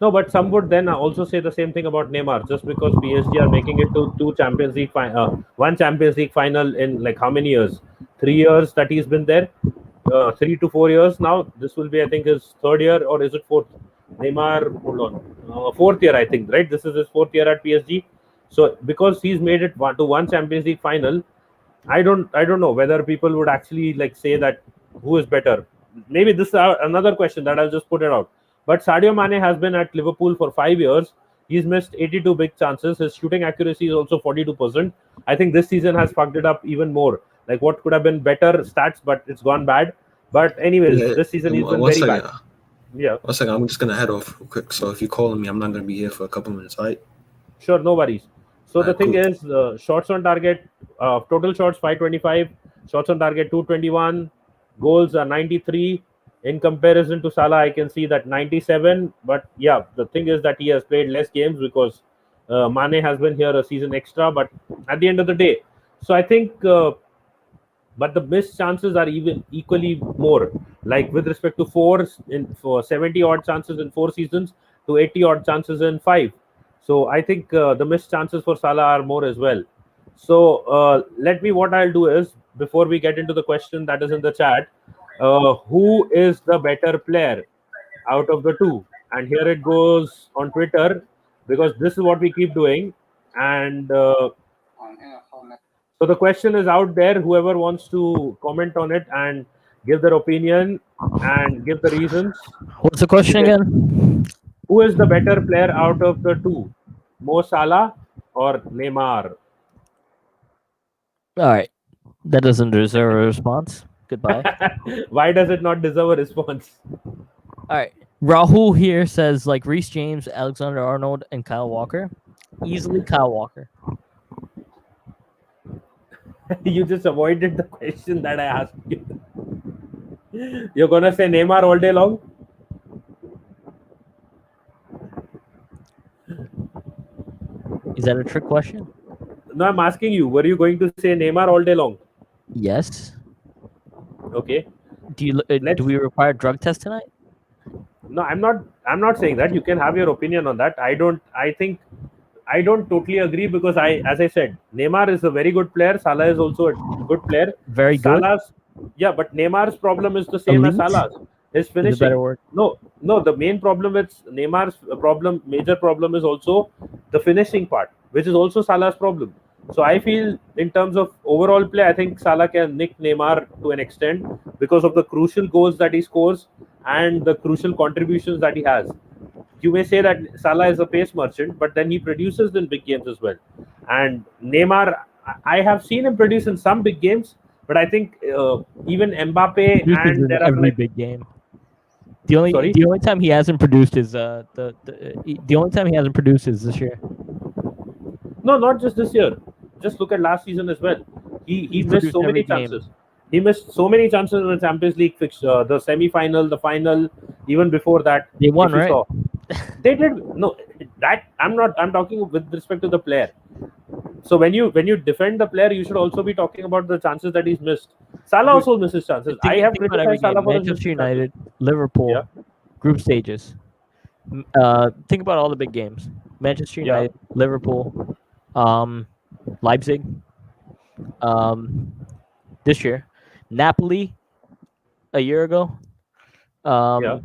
No, but some would then also say the same thing about Neymar, just because PSG are making it to one Champions League final in like how many years? 3 years that he's been there, 3 to 4 years now. This will be, I think, his third year, or is it fourth? Neymar, hold on, fourth year, I think, right? This is his fourth year at PSG. So because he's made it to one Champions League final, I don't know whether people would actually like say that who is better. Maybe this is another question that I'll just put it out. But Sadio Mane has been at Liverpool for 5 years. He's missed 82 big chances. His shooting accuracy is also 42%. I think this season has fucked it up even more. Like what could have been better stats, but it's gone bad. But anyways, Yeah, this season he's been one very second. bad. Yeah, One second. I'm just gonna head off real quick. So if you're calling me, I'm not gonna be here for a couple minutes. All right. sure, no worries. So All the right. thing Cool. is, shots on target, total shots 525, shots on target 221, goals are 93. In comparison to Salah, I can see that 97. But yeah, the thing is that he has played less games because Mane has been here a season extra. But at the end of the day, so I think, but the missed chances are even equally more. Like with respect to for 70 odd chances in 4 seasons to 80 odd chances in five. So I think the missed chances for Salah are more as well. So what I'll do is, before we get into the question that is in the chat, who is the better player out of the two? And here it goes on Twitter, because this is what we keep doing. And so the question is out there. Whoever wants to comment on it and give their opinion and give the reasons. What's the question again? Who is the better player out of the two? Mo Salah or Neymar? All right. That doesn't deserve a response. Goodbye. Why does it not deserve a response? All right. Rahul here says like Reece James, Alexander Arnold, and Kyle Walker. Easily Kyle Walker. You just avoided the question that I asked you. You're gonna say Neymar all day long? Is that a trick question? No, I'm asking you. Were you going to say Neymar all day long? Yes. Okay. Do we require drug test tonight? No, I'm not. I'm not saying that. You can have your opinion on that. I don't totally agree because as I said, Neymar is a very good player. Salah is also a good player. Very good. Yeah, but Neymar's problem is the same as Elite? Salah's. His Is a finishing. better word. No. The main problem with Neymar's major problem is also the finishing part, which is also Salah's problem. So I feel in terms of overall play, I think Salah can nick Neymar to an extent because of the crucial goals that he scores and the crucial contributions that he has. You may say that Salah is a pace merchant, but then he produces in big games as well. And Neymar, I have seen him produce in some big games, but I think even Mbappe Produces and in there are every big game. The Sorry? only time he hasn't produced is the only time he hasn't produced is this year. No, not just this year. Just look at last season as well. He missed produced so many every game. chances. He missed so many chances in the Champions League fixture, the semi-final, the final, even before that. They won, if you right? saw. They did. No, that I'm not. I'm talking with respect to the player. So when you defend the player, you should also be talking about the chances that he's missed. Salah also misses chances. I have Think about every criticized game. Salah for his Manchester missed United, chances. Liverpool, Yeah. group stages. Think about all the big games. Manchester Yeah. United, Liverpool, Leipzig, this year, Napoli, a year ago. Yeah.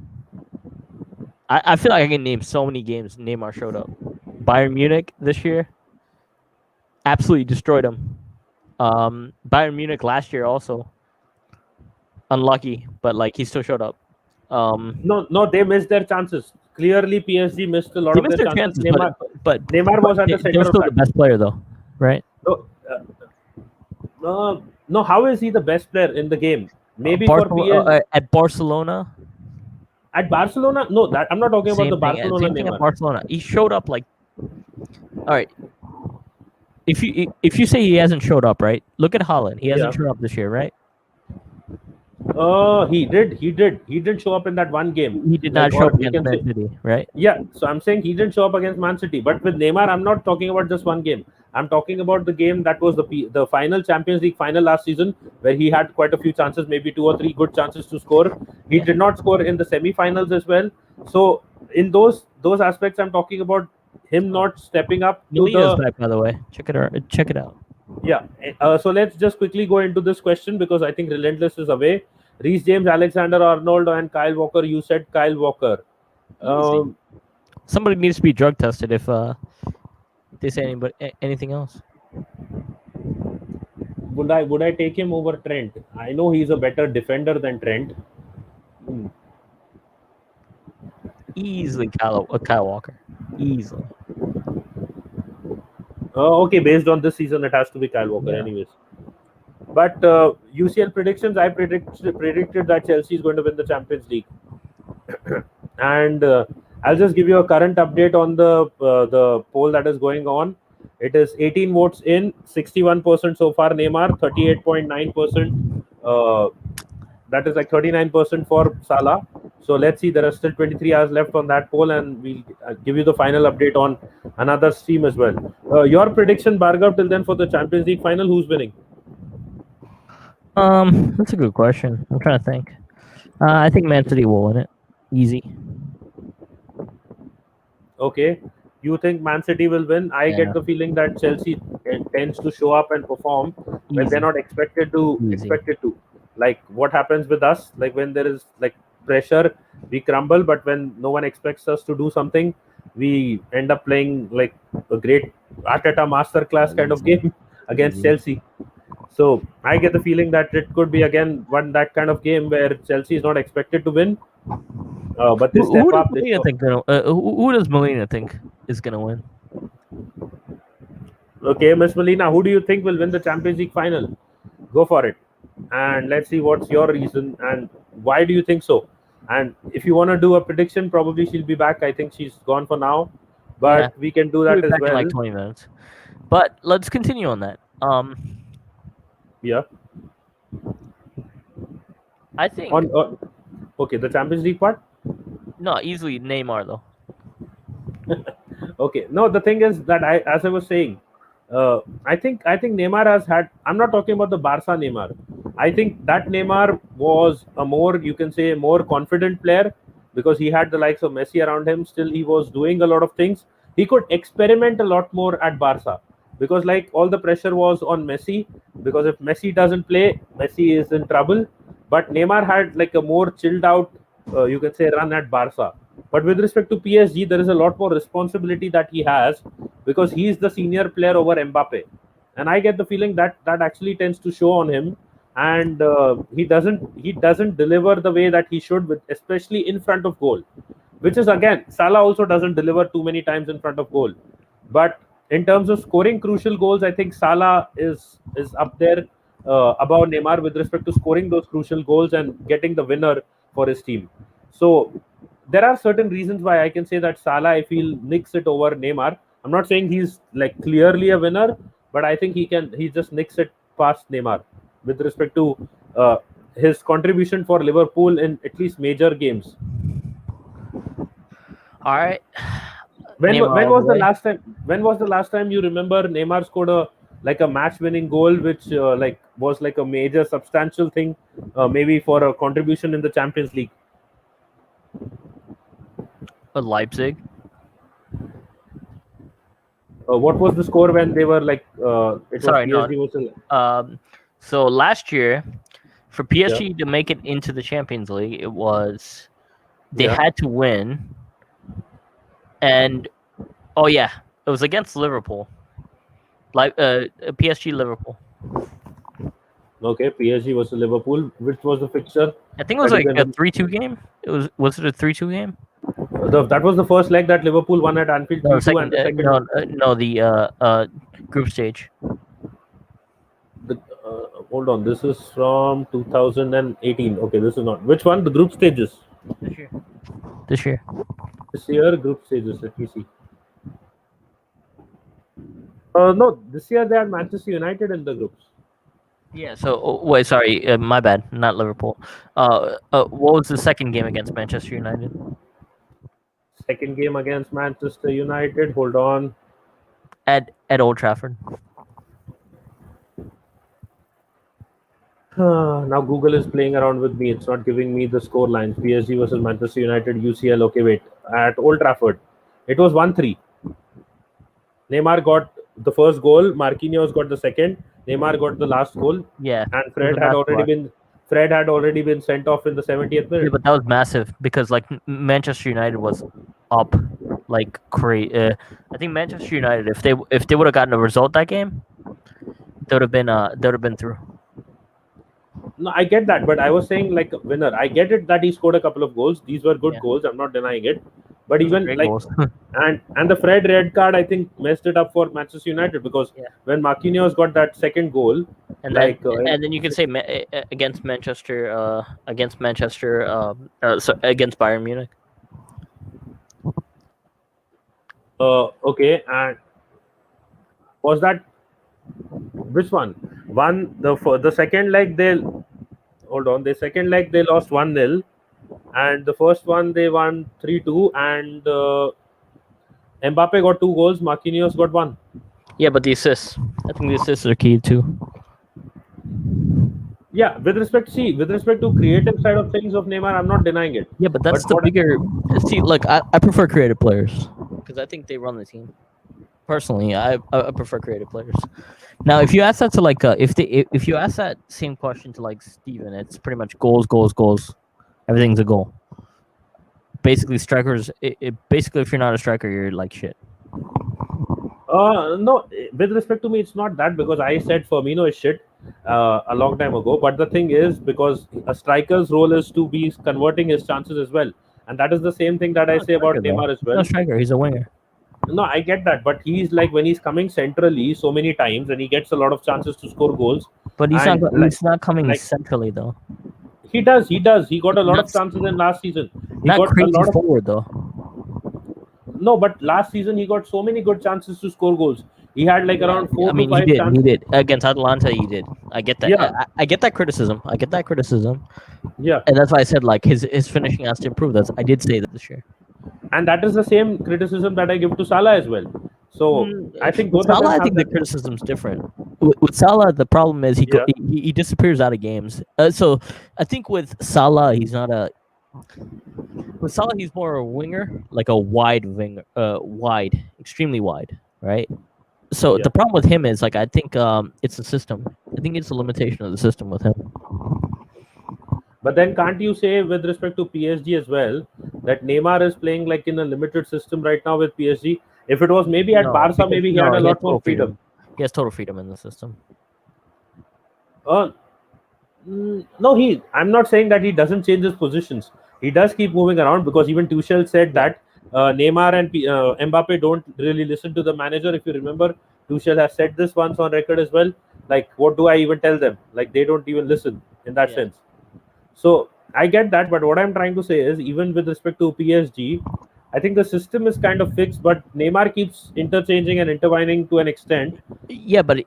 I feel like I can name so many games Neymar showed up. Bayern Munich this year, absolutely destroyed them. Bayern Munich last year also, unlucky, but like he still showed up. No, they missed their chances. Clearly, PSG missed a lot They of missed their their chances. chances, but Neymar was at the they center were of still the that. best player though, right? No, how is he the best player in the game? Maybe for PSG. At Barcelona, At Barcelona, no, that I'm not talking about the Barcelona same thing at Neymar. Barcelona. He showed up like, all right. If you say he hasn't showed up, right? Look at Haaland. He hasn't Yeah. showed up this year, right? He did show up in that one game. He did Like, not show or up we against can say- Man City, right? Yeah, so I'm saying he didn't show up against Man City. But with Neymar, I'm not talking about just one game. I'm talking about the game that was the final Champions League final last season, where he had quite a few chances, maybe 2 or 3 good chances to score. He did not score in the semi-finals as well. So in those aspects, I'm talking about him not stepping up to Melina's the. back, by the way. Check it out. Yeah. So let's just quickly go into this question because I think Relentless is away. Reece James, Alexander Arnold, and Kyle Walker. You said Kyle Walker. Somebody needs to be drug tested if they say anything else. Would I take him over Trent? I know he's a better defender than Trent. Easily Kyle Walker. Easily. Okay, based on this season, it has to be Kyle Walker, Yeah. anyways. But UCL predictions, I predicted that Chelsea is going to win the Champions League, and I'll just give you a current update on the poll that is going on. It is 18 votes in, 61% so far Neymar, 38.9%. That is like 39% for Salah. So let's see. There are still 23 hours left on that poll, and we'll give you the final update on another stream as well. Your prediction, Bhargav, till then for the Champions League final, who's winning? That's a good question. I'm trying to think. I think Man City will win it. Easy. Okay. You think Man City will win? I Yeah. get the feeling that Chelsea tends to show up and perform when Easy. they're not expected to. Easy. Like what happens with us? Like when there is like pressure, we crumble. But when no one expects us to do something, we end up playing like a great Arteta masterclass kind of Easy. game against Easy. Chelsea. So I get the feeling that it could be again that kind of game where Chelsea is not expected to win, but they step up. Who does Melina think is gonna win? Okay, Miss Melina, who do you think will win the Champions League final? Go for it. And let's see what's your reason and why do you think so? And if you want to do a prediction, probably she'll be back. I think she's gone for now, Yeah, but we can do we'll that be as back in well. like 20 minutes. But let's continue on that. Yeah. I think Okay, the Champions League part. no, easily Neymar though. Okay, no, the thing is that as I was saying, I think Neymar has had. I'm not talking about the Barca Neymar. I think that Neymar was a more, you can say, more confident player because he had the likes of Messi around him. Still, he was doing a lot of things. He could experiment a lot more at Barca because like all the pressure was on Messi because if Messi doesn't play, Messi is in trouble. But Neymar had like a more chilled out, you can say, run at Barca. But with respect to PSG, there is a lot more responsibility that he has because he is the senior player over Mbappe, and I get the feeling that that actually tends to show on him, and he doesn't deliver the way that he should, with especially in front of goal, which is again Salah also doesn't deliver too many times in front of goal, but in terms of scoring crucial goals, I think Salah is up there above Neymar with respect to scoring those crucial goals and getting the winner for his team. So there are certain reasons why I can say that Salah, I feel, nicks it over Neymar. I'm not saying he's like clearly a winner, but I think he just nicks it past Neymar with respect to his contribution for Liverpool in at least major games. All right. When Neymar when all the was the way. last time? When was the last time you remember Neymar scored a match-winning goal, which like was like a major substantial thing, maybe for a contribution in the Champions League? With Leipzig. What was the score when they were like it was Sorry, no. PSG versus So last year, for PSG yeah. to make it into the Champions League, it was they Yeah. had to win, and oh yeah, it was against Liverpool, like PSG Liverpool. Okay, PSG versus Liverpool. Which was the fixture I think it was that you like a can? 3-2 game. Was it a 3-2 game? That was the first leg that Liverpool won at Anfield No, 3-2, and second. the second. No, the group stage. Hold on, this is from 2018. Okay, this is not. Which one? The group stages. This year. This year. This year, group stages. Let me see. No, this year they had Manchester United in the groups. Yeah. So wait, sorry, my bad. Not Liverpool. What was the second game against Manchester United? Second game against Manchester United. Hold on. At Old Trafford. Now Google is playing around with me. It's not giving me the score lines. PSG versus Manchester United, UCL. Okay, wait. At Old Trafford, it was 1-3. Neymar got the first goal. Marquinhos got the second. Neymar got the last goal. Yeah. And it was a Fred had already been sent off in the 70th Yeah, minute. but that was massive because like Manchester United was up like crazy. I think Manchester United, if they would have gotten a result that game, they would have been through. No, I get that, but I was saying like a winner. I get it that he scored a couple of goals. These were good Yeah. goals. I'm not denying it. But Those were even great like goals. and the Fred red card, I think messed it up for Manchester United because Yeah. when Marquinhos got that second goal, and like then you can say against Manchester, against Bayern Munich. okay, and was that which one? The second leg they hold on. The second leg they lost 1-0, and the first one they won 3-2, and Mbappe got 2 goals. Marquinhos got 1. Yeah, but the assists. I think the assists are key too. Yeah, with respect to creative side of things of Neymar, I'm not denying it. Yeah, but that's But the what- bigger. See, look, I prefer creative players because I think they run the team. Personally, I prefer creative players. Now, if you ask that to like if you ask that same question to like Steven, it's pretty much goals, goals, goals. Everything's a goal. Basically, strikers. Basically, if you're not a striker, you're like shit. No, with respect to me, it's not that because I said Firmino is shit a long time ago. But the thing is, because a striker's role is to be converting his chances as well, and that is the same thing that I say about Neymar as He's well. not a striker. He's a winger. No, I get that, but he's like when he's coming centrally so many times and he gets a lot of chances to score goals. But he's And not. He's not coming like centrally though. he does, he does. He got a lot of Not chances in last season. He not got a crazy lot of forward though. no, but last season he got so many good chances to score goals. He had like around I 4 to mean, he 5 did. He chances. did against Atalanta. He did. I get that. Yeah, I get that criticism. I get that criticism, yeah. and that's why I said like his finishing has to improve. That's I did say that this year. And that is the same criticism that I give to Salah as well. So I think With both of them Salah, I have think the that. criticism's different. With Salah, the problem is Yeah. he disappears out of games. So I think with Salah, he's not a. With Salah, he's more a winger, like a wide winger, wide, extremely wide, right? So Yeah. the problem with him is like I think it's the system. I think it's a limitation of the system with him. But then can't you say with respect to PSG as well that Neymar is playing like in a limited system right now with PSG? If it was maybe at No, Barca, because maybe he no, had a he has lot more total freedom. freedom. He has total freedom in the system. Uh, no, I'm not saying that he doesn't change his positions. He does keep moving around because even Tuchel said Yeah. that Neymar and Mbappe don't really listen to the manager. If you remember, Tuchel has said this once on record as well. Like, what do I even tell them? Like, they don't even listen in that Yeah. sense. So I get that, but what I'm trying to say is, even with respect to PSG, I think the system is kind of fixed, but Neymar keeps interchanging and intertwining to an extent. Yeah, but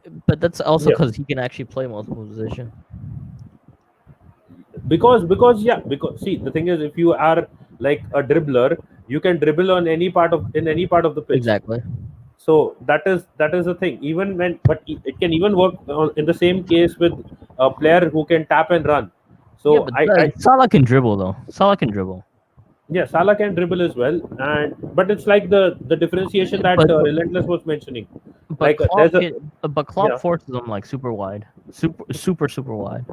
that's also Yeah. because he can actually play multiple positions. Because see, the thing is, if you are like a dribbler, you can dribble on any part of in any part of the pitch. Exactly. So that is the thing. Even when, but it can even work in the same case with a player who can tap and run. Yeah, So but I Salah can dribble though. Salah can dribble. yeah, Salah can dribble as well, and but it's like the differentiation that But Relentless was mentioning. but There's a Klopp yeah. forces him like super wide, super wide.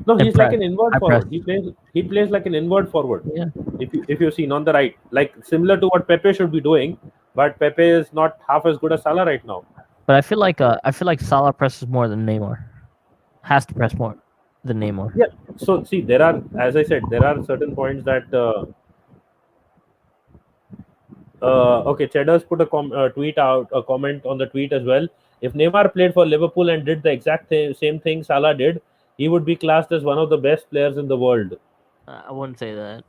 No, And he's like press, an inward I press. forward. He plays like an inward forward. Yeah, If you've seen on the right, like similar to what Pepe should be doing, but Pepe is not half as good as Salah right now. but I feel like Salah presses more than Neymar. Has to press more than Neymar. Yeah. So see, as I said, there are certain points that. Okay, Cheddar's put a tweet out, a comment on the tweet as well. If Neymar played for Liverpool and did the exact same thing Salah did, he would be classed as one of the best players in the world. I wouldn't say that.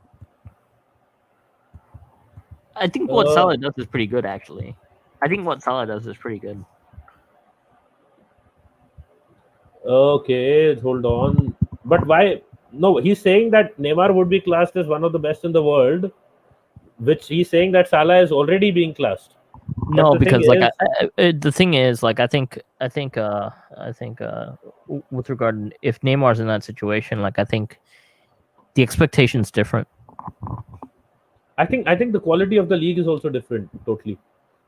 I think what Uh, Salah does is pretty good, actually. I think what Salah does is pretty good. okay, hold on. But why? No, he's saying that Neymar would be classed as one of the best in the world, which he's saying that Salah is already being classed. But No, the thing because like is, the thing is, like I think with regard if Neymar's in that situation, like I think the expectation's different. I think the quality of the league is also different. Totally.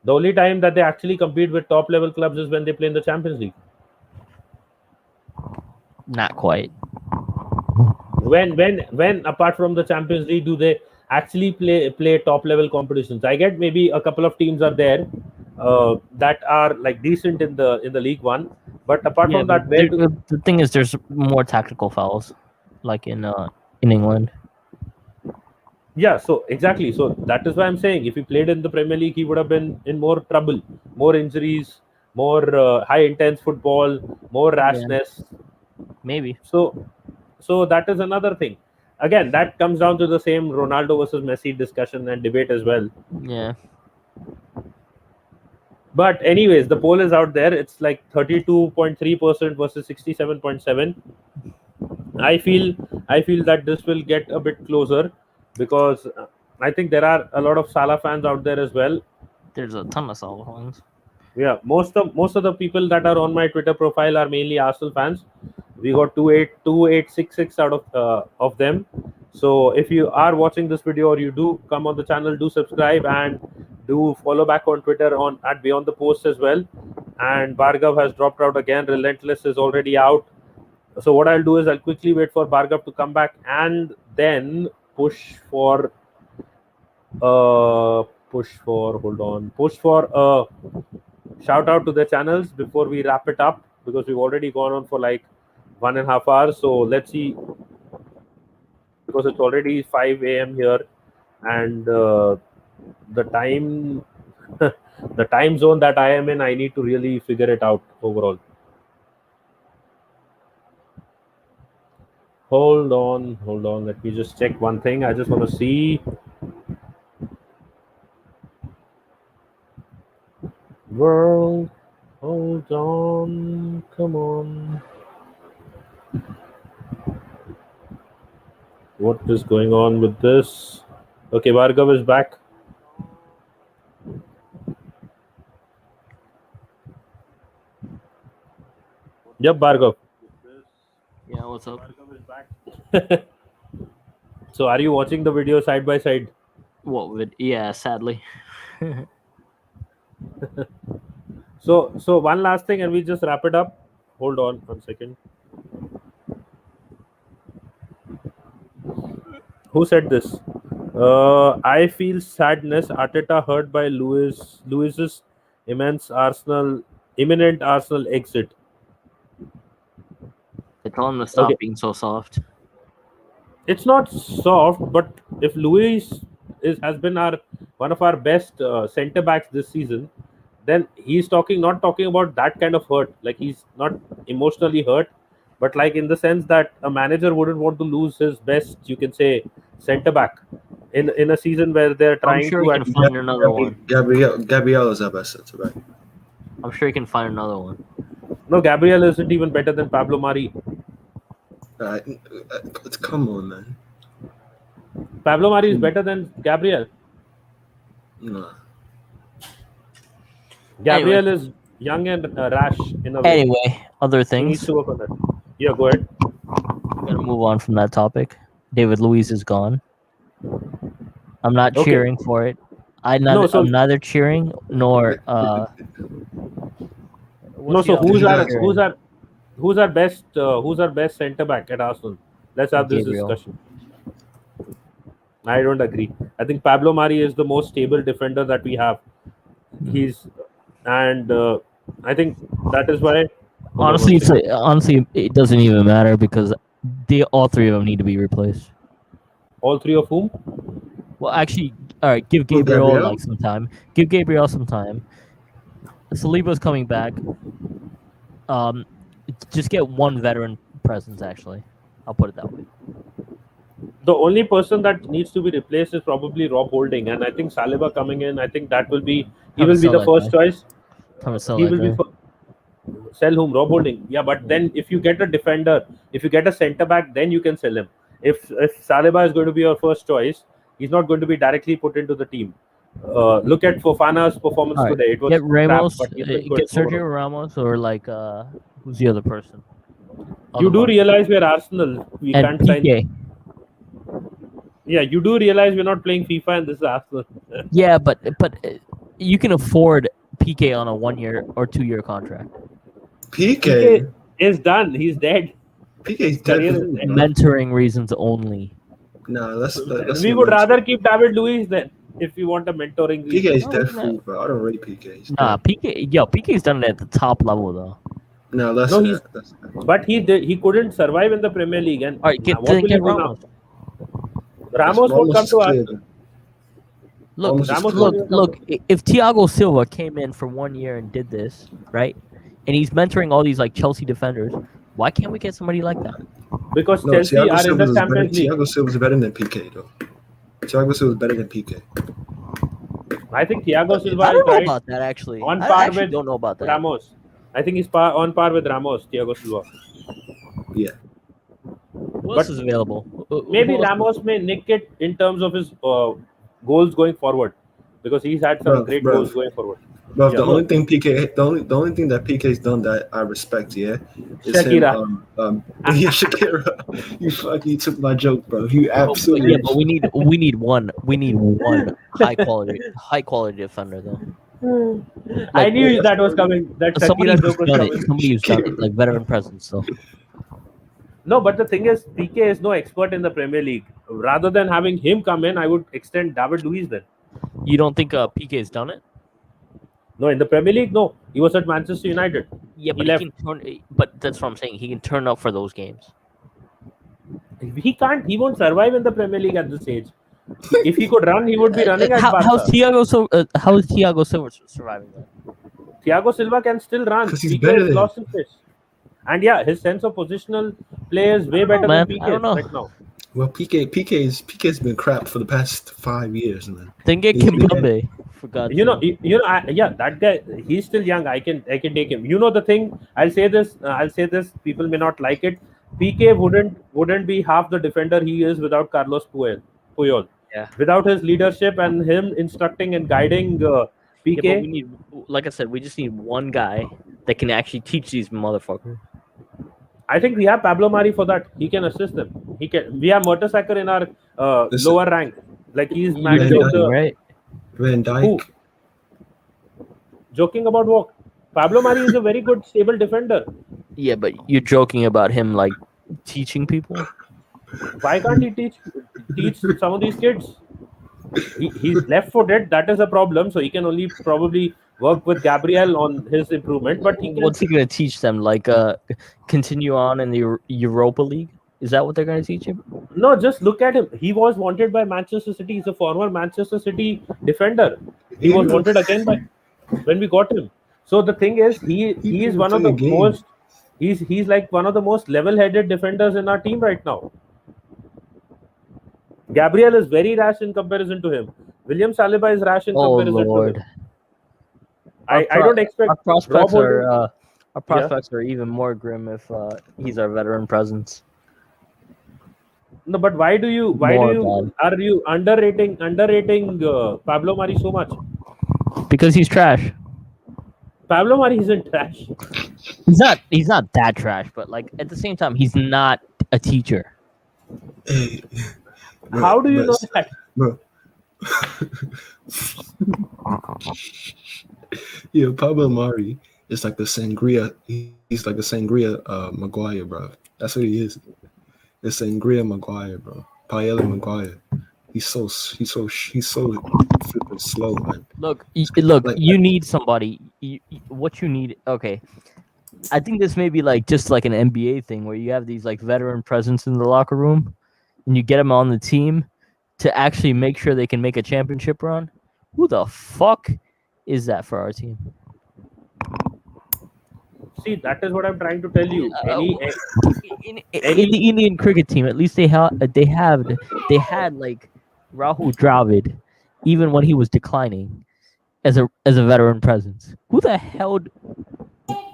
The only time that they actually compete with top level clubs is when they play in the Champions League. Not quite. When apart from the Champions League do they actually play top level competitions? I get maybe a couple of teams are there that are like decent in the League One, but apart Yeah, from but that, where do the thing is, there's more tactical fouls, like in England. yeah, so exactly, so that is why I'm saying if he played in the Premier League, he would have been in more trouble, more injuries, more high intense football, more Yeah, rashness. maybe. So that is another thing. Again, that comes down to the same Ronaldo versus Messi discussion and debate as well. Yeah. But anyways, the poll is out there. It's like 32.3% versus 67.7. I feel that this will get a bit closer because I think there are a lot of Salah fans out there as well. There's a ton of Salah fans. Yeah, most of the people that are on my Twitter profile are mainly Arsenal fans. We got 2866 out of them. So if you are watching this video or you do come on the channel, do subscribe and do follow back on Twitter on at Beyond the Post as well. And Bhargav has dropped out again. Relentless is already out. So what I'll do is I'll quickly wait for Bhargav to come back and then push for shout out to the channels before we wrap it up because we've already gone on for like 1.5 hours. So let's see, because it's already 5 a.m. here and the time The time zone that I am in, I need to really figure it out overall. Hold on. Let me just check one thing. I just want to see. World, hold on. Come on. What is going on with this? Okay, Bhargav is back. Yep, Bhargav. Yeah, what's up? Bhargav is back. So, are you watching the video side by side? What would? Yeah, sadly. So one last thing, and we just wrap it up. Hold on 1 second. Who said this? I feel sadness. Arteta hurt by Lewis's imminent Arsenal exit. They told him to stop Okay. being so soft. It's not soft, but if Luis has been one of our best centre backs this season, then he's not talking about that kind of hurt. Like, he's not emotionally hurt, but like in the sense that a manager wouldn't want to lose his best, you can say, centre back in a season where they're I'm trying sure to. he can find another one. Gabriel is our best centre back. I'm sure he can find another one. No, Gabriel isn't even better than Pablo Mari. Come on, man. Pablo Mari is better than Gabriel. No. Gabriel is young and rash in a way. Anyway, other He needs things. to work on that. Yeah, go ahead. Gonna move on from that topic. David Luiz is gone. I'm not Okay. cheering for it. I'm neither cheering nor No, so who's our best centre back at Arsenal? Let's have this Gabriel. discussion. I don't agree. I think Pablo Mari is the most stable defender that we have. I think that is why. Honestly, it doesn't even matter because all three of them need to be replaced. All three of whom? Well, actually, all right. Give Gabriel some time. Give Gabriel some time. Saliba's coming back. Just get one veteran presence. Actually, I'll put it that way. The only person that needs to be replaced is probably Rob Holding, and I think Saliba coming in. I think that will be the first choice. He will be sell whom? Rob Holding. Yeah, but then if you get a defender, if you get a centre back, then you can sell him. If Saliba is going to be your first choice, he's not going to be directly put into the team. Look at Fofana's performance today. It was get Ramos, crap, but get Sergio Ramos, or like who's the other person? You do realize we're Arsenal. We can't sign. Yeah, you do realize we're not playing FIFA and this is Arsenal. Yeah, but you can afford PK on a 1 year or 2 year contract. PK is done. He's dead. PK is dead. Mentoring reasons only. No, let's we would rather keep David Luiz then if you want a mentoring reason. PK is dead food, bro. I don't rate PK. Nah, PK's done it at the top level though. No, but he couldn't survive in the Premier League. And all right, get Ramos. Ramos won't come to us. Look. If Thiago Silva came in for 1 year and did this, right, and he's mentoring all these like Chelsea defenders, why can't we get somebody like that? Because Chelsea are in the Champions League. Thiago Silva is better than PK, though. Thiago Silva is better than PK. I think Thiago Silva I don't know about that actually. On par with don't know about that. Ramos. I think he's on par with Ramos, Thiago Silva. Yeah. Who else is available? Maybe Ramos may nick it in terms of his goals going forward, because he's had some great goals going forward. But the only thing the only thing that PK's done that I respect, is Shakira. Shakira. You took my joke, bro. You absolutely. Yeah, but we need one high quality defender though. I knew that was coming. That Shakira joke was coming. Somebody who's done it, like veteran presence. So. No, but the thing is, PK is no expert in the Premier League. Rather than having him come in, I would extend David Luiz then. You don't think PK's done it? No, in the Premier League, no. He was at Manchester United. Yeah, but but that's what I'm saying. He can turn up for those games. He can't. He won't survive in the Premier League at this age. If he could run, he would be running at How's Barca. Thiago Silva surviving that? Thiago Silva can still run. 'Cause he's Piqué better has than lost his pace. And yeah, his sense of positional play is way better man. than I don't Piqué's know. right now. Well, PK's been crap for the past 5 years, man. Then get He's been- Kimpembe. For God's sake. Yeah, that guy, he's still young. I can take him. You know the thing. I'll say this. People may not like it. PK wouldn't be half the defender he is without Carlos Puyol. Yeah. Without his leadership and him instructing and guiding Yeah, PK. but we need, like I said, we just need one guy that can actually teach these motherfuckers. I think we have Pablo Mari for that. He can assist them. He can. We have Mertesacker in our Listen. lower rank. Like he's You're managing joking, the. right? Van Dijk. Who? Joking about what? Pablo Mari is a very good, stable defender. Yeah, but you're joking about him like teaching people. Why can't he teach some of these kids? He's left-footed. That is a problem. So he can only probably work with Gabriel on his improvement. But he can. What's he gonna teach them? Like, continue on in the Europa League? Is that what they're gonna teach him? No, just look at him. He was wanted by Manchester City. He's a former Manchester City defender. He was wanted again by when we got him. So the thing is, he is one of the most. He's like one of the most level-headed defenders in our team right now. Gabriel is very rash in comparison to him. William Saliba is rash in comparison to him. I don't expect our prospects Rob Holding- are are even more grim if he's our veteran presence. No, but are you underrating Pablo Mari so much? Because he's trash. Pablo Mari isn't trash. He's not that trash, but like at the same time, he's not a teacher. Hey, bro, How do you know that? Bro. Yo, Pablo Mari is like the sangria. He's like a sangria Maguire, bro. That's what he is. The sangria Maguire, bro. Paella Maguire. He's so flipping slow, man. Look, Like- you need somebody. What you need, okay. I think this may be like just like an NBA thing where you have these like veteran presence in the locker room, and you get them on the team to actually make sure they can make a championship run. Who the fuck is that for our team? See, that is what I'm trying to tell you. In the Indian cricket team, at least they had like Rahul Dravid, even when he was declining, as a veteran presence. Who the hell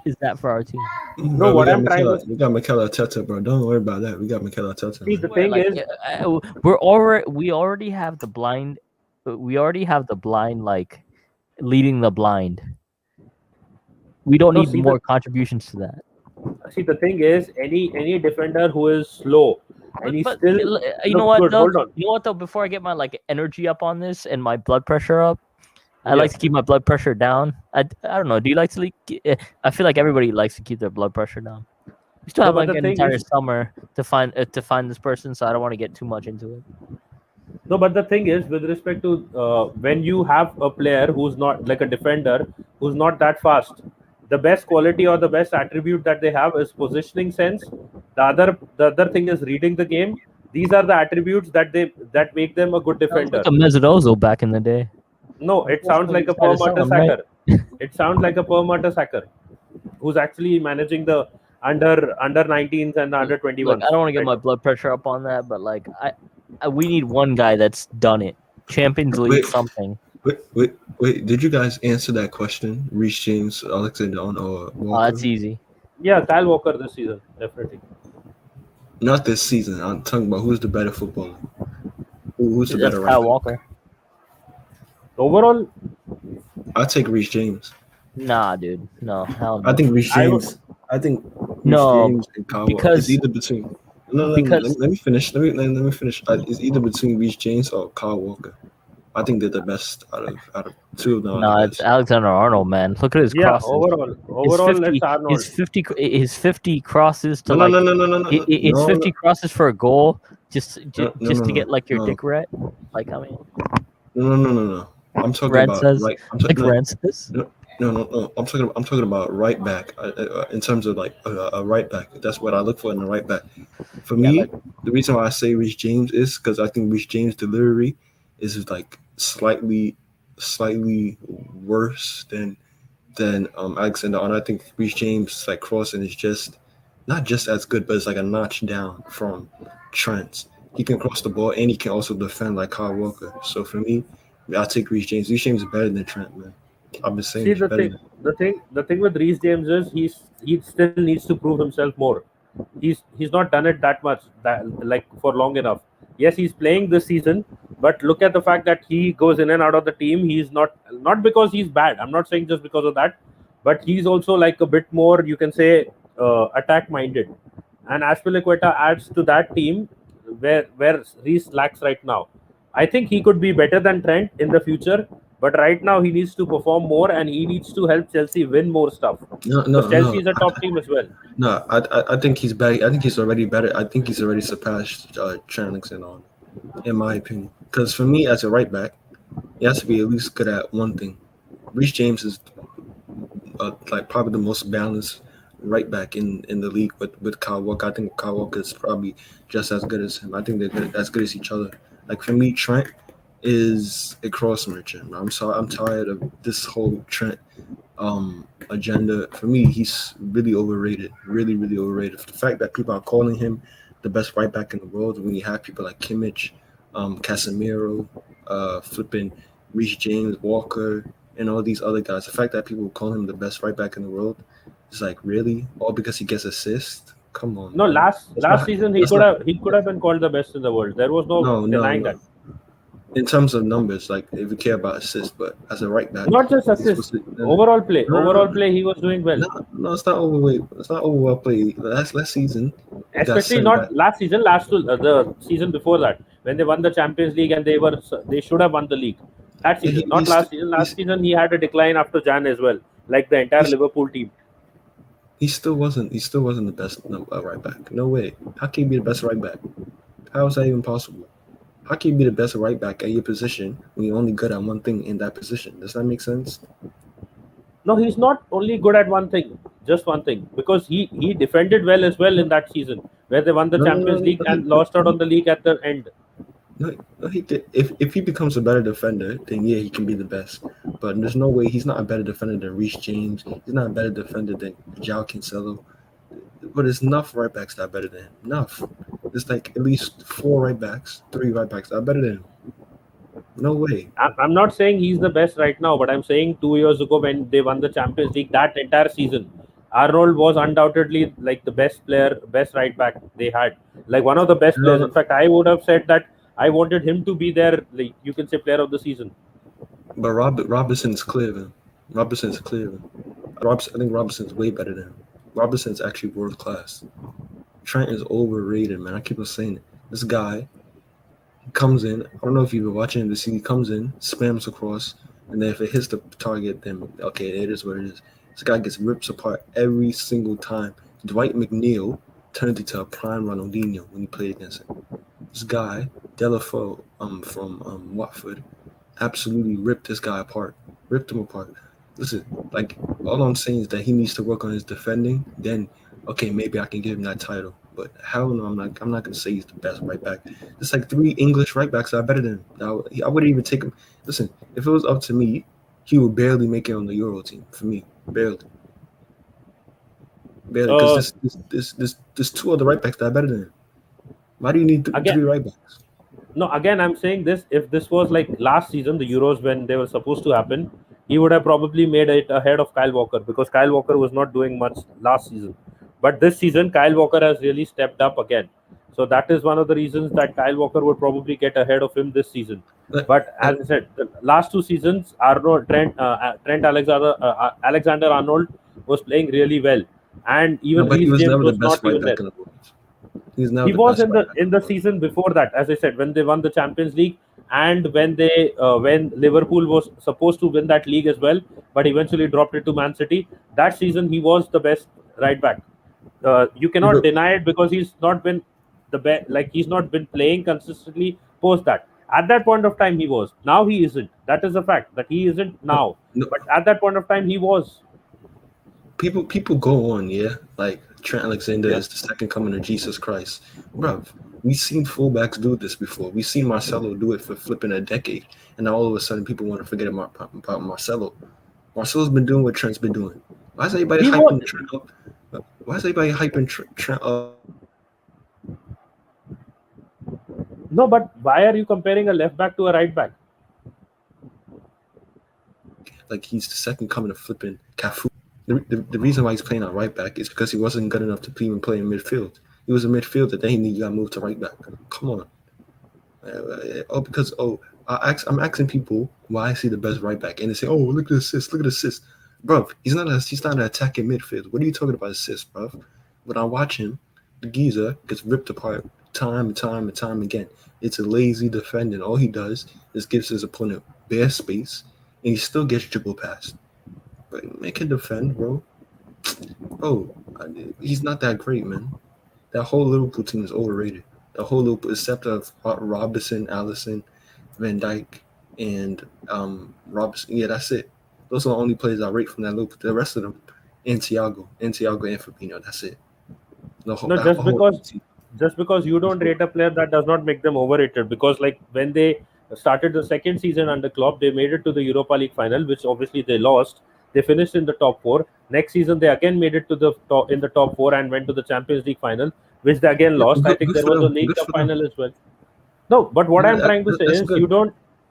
is that for our team? No, what I'm trying to- we got Mikel Arteta, bro. Don't worry about that. We got Mikel Arteta. See, the man. thing Like, is, we already have the blind. We already have the blind like leading the blind. We don't No, need see, more contributions to that. the thing is, any defender who is slow and he's But still you know look what? good. Though? Hold on. You know what though? Before I get my like energy up on this and my blood pressure up, I Yeah. like to keep my blood pressure down. I don't know. Do you like to? I feel like everybody likes to keep their blood pressure down. We still No, have but like the an thing entire is- summer to find this person, so I don't want to get too much into it. No, but the thing is, with respect to when you have a player who's not like a defender, who's not that fast, the best quality or the best attribute that they have is positioning sense. The other thing is reading the game. These are the attributes that make them a good defender. Like a Mesut Ozil back in the day. No, it sounds like a He's had per his time, right? It sounds like a per Mertesacker who's actually managing the under 19s and the under 21s. Look, I don't want to get my blood pressure up on that, but like we need one guy that's done it. Champions League Wait. something. Wait. Did you guys answer that question? Reece James, Alexander-Arnold, or Oh, Walker? that's easy. Yeah, Kyle Walker this season, definitely. Not this season. I'm talking about who's the better footballer. Who's the That's better Kyle right? Walker. Overall, I take Reece James. Nah, dude. No, hell no. I think Reece I James. I think Reece No, James and Kyle Walker. because- It's either between. No, because- let me finish. Let me finish. It's either between Reece James or Kyle Walker. I think they're the best out of two of them. No, it's Alexander Arnold, man. Look at his yeah, crosses. overall, it's Arnold. His 50 crosses to No, like no. it's 50 crosses for a goal just No, to get like your no. dick wet. Like I mean, No. I'm talking Red about says- like I'm like talking Francis. No. I'm talking about right back. In terms of like a right back. That's what I look for in a right back. For Yeah, me, like the reason why I say Reece James is because I think Reece James' delivery is like slightly worse than Alexander Arnold. I think Reece James like crossing is just not just as good, but it's like a notch down from Trent. He can cross the ball and he can also defend like Kyle Walker. So for me, I'll take Reece James. Reece James is better than Trent, man. I've been saying See, he's better. the thing with Reece James is he still needs to prove himself more. He's not done it that much like for long enough. Yes, he's playing this season, but look at the fact that he goes in and out of the team. He's not because he's bad. I'm not saying just because of that, but he's also like a bit more, you can say, attack minded. And Aspilicueta adds to that team where Reece lacks right now. I think he could be better than Trent in the future, but right now he needs to perform more and he needs to help Chelsea win more stuff No, because no, Chelsea no, is a top team as well. no. I think he's better. I think he's already better. I think he's already surpassed Trent Alexander-Arnold, in my opinion. Because for me, as a right back, he has to be at least good at one thing. Reece James is like probably the most balanced right back in the league with Kyle Walker. I think Kyle Walker is probably just as good as him. I think they're good, as good as each other. Like for me, Trent is a cross merchant. I'm sorry, I'm tired of this whole Trent agenda. For me, he's really overrated. Really overrated. The fact that people are calling him the best right back in the world when you have people like Kimmich, Casemiro, flipping Reece James, Walker, and all these other guys. The fact that people call him the best right back in the world is like really all because he gets assists. Come on, No, man. That's last not. season That's not. he could have been called the best in the world. There was no denying No. that. In terms of numbers, like if you care about assists, but as a right back, Not just he's supposed assist, to. No, overall play, he was doing well. no, it's not overweight. It's not overall play. Last season, he got Especially sent back. not last season, the season before that when they won the Champions League and they should have won the league. That Yeah, season, not last season. Last season he had a decline after Jan as well, like the entire he's, Liverpool team. he still wasn't the best right back. No way. How can you be the best right back? How is that even possible? How can you be the best right back at your position when you're only good at one thing in that position? Does that make sense? No, he's not only good at one thing, just one thing, because he defended well as well in that season where they won the No, Champions League and lost out on the league at the end. no, he did. If he becomes a better defender, then yeah, he can be the best. But there's no way he's not a better defender than Reece James. He's not a better defender than João Cancelo. But there's enough right backs that are better than him. Enough. There's like at least 3 right backs that are better than him. No way. I'm not saying he's the best right now, but I'm saying 2 years ago when they won the Champions League, that entire season, Arnold was undoubtedly like the best player, best right back they had, like one of the best players. In No, fact, I would have said that I wanted him to be their, like, you can say, player of the season. but Robertson's clear, man. Robertson's clear, man. I think Robertson's way better than him. Robertson's actually world class. Trent is overrated, man. I keep on saying it. This guy comes in. I don't know if you've been watching this. He comes in, spams across, and then if it hits the target, then okay, it is what it is. This guy gets ripped apart every single time. Dwight McNeil turned into a prime Ronaldinho when he played against him. This guy, Delafoe, from Watford, absolutely ripped this guy apart. Ripped him apart. Listen, like all I'm saying is that he needs to work on his defending. Then, okay, maybe I can give him that title. But hell no, I'm not gonna say he's the best right back. There's like 3 English right backs that are better than him. I wouldn't even take him. Listen, if it was up to me, he would barely make it on the Euro team. For me, barely, Uh, because there's 2 other right backs that are better than him. Why do you need again, 3 right backs? No, again, I'm saying this. If this was like last season, the Euros when they were supposed to happen, he would have probably made it ahead of Kyle Walker because Kyle Walker was not doing much last season. But this season, Kyle Walker has really stepped up again. So that is one of the reasons that Kyle Walker would probably get ahead of him this season. Like, But as I said, the last 2 seasons, Alexander Arnold was playing really well, and no, even but he Reece was James never the was best not right even there. back in the world. He's never He the was best right back in in the the world. season before that, as I said, when they won the Champions League and when Liverpool was supposed to win that league as well, but eventually dropped it to Man City. That season he was the best right back. You cannot But deny it because he's not been the best. Like he's not been playing consistently post that. At that point of time, he was. Now he isn't. That is a fact that he isn't now. No, But at that point of time, he was. people go on, yeah. Like Trent Alexander Yeah. is the second coming of Jesus Christ, bruv. We've seen fullbacks do this before. We've seen Marcelo do it for flipping a decade, and now all of a sudden people want to forget about Marcelo. Marcelo's been doing what Trent's been doing. Why is everybody He was. hyping Trent up? Why is everybody hyping Trent up No, but why are you comparing a left back to a right back? like he's the second coming of flipping Cafu? The reason why he's playing on right back is because he wasn't good enough to even play in midfield. He was a midfielder, then he got moved to right back. Come on. I'm asking people why I see the best right back, and they say, "Oh, look at the assist, bro." He's not an attacking midfield. What are you talking about assist, bro? When I watch him, the geezer gets ripped apart time and time and time again. It's a lazy defending. All he does is gives his opponent bare space, and he still gets dribble past. But man can defend, bro. Oh, he's not that great, man. That whole Liverpool team is overrated. The whole Liverpool, except of Robinson, Allison, Van Dijk, and Robinson. Yeah, that's it. Those are the only players I rate from that Liverpool. The rest of them, and Thiago, and Fabinho. That's it. No, just because you don't rate a player, that does not make them overrated. Because like when they started the second season under Klopp, they made it to the Europa League final, which obviously they lost. They finished in the top four. Next season, they again made it to the top in the top four and went to the Champions League final, which they again lost. I think there was a League Cup final as well. No, but what I'm trying to say is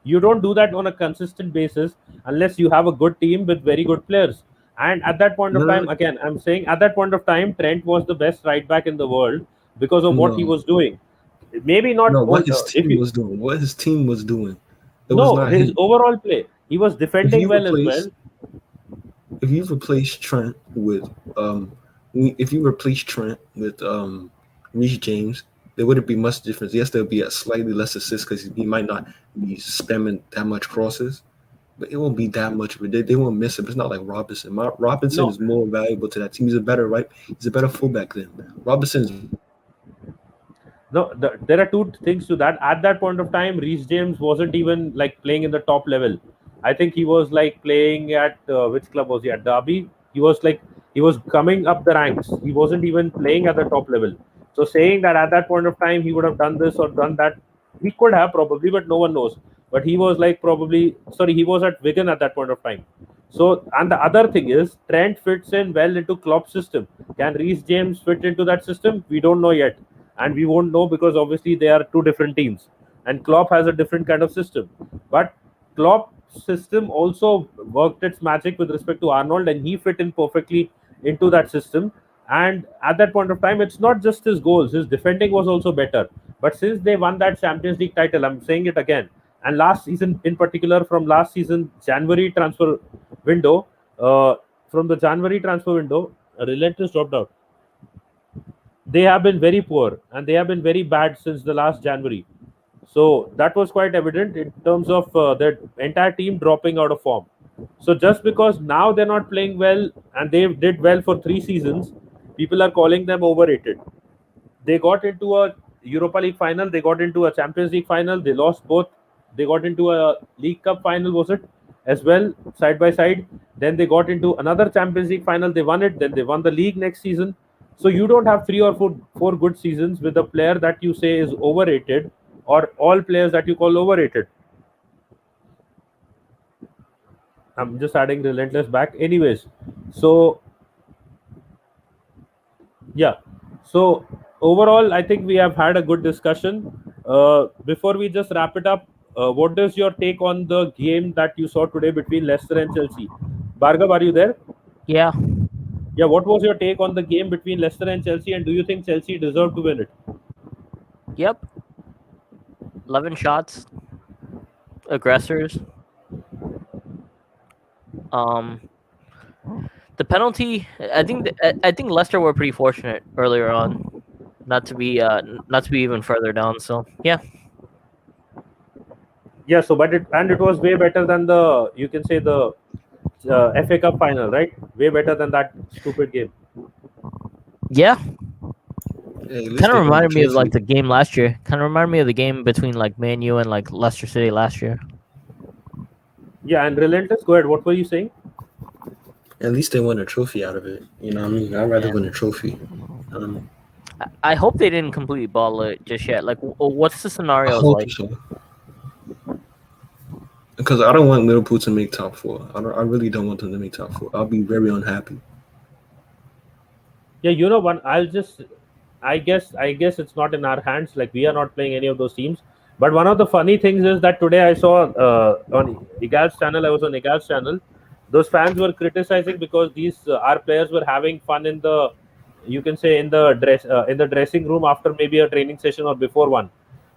you don't do that on a consistent basis unless you have a good team with very good players. And at that point of time, again, I'm saying at that point of time, Trent was the best right back in the world because of what he was doing. Maybe not what his team was doing. What his team was doing. It was not his overall play. He was defending well as well. If you replace Trent with Reece James, there wouldn't be much difference. Yes, there'll be a slightly less assist because he might not be spamming that much crosses, but it won't be that much of it. They won't miss him. It's not like Robinson. Robinson is more valuable to that team. He's a better fullback than Robinson is. No, there are two things to that. At that point of time, Reece James wasn't even like playing in the top level. I think he was like playing at which club was he at? Derby. He was coming up the ranks. He wasn't even playing at the top level. So saying that at that point of time he would have done this or done that, he could have probably, but no one knows. But he was like he was at Wigan at that point of time. So, and the other thing is, Trent fits in well into Klopp's system. Can Reece James fit into that system? We don't know yet. And we won't know because obviously they are two different teams. And Klopp has a different kind of system. But Klopp's system also worked its magic with respect to Arnold, and he fit in perfectly into that system. And at that point of time, it's not just his goals, his defending was also better. But since they won that Champions League title, I'm saying it again, and last season in particular, from last season January transfer window, a relentless dropped out. They have been very poor and they have been very bad since the last January. So that was quite evident in terms of their entire team dropping out of form. So just because now they're not playing well and they did well for 3 seasons, people are calling them overrated. They got into a Europa League final, they got into a Champions League final, they lost both. They got into a League Cup final, was it, as well, side by side. Then they got into another Champions League final, they won it. Then they won the league next season. So you don't have 3 or 4 good seasons with a player that you say is overrated, or all players that you call overrated. I'm just adding relentless back. Anyways, so yeah. So overall, I think we have had a good discussion. Before we just wrap it up, what is your take on the game that you saw today between Leicester and Chelsea? Bhargav, are you there? Yeah. Yeah, what was your take on the game between Leicester and Chelsea, and do you think Chelsea deserved to win it? Yep. 11 shots. Aggressors. The penalty. I think Leicester were pretty fortunate earlier on, not to be even further down. So yeah. Yeah. So, but it was way better than the FA Cup final, right? Way better than that stupid game. Yeah. Hey, at least Kind they of won the reminded me of like trophy. the game last year. Kind of reminded me of the game between like Man U and like Leicester City last year. Yeah, and Relentless, go ahead. What were you saying? At least they won a trophy out of it. You know what I mean? I'd rather Yeah. win a trophy. Um, I hope they didn't completely ball it just yet. Like, what's the I scenarios hope like? so. Because I don't want Liverpool to make top four. I really don't want them to make top four. I'll be very unhappy. Yeah, you know, one. I guess it's not in our hands. Like we are not playing any of those teams. But one of the funny things is that today I saw on Igal's channel. I was on Igal's channel. Those fans were criticizing because these our players were having fun in the, you can say, in the dressing room after maybe a training session or before one.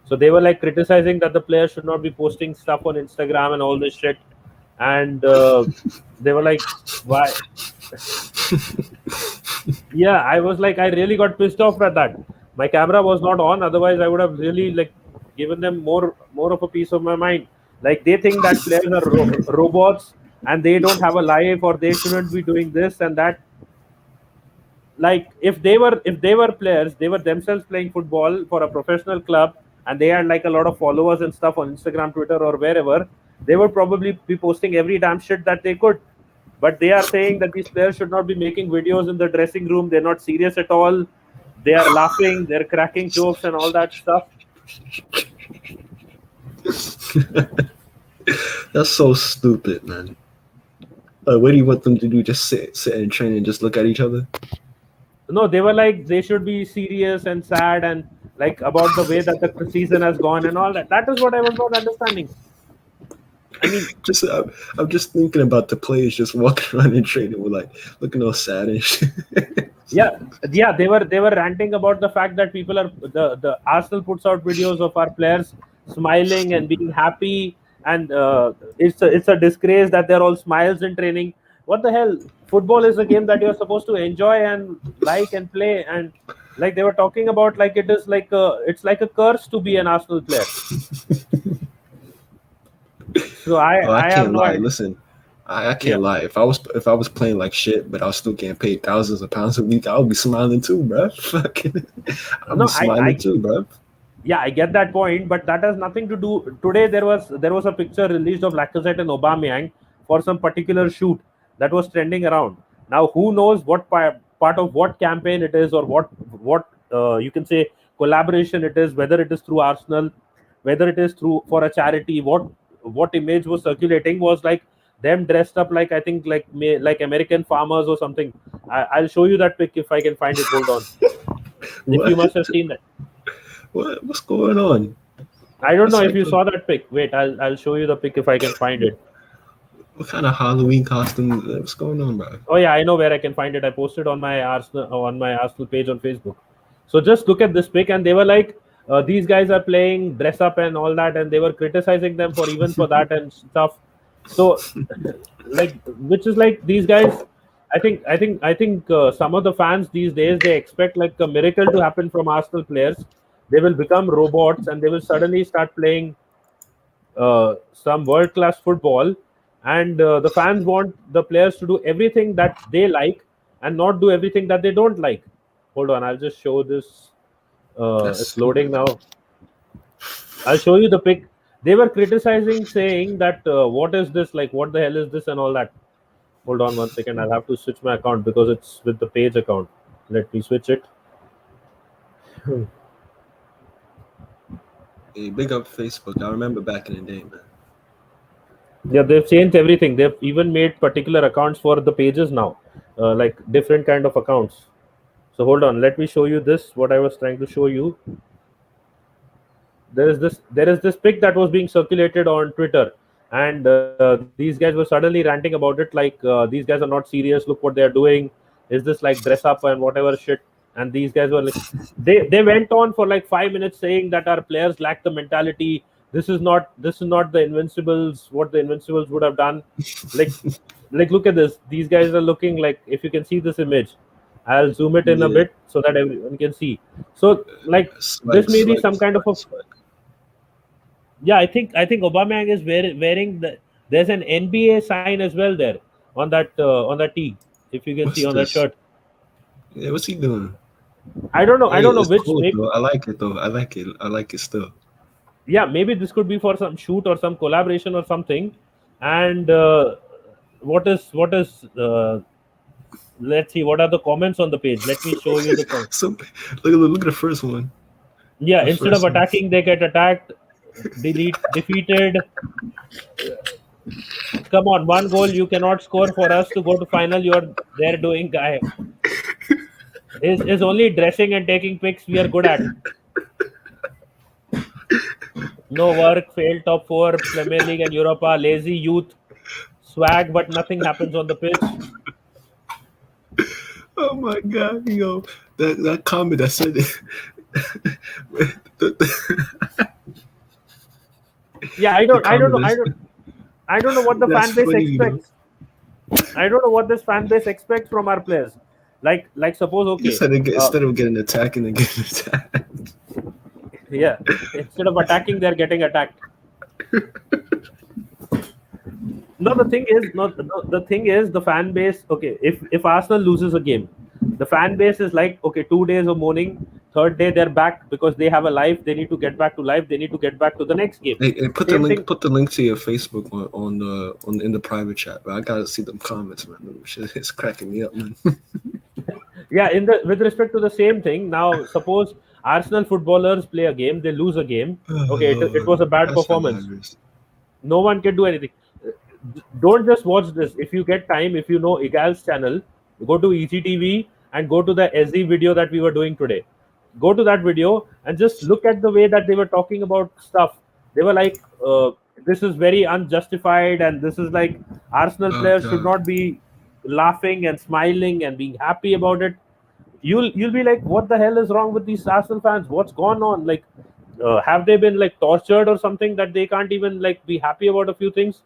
So they were like criticizing that the players should not be posting stuff on Instagram and all this shit. And they were like, why? Yeah, I was like, I really got pissed off at that. My camera was not on, otherwise I would have really like given them more of a piece of my mind. Like they think that players are robots and they don't have a life or they shouldn't be doing this and that. Like if they were players, they were themselves playing football for a professional club and they had like a lot of followers and stuff on Instagram, Twitter, or wherever, they would probably be posting every damn shit that they could. But they are saying that these players should not be making videos in the dressing room. They're not serious at all. They are laughing, they're cracking jokes and all that stuff. That's so stupid, man. What do you want them to do? Just sit and train and just look at each other? No, they were like they should be serious and sad and like about the way that the season has gone and all that. That is what I was not understanding. I mean, Just I'm just thinking about the players just walking around and training with like looking all sad and shit. yeah, they were ranting about the fact that people are the Arsenal puts out videos of our players smiling and being happy, and it's a disgrace that they're all smiles in training. What the hell? Football is a game that you're supposed to enjoy and like and play, and like they were talking about, like it's like a curse to be an Arsenal player. So I Oh, I I have can't no lie. idea. Listen, I Yeah. can't lie. If I was playing like shit, but I was still getting paid thousands of pounds a week, I would be smiling too, bro. Fucking, I'll be No, smiling too, bro. yeah, I get that point, but that has nothing to do. Today there was a picture released of Lacazette and Aubameyang for some particular shoot that was trending around. Now, who knows what part of what campaign it is, or what you can say collaboration it is, whether it is through Arsenal, whether it is through for a charity. What image was circulating was like them dressed up like, I think, like American farmers or something. I'll show you that pic if I can find it. Hold on. If you What? must have seen that. What's going on? I don't That's know if like you saw that pic. Wait, I'll show you the pic if I can find it. what kind of Halloween costume? What's going on, bro? Oh yeah, I know where I can find it. I posted on my Arsenal page on Facebook. So just look at this pic, and they were like, these guys are playing dress up and all that, and they were criticizing them for even for that and stuff. So, like, which is like these guys. I think some of the fans these days, they expect like a miracle to happen from Arsenal players. They will become robots and they will suddenly start playing some world class football, and the fans want the players to do everything that they like and not do everything that they don't like. Hold on, I'll just show this. It's That's loading now. I'll show you the pic. They were criticizing, saying that what is this, like what the hell is this and all that. Hold on 1 second, I'll have to switch my account because it's with the page account. Let me switch it. a big up Facebook. I remember back in the day, man. Yeah, they've changed everything. They've even made particular accounts for the pages now, like different kind of accounts. So hold on, let me show you this. What I was trying to show you. There is this pic that was being circulated on Twitter, and these guys were suddenly ranting about it. Like these guys are not serious. Look what they are doing. Is this like dress up and whatever shit? And these guys were like, they went on for like 5 minutes saying that our players lack the mentality. This is not the Invincibles. What the Invincibles would have done. Like like look at this. These guys are looking like, if you can see this image, I'll zoom it in a Yeah, bit so that everyone can see. So like this swag, may be swag, some kind of swag, a, swag. yeah, I think Aubameyang is wearing the, there's an NBA sign as well there on that tee, if you can see What's on that this? shirt. Yeah, what's he doing? I don't know. I Hey, don't know it's which. cool Maybe, though. I like it though. I like it. I like it still. yeah, maybe this could be for some shoot or some collaboration or something. And what is? Let's see. What are the comments on the page? Let me show you the comments. So look at the first one. Yeah, The instead of first one. attacking, they get attacked. Defeated. Come on, one goal you cannot score for us to go to final. You're there doing guy. Is only dressing and taking pics we are good at. No work, failed top four, Premier League and Europa, lazy youth, swag, but nothing happens on the pitch. Oh my god, yo, that comment that said it. Yeah, I don't know what the That's fan base funny, you know. expects. I don't know what this fan base expects from our players. Like suppose You okay, said instead of getting attacked and then getting attacked. yeah, instead of attacking, they're getting attacked. No, the thing is, the thing is, the fan base. Okay, if Arsenal loses a game, the fan base is like, okay, 2 days of mourning. Third day they're back because they have a life. They need to get back to life. They need to get back to the next game. Hey, put the Same link. thing. Put the link to your Facebook on in the private chat. Bro. I gotta see them comments, man. Shit, it's cracking me up, man. Yeah, in the with respect to the same thing. Now, suppose Arsenal footballers play a game, they lose a game. Okay, it was a bad That's performance. hilarious. No one can do anything. Don't just watch this. If you get time, if you know Igal's channel, go to ECTV and go to the SE video that we were doing today. Go to that video and just look at the way that they were talking about stuff. They were like, this is very unjustified, and this is like Arsenal Oh players should god. not be laughing and smiling and being happy about it. You'll be like, what the hell is wrong with these Arsenal fans? What's gone on? Like, have they been like tortured or something that they can't even like be happy about a few things?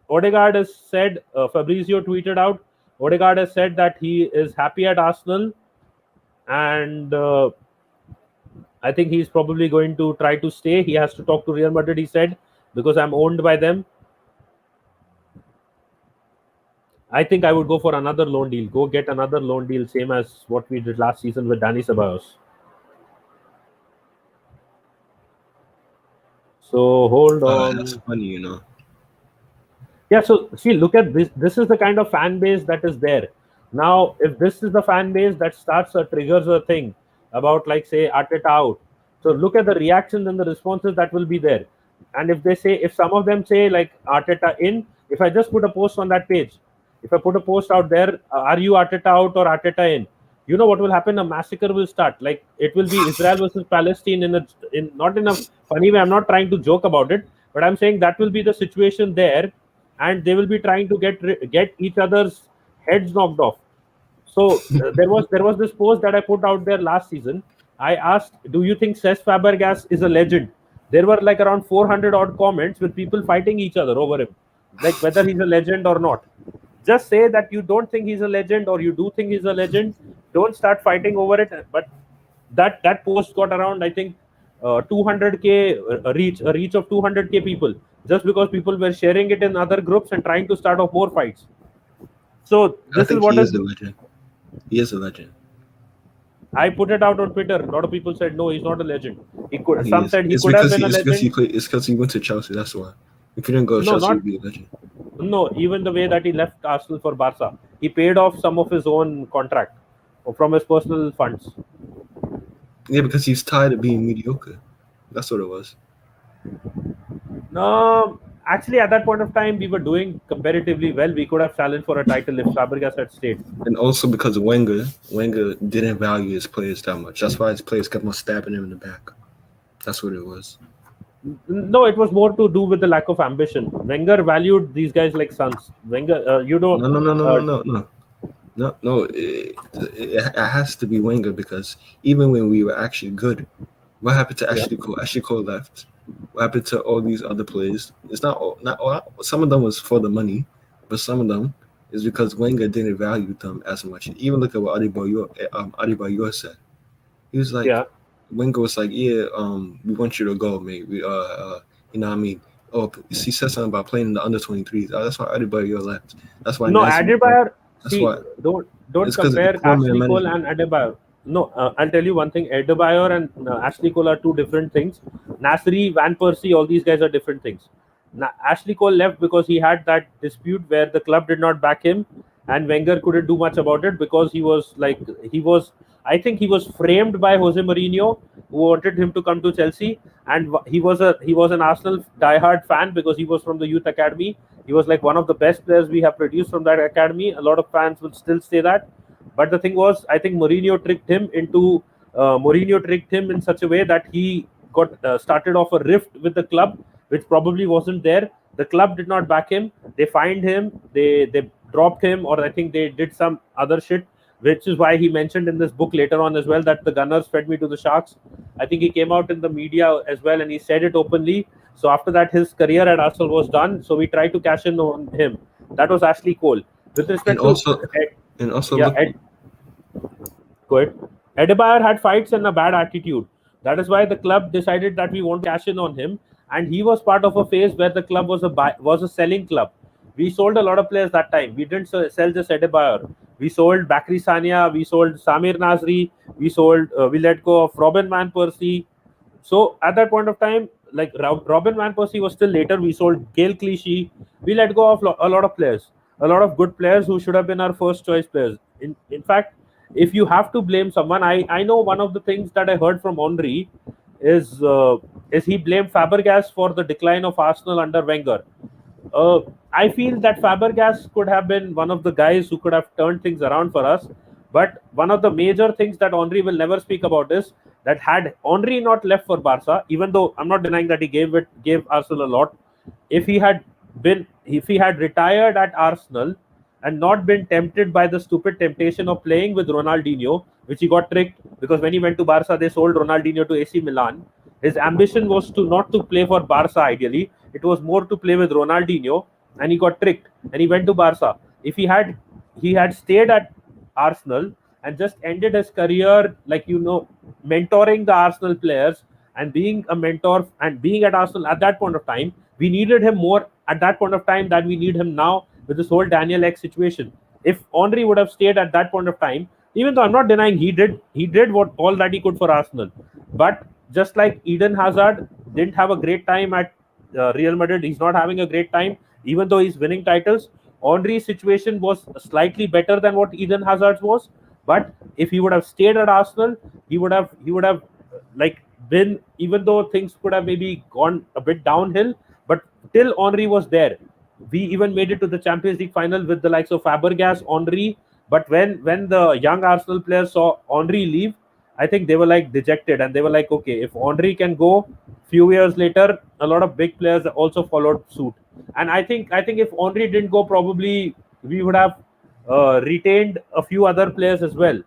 Odegaard has said, Fabrizio tweeted out, Odegaard has said that he is happy at Arsenal, and I think he's probably going to try to stay. He has to talk to Real Madrid, he said, because I'm owned by them. I think I would go for another loan deal. Go get another loan deal, same as what we did last season with Dani Ceballos. So hold on. That's funny, you know. Yeah, so see, look at this. This is the kind of fan base that is there. Now, if this is the fan base that starts or triggers a thing about, like, say, Arteta out, so look at the reactions and the responses that will be there. And if they say, if some of them say, like, Arteta in, if I just put a post on that page, if I put a post out there, are you Arteta out or Arteta in? You know what will happen? A massacre will start. Like, it will be Israel versus Palestine in not in a funny way. I'm not trying to joke about it, but I'm saying that will be the situation there, and they will be trying to get each other's heads knocked off. So there was this post that I put out there last season. I asked, "Do you think Cesc Fabregas is a legend?" There were like around 400 odd comments with people fighting each other over him, like whether he's a legend or not. Just say that you don't think he's a legend or you do think he's a legend. Don't start fighting over it. But that post got around, I think, 200k a reach of 200k people, just because people were sharing it in other groups and trying to start off more fights. So I this is think what he is. is a legend. He is a legend. I put it out on Twitter. A lot of people said no, he's not a legend. He could. He Some is. said he It's could have because been a he legend. played. It's because he went to Chelsea. That's why. If he didn't go to No, Chelsea, not he'd be a legend. no. Even the way that he left Arsenal for Barca, he paid off some of his own contract from his personal funds. Yeah, because he's tired of being mediocre. That's what it was. No, actually, at that point of time, we were doing comparatively well. We could have challenged for a title if Fabregas had stayed. And also because Wenger didn't value his players that much. That's why his players kept on stabbing him in the back. That's what it was. No, it was more to do with the lack of ambition. Wenger valued these guys like sons. Wenger, you don't. No. It has to be Wenger because even when we were actually good, what happened to Ashley Cole? Ashley Cole left. What happened to all these other players? It's not all. Some of them was for the money, but some of them is because Wenger didn't value them as much. Even look at what Adebayor said. He was like, Wenger was like, we want you to go, mate. We, you know what I mean? Oh, he said something about playing in the under 23s. That's why Adebayor left. That's why. No, Adebayor. That's why. don't It's because of compare the poor Ashley Cole management. and Adebayor. No, I'll tell you one thing. Adebayor and Ashley Cole are two different things. Nasri, Van Persie, all these guys are different things. Ashley Cole left because he had that dispute where the club did not back him, and Wenger couldn't do much about it because he was. I think he was framed by Jose Mourinho, who wanted him to come to Chelsea, and he was an Arsenal diehard fan because he was from the youth academy. He was like one of the best players we have produced from that academy. A lot of fans will still say that. But the thing was, I think Mourinho tricked him in such a way that he got started off a rift with the club, which probably wasn't there. The club did not back him. They fined him. They dropped him, or I think they did some other shit, which is why he mentioned in this book later on as well that the Gunners fed me to the Sharks. I think he came out in the media as well and he said it openly. So after that, his career at Arsenal was done. So we tried to cash in on him. That was Ashley Cole. With And respect to also, and also yeah, look, go ahead. Adebayor had fights and a bad attitude. That is why the club decided that we want to cash in on him. And he was part of a phase where the club was a selling club. We sold a lot of players that time. We didn't sell just Adebayor. We sold Bakri Sania. We sold Samir Nasri. We let go of Robin Van Persie. So at that point of time, like Robin Van Persie was still later. We sold Gail Clichy. We let go of a lot of players, a lot of good players who should have been our first choice players. In fact, if you have to blame someone, I know one of the things that I heard from Henry is he blamed Fabregas for the decline of Arsenal under Wenger. Uh, I feel that Fabregas could have been one of the guys who could have turned things around for us. But one of the major things that Henry will never speak about is that had Henry not left for Barca, even though I'm not denying that he gave Arsenal a lot, if he had retired at Arsenal and not been tempted by the stupid temptation of playing with Ronaldinho, which he got tricked because when he went to Barca, they sold Ronaldinho to AC Milan. His ambition was to not to play for Barca ideally. It was more to play with Ronaldinho, and he got tricked and he went to Barca. If he had stayed at Arsenal and just ended his career like mentoring the Arsenal players and being a mentor and being at Arsenal at that point of time, we needed him more at that point of time than we need him now with this whole Daniel X situation. If Henry would have stayed at that point of time, even though I'm not denying he did what all that he could for Arsenal, but just like Eden Hazard didn't have a great time at Real Madrid, he's not having a great time, even though he's winning titles. Henry's situation was slightly better than what Eden Hazard's was, but if he would have stayed at Arsenal, he would have like been, even though things could have maybe gone a bit downhill, but till Henry was there, we even made it to the Champions League final with the likes of Fabregas, Henry. But when the young Arsenal players saw Henry leave, I think they were like dejected and they were like, okay, if Henry can go, few years later, a lot of big players also followed suit. And I think if Henry didn't go, probably we would have retained a few other players as well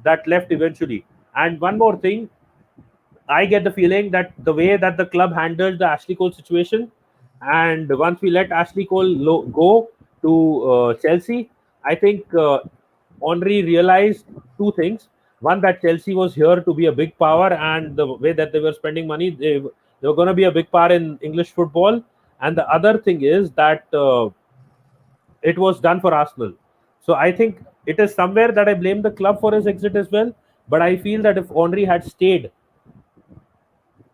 that left eventually. And one more thing, I get the feeling that the way that the club handled the Ashley Cole situation, and once we let Ashley Cole go to Chelsea, I think Henry realized two things. One, that Chelsea was here to be a big power, and the way that they were spending money, they were going to be a big power in English football. And the other thing is that it was done for Arsenal. So I think it is somewhere that I blame the club for his exit as well. But I feel that if Henry had stayed,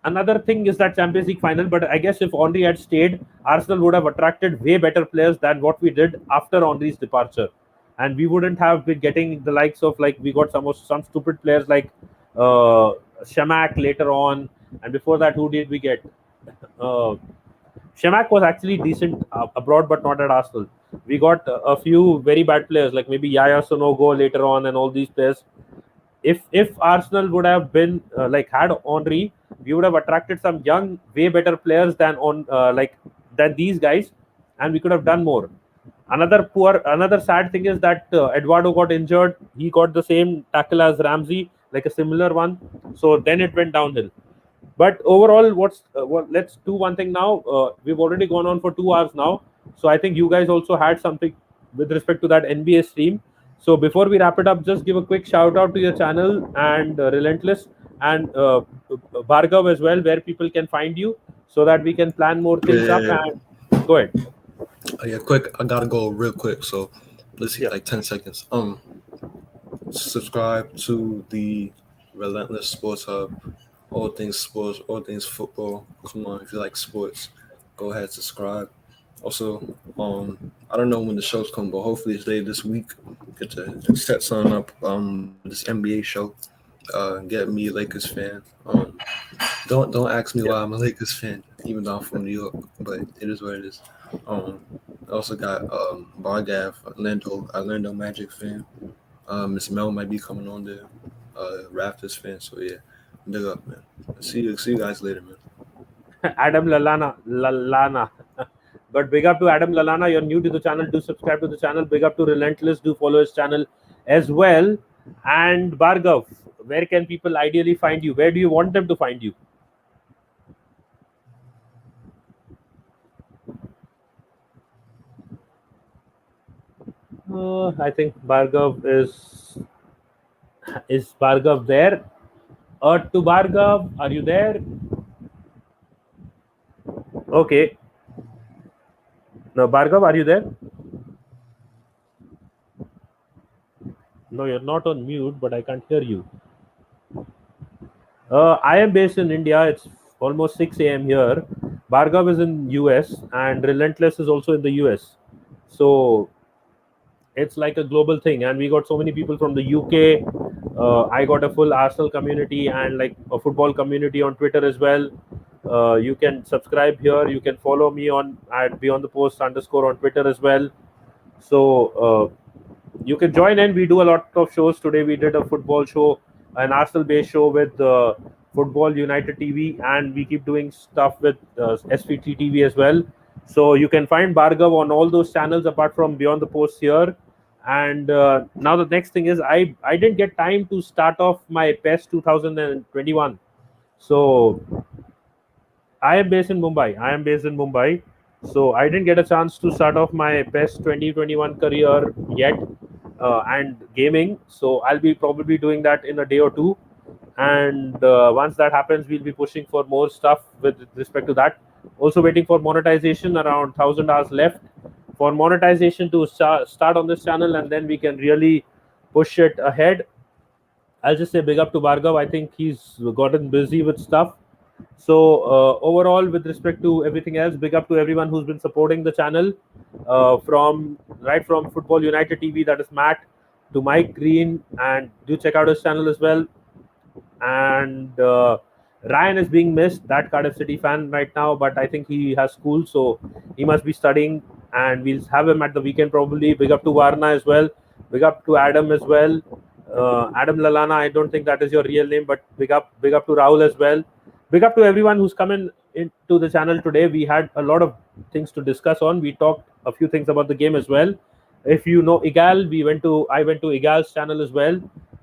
another thing is that Champions League final. But I guess if Henry had stayed, Arsenal would have attracted way better players than what we did after Henry's departure, and we wouldn't have been getting the likes of, like, we got some stupid players like Shamak later on, and before that, who did we get? Uh, Shamak was actually decent abroad, but not at Arsenal. We got a few very bad players, like maybe Yaya Sonogo later on, and all these players. If Arsenal would have been had Henry, we would have attracted some young, way better players than these guys, and we could have done more. Another sad thing is that Eduardo got injured. He got the same tackle as Ramsey, like a similar one. So then it went downhill. But overall, let's do one thing now. We've already gone on for 2 hours now, so I think you guys also had something with respect to that NBA stream. So before we wrap it up, just give a quick shout out to your channel and Relentless and Bhargav as well, where people can find you, so that we can plan more things up. Yeah. And go ahead. Yeah, quick. I gotta go real quick. So let's see, Yeah. like 10 seconds. subscribe to the Relentless Sports Hub. All things sports, all things football. Come on, if you like sports, go ahead, subscribe. Also, I don't know when the shows come, but hopefully it's later this week. Get to set something up with this NBA show. Get me a Lakers fan. Don't ask me why I'm a Lakers fan, even though I'm from New York, but it is what it is. I also got Bargav, Orlando Magic fan. Miss Mel might be coming on there. Raptors fan. So yeah, big up, man. See you guys later, man. Adam Lalana. But big up to Adam Lalana. You're new to the channel. Do subscribe to the channel. Big up to Relentless. Do follow his channel as well. And Bhargav, where can people ideally find you? Where do you want them to find you? I think Bhargav is Bhargav there? To Bhargav, are you there? Okay. No, Bhargav, are you there? No, you're not on mute, but I can't hear you. I am based in India. It's almost 6 a.m. here. Bhargav is in US and Relentless is also in the US. So it's like a global thing, and we got so many people from the UK. I got a full Arsenal community and like a football community on Twitter as well. You can subscribe here. You can follow me on at Beyond the Post _ on Twitter as well. So you can join in. We do a lot of shows. Today we did a football show, an Arsenal-based show with Football United TV, and we keep doing stuff with SVT TV as well. So you can find Bhargav on all those channels apart from Beyond the Post here. And now the next thing is I didn't get time to start off my PES 2021. So I am based in Mumbai. So I didn't get a chance to start off my PES 2021 career yet and gaming. So I'll be probably doing that in a day or two. And once that happens, we'll be pushing for more stuff with respect to that. Also waiting for monetization, around 1,000 hours left for monetization to start on this channel, and then we can really push it ahead. I'll just say big up to Bhargav. I think he's gotten busy with stuff. So overall, with respect to everything else, big up to everyone who's been supporting the channel, from Football United TV, that is Matt, to Mike Green, and do check out his channel as well. And Ryan is being missed, that Cardiff City fan right now, but I think he has school, so he must be studying, and we'll have him at the weekend probably. Big up to Varna as well. Big up to Adam as well. Adam Lalana, I don't think that is your real name, but big up to Rahul as well. Big up to everyone who's come into the channel today. We had a lot of things to discuss on. We talked a few things about the game as well. If you know Igal, I went to Igal's channel as well.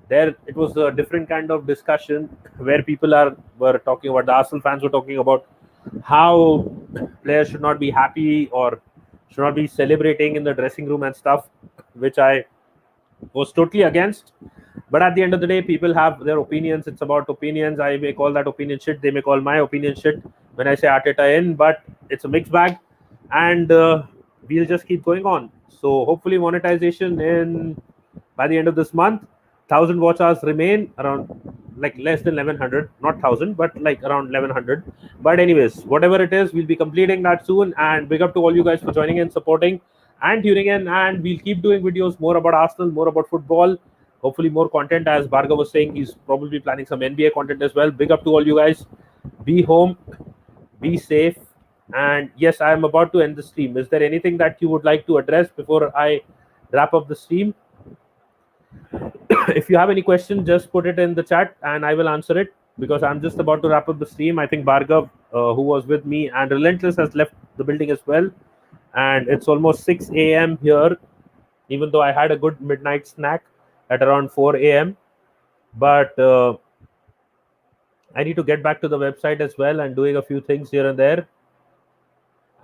There it was a different kind of discussion where people were talking about, the Arsenal fans were talking about how players should not be happy or should not be celebrating in the dressing room and stuff, which I was totally against. But at the end of the day, people have their opinions. It's about opinions. I may call that opinion shit. They may call my opinion shit when I say Arteta in, but it's a mixed bag, and we'll just keep going on. So hopefully monetization by the end of this month. 1,000 watch hours remain, around like less than 1,100, not 1,000, but like around 1,100. But anyways, whatever it is, we'll be completing that soon. And big up to all you guys for joining in, supporting, and tuning in. And we'll keep doing videos more about Arsenal, more about football. Hopefully more content. As Bhargav was saying, he's probably planning some NBA content as well. Big up to all you guys. Be home, be safe. And yes, I am about to end the stream. Is there anything that you would like to address before I wrap up the stream? If you have any question, just put it in the chat and I will answer it, because I'm just about to wrap up the stream. I think Bhargav, who was with me, and Relentless has left the building as well. And it's almost 6 a.m. here, even though I had a good midnight snack at around 4 a.m. But I need to get back to the website as well and doing a few things here and there.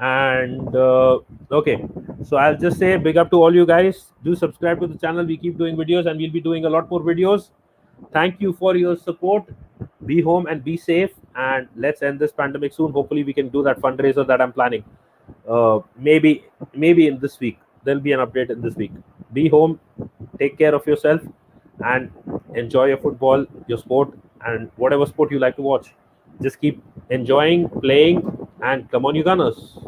And okay, so I'll just say big up to all you guys. Do subscribe to the channel. We keep doing videos and we'll be doing a lot more videos. Thank you for your support. Be home and be safe, and let's end this pandemic soon. Hopefully we can do that fundraiser that I'm planning. Maybe in this week. There'll be an update in this week. Be home, take care of yourself, and enjoy your football, your sport, and whatever sport you like to watch. Just keep enjoying, playing, and come on, you Gunners.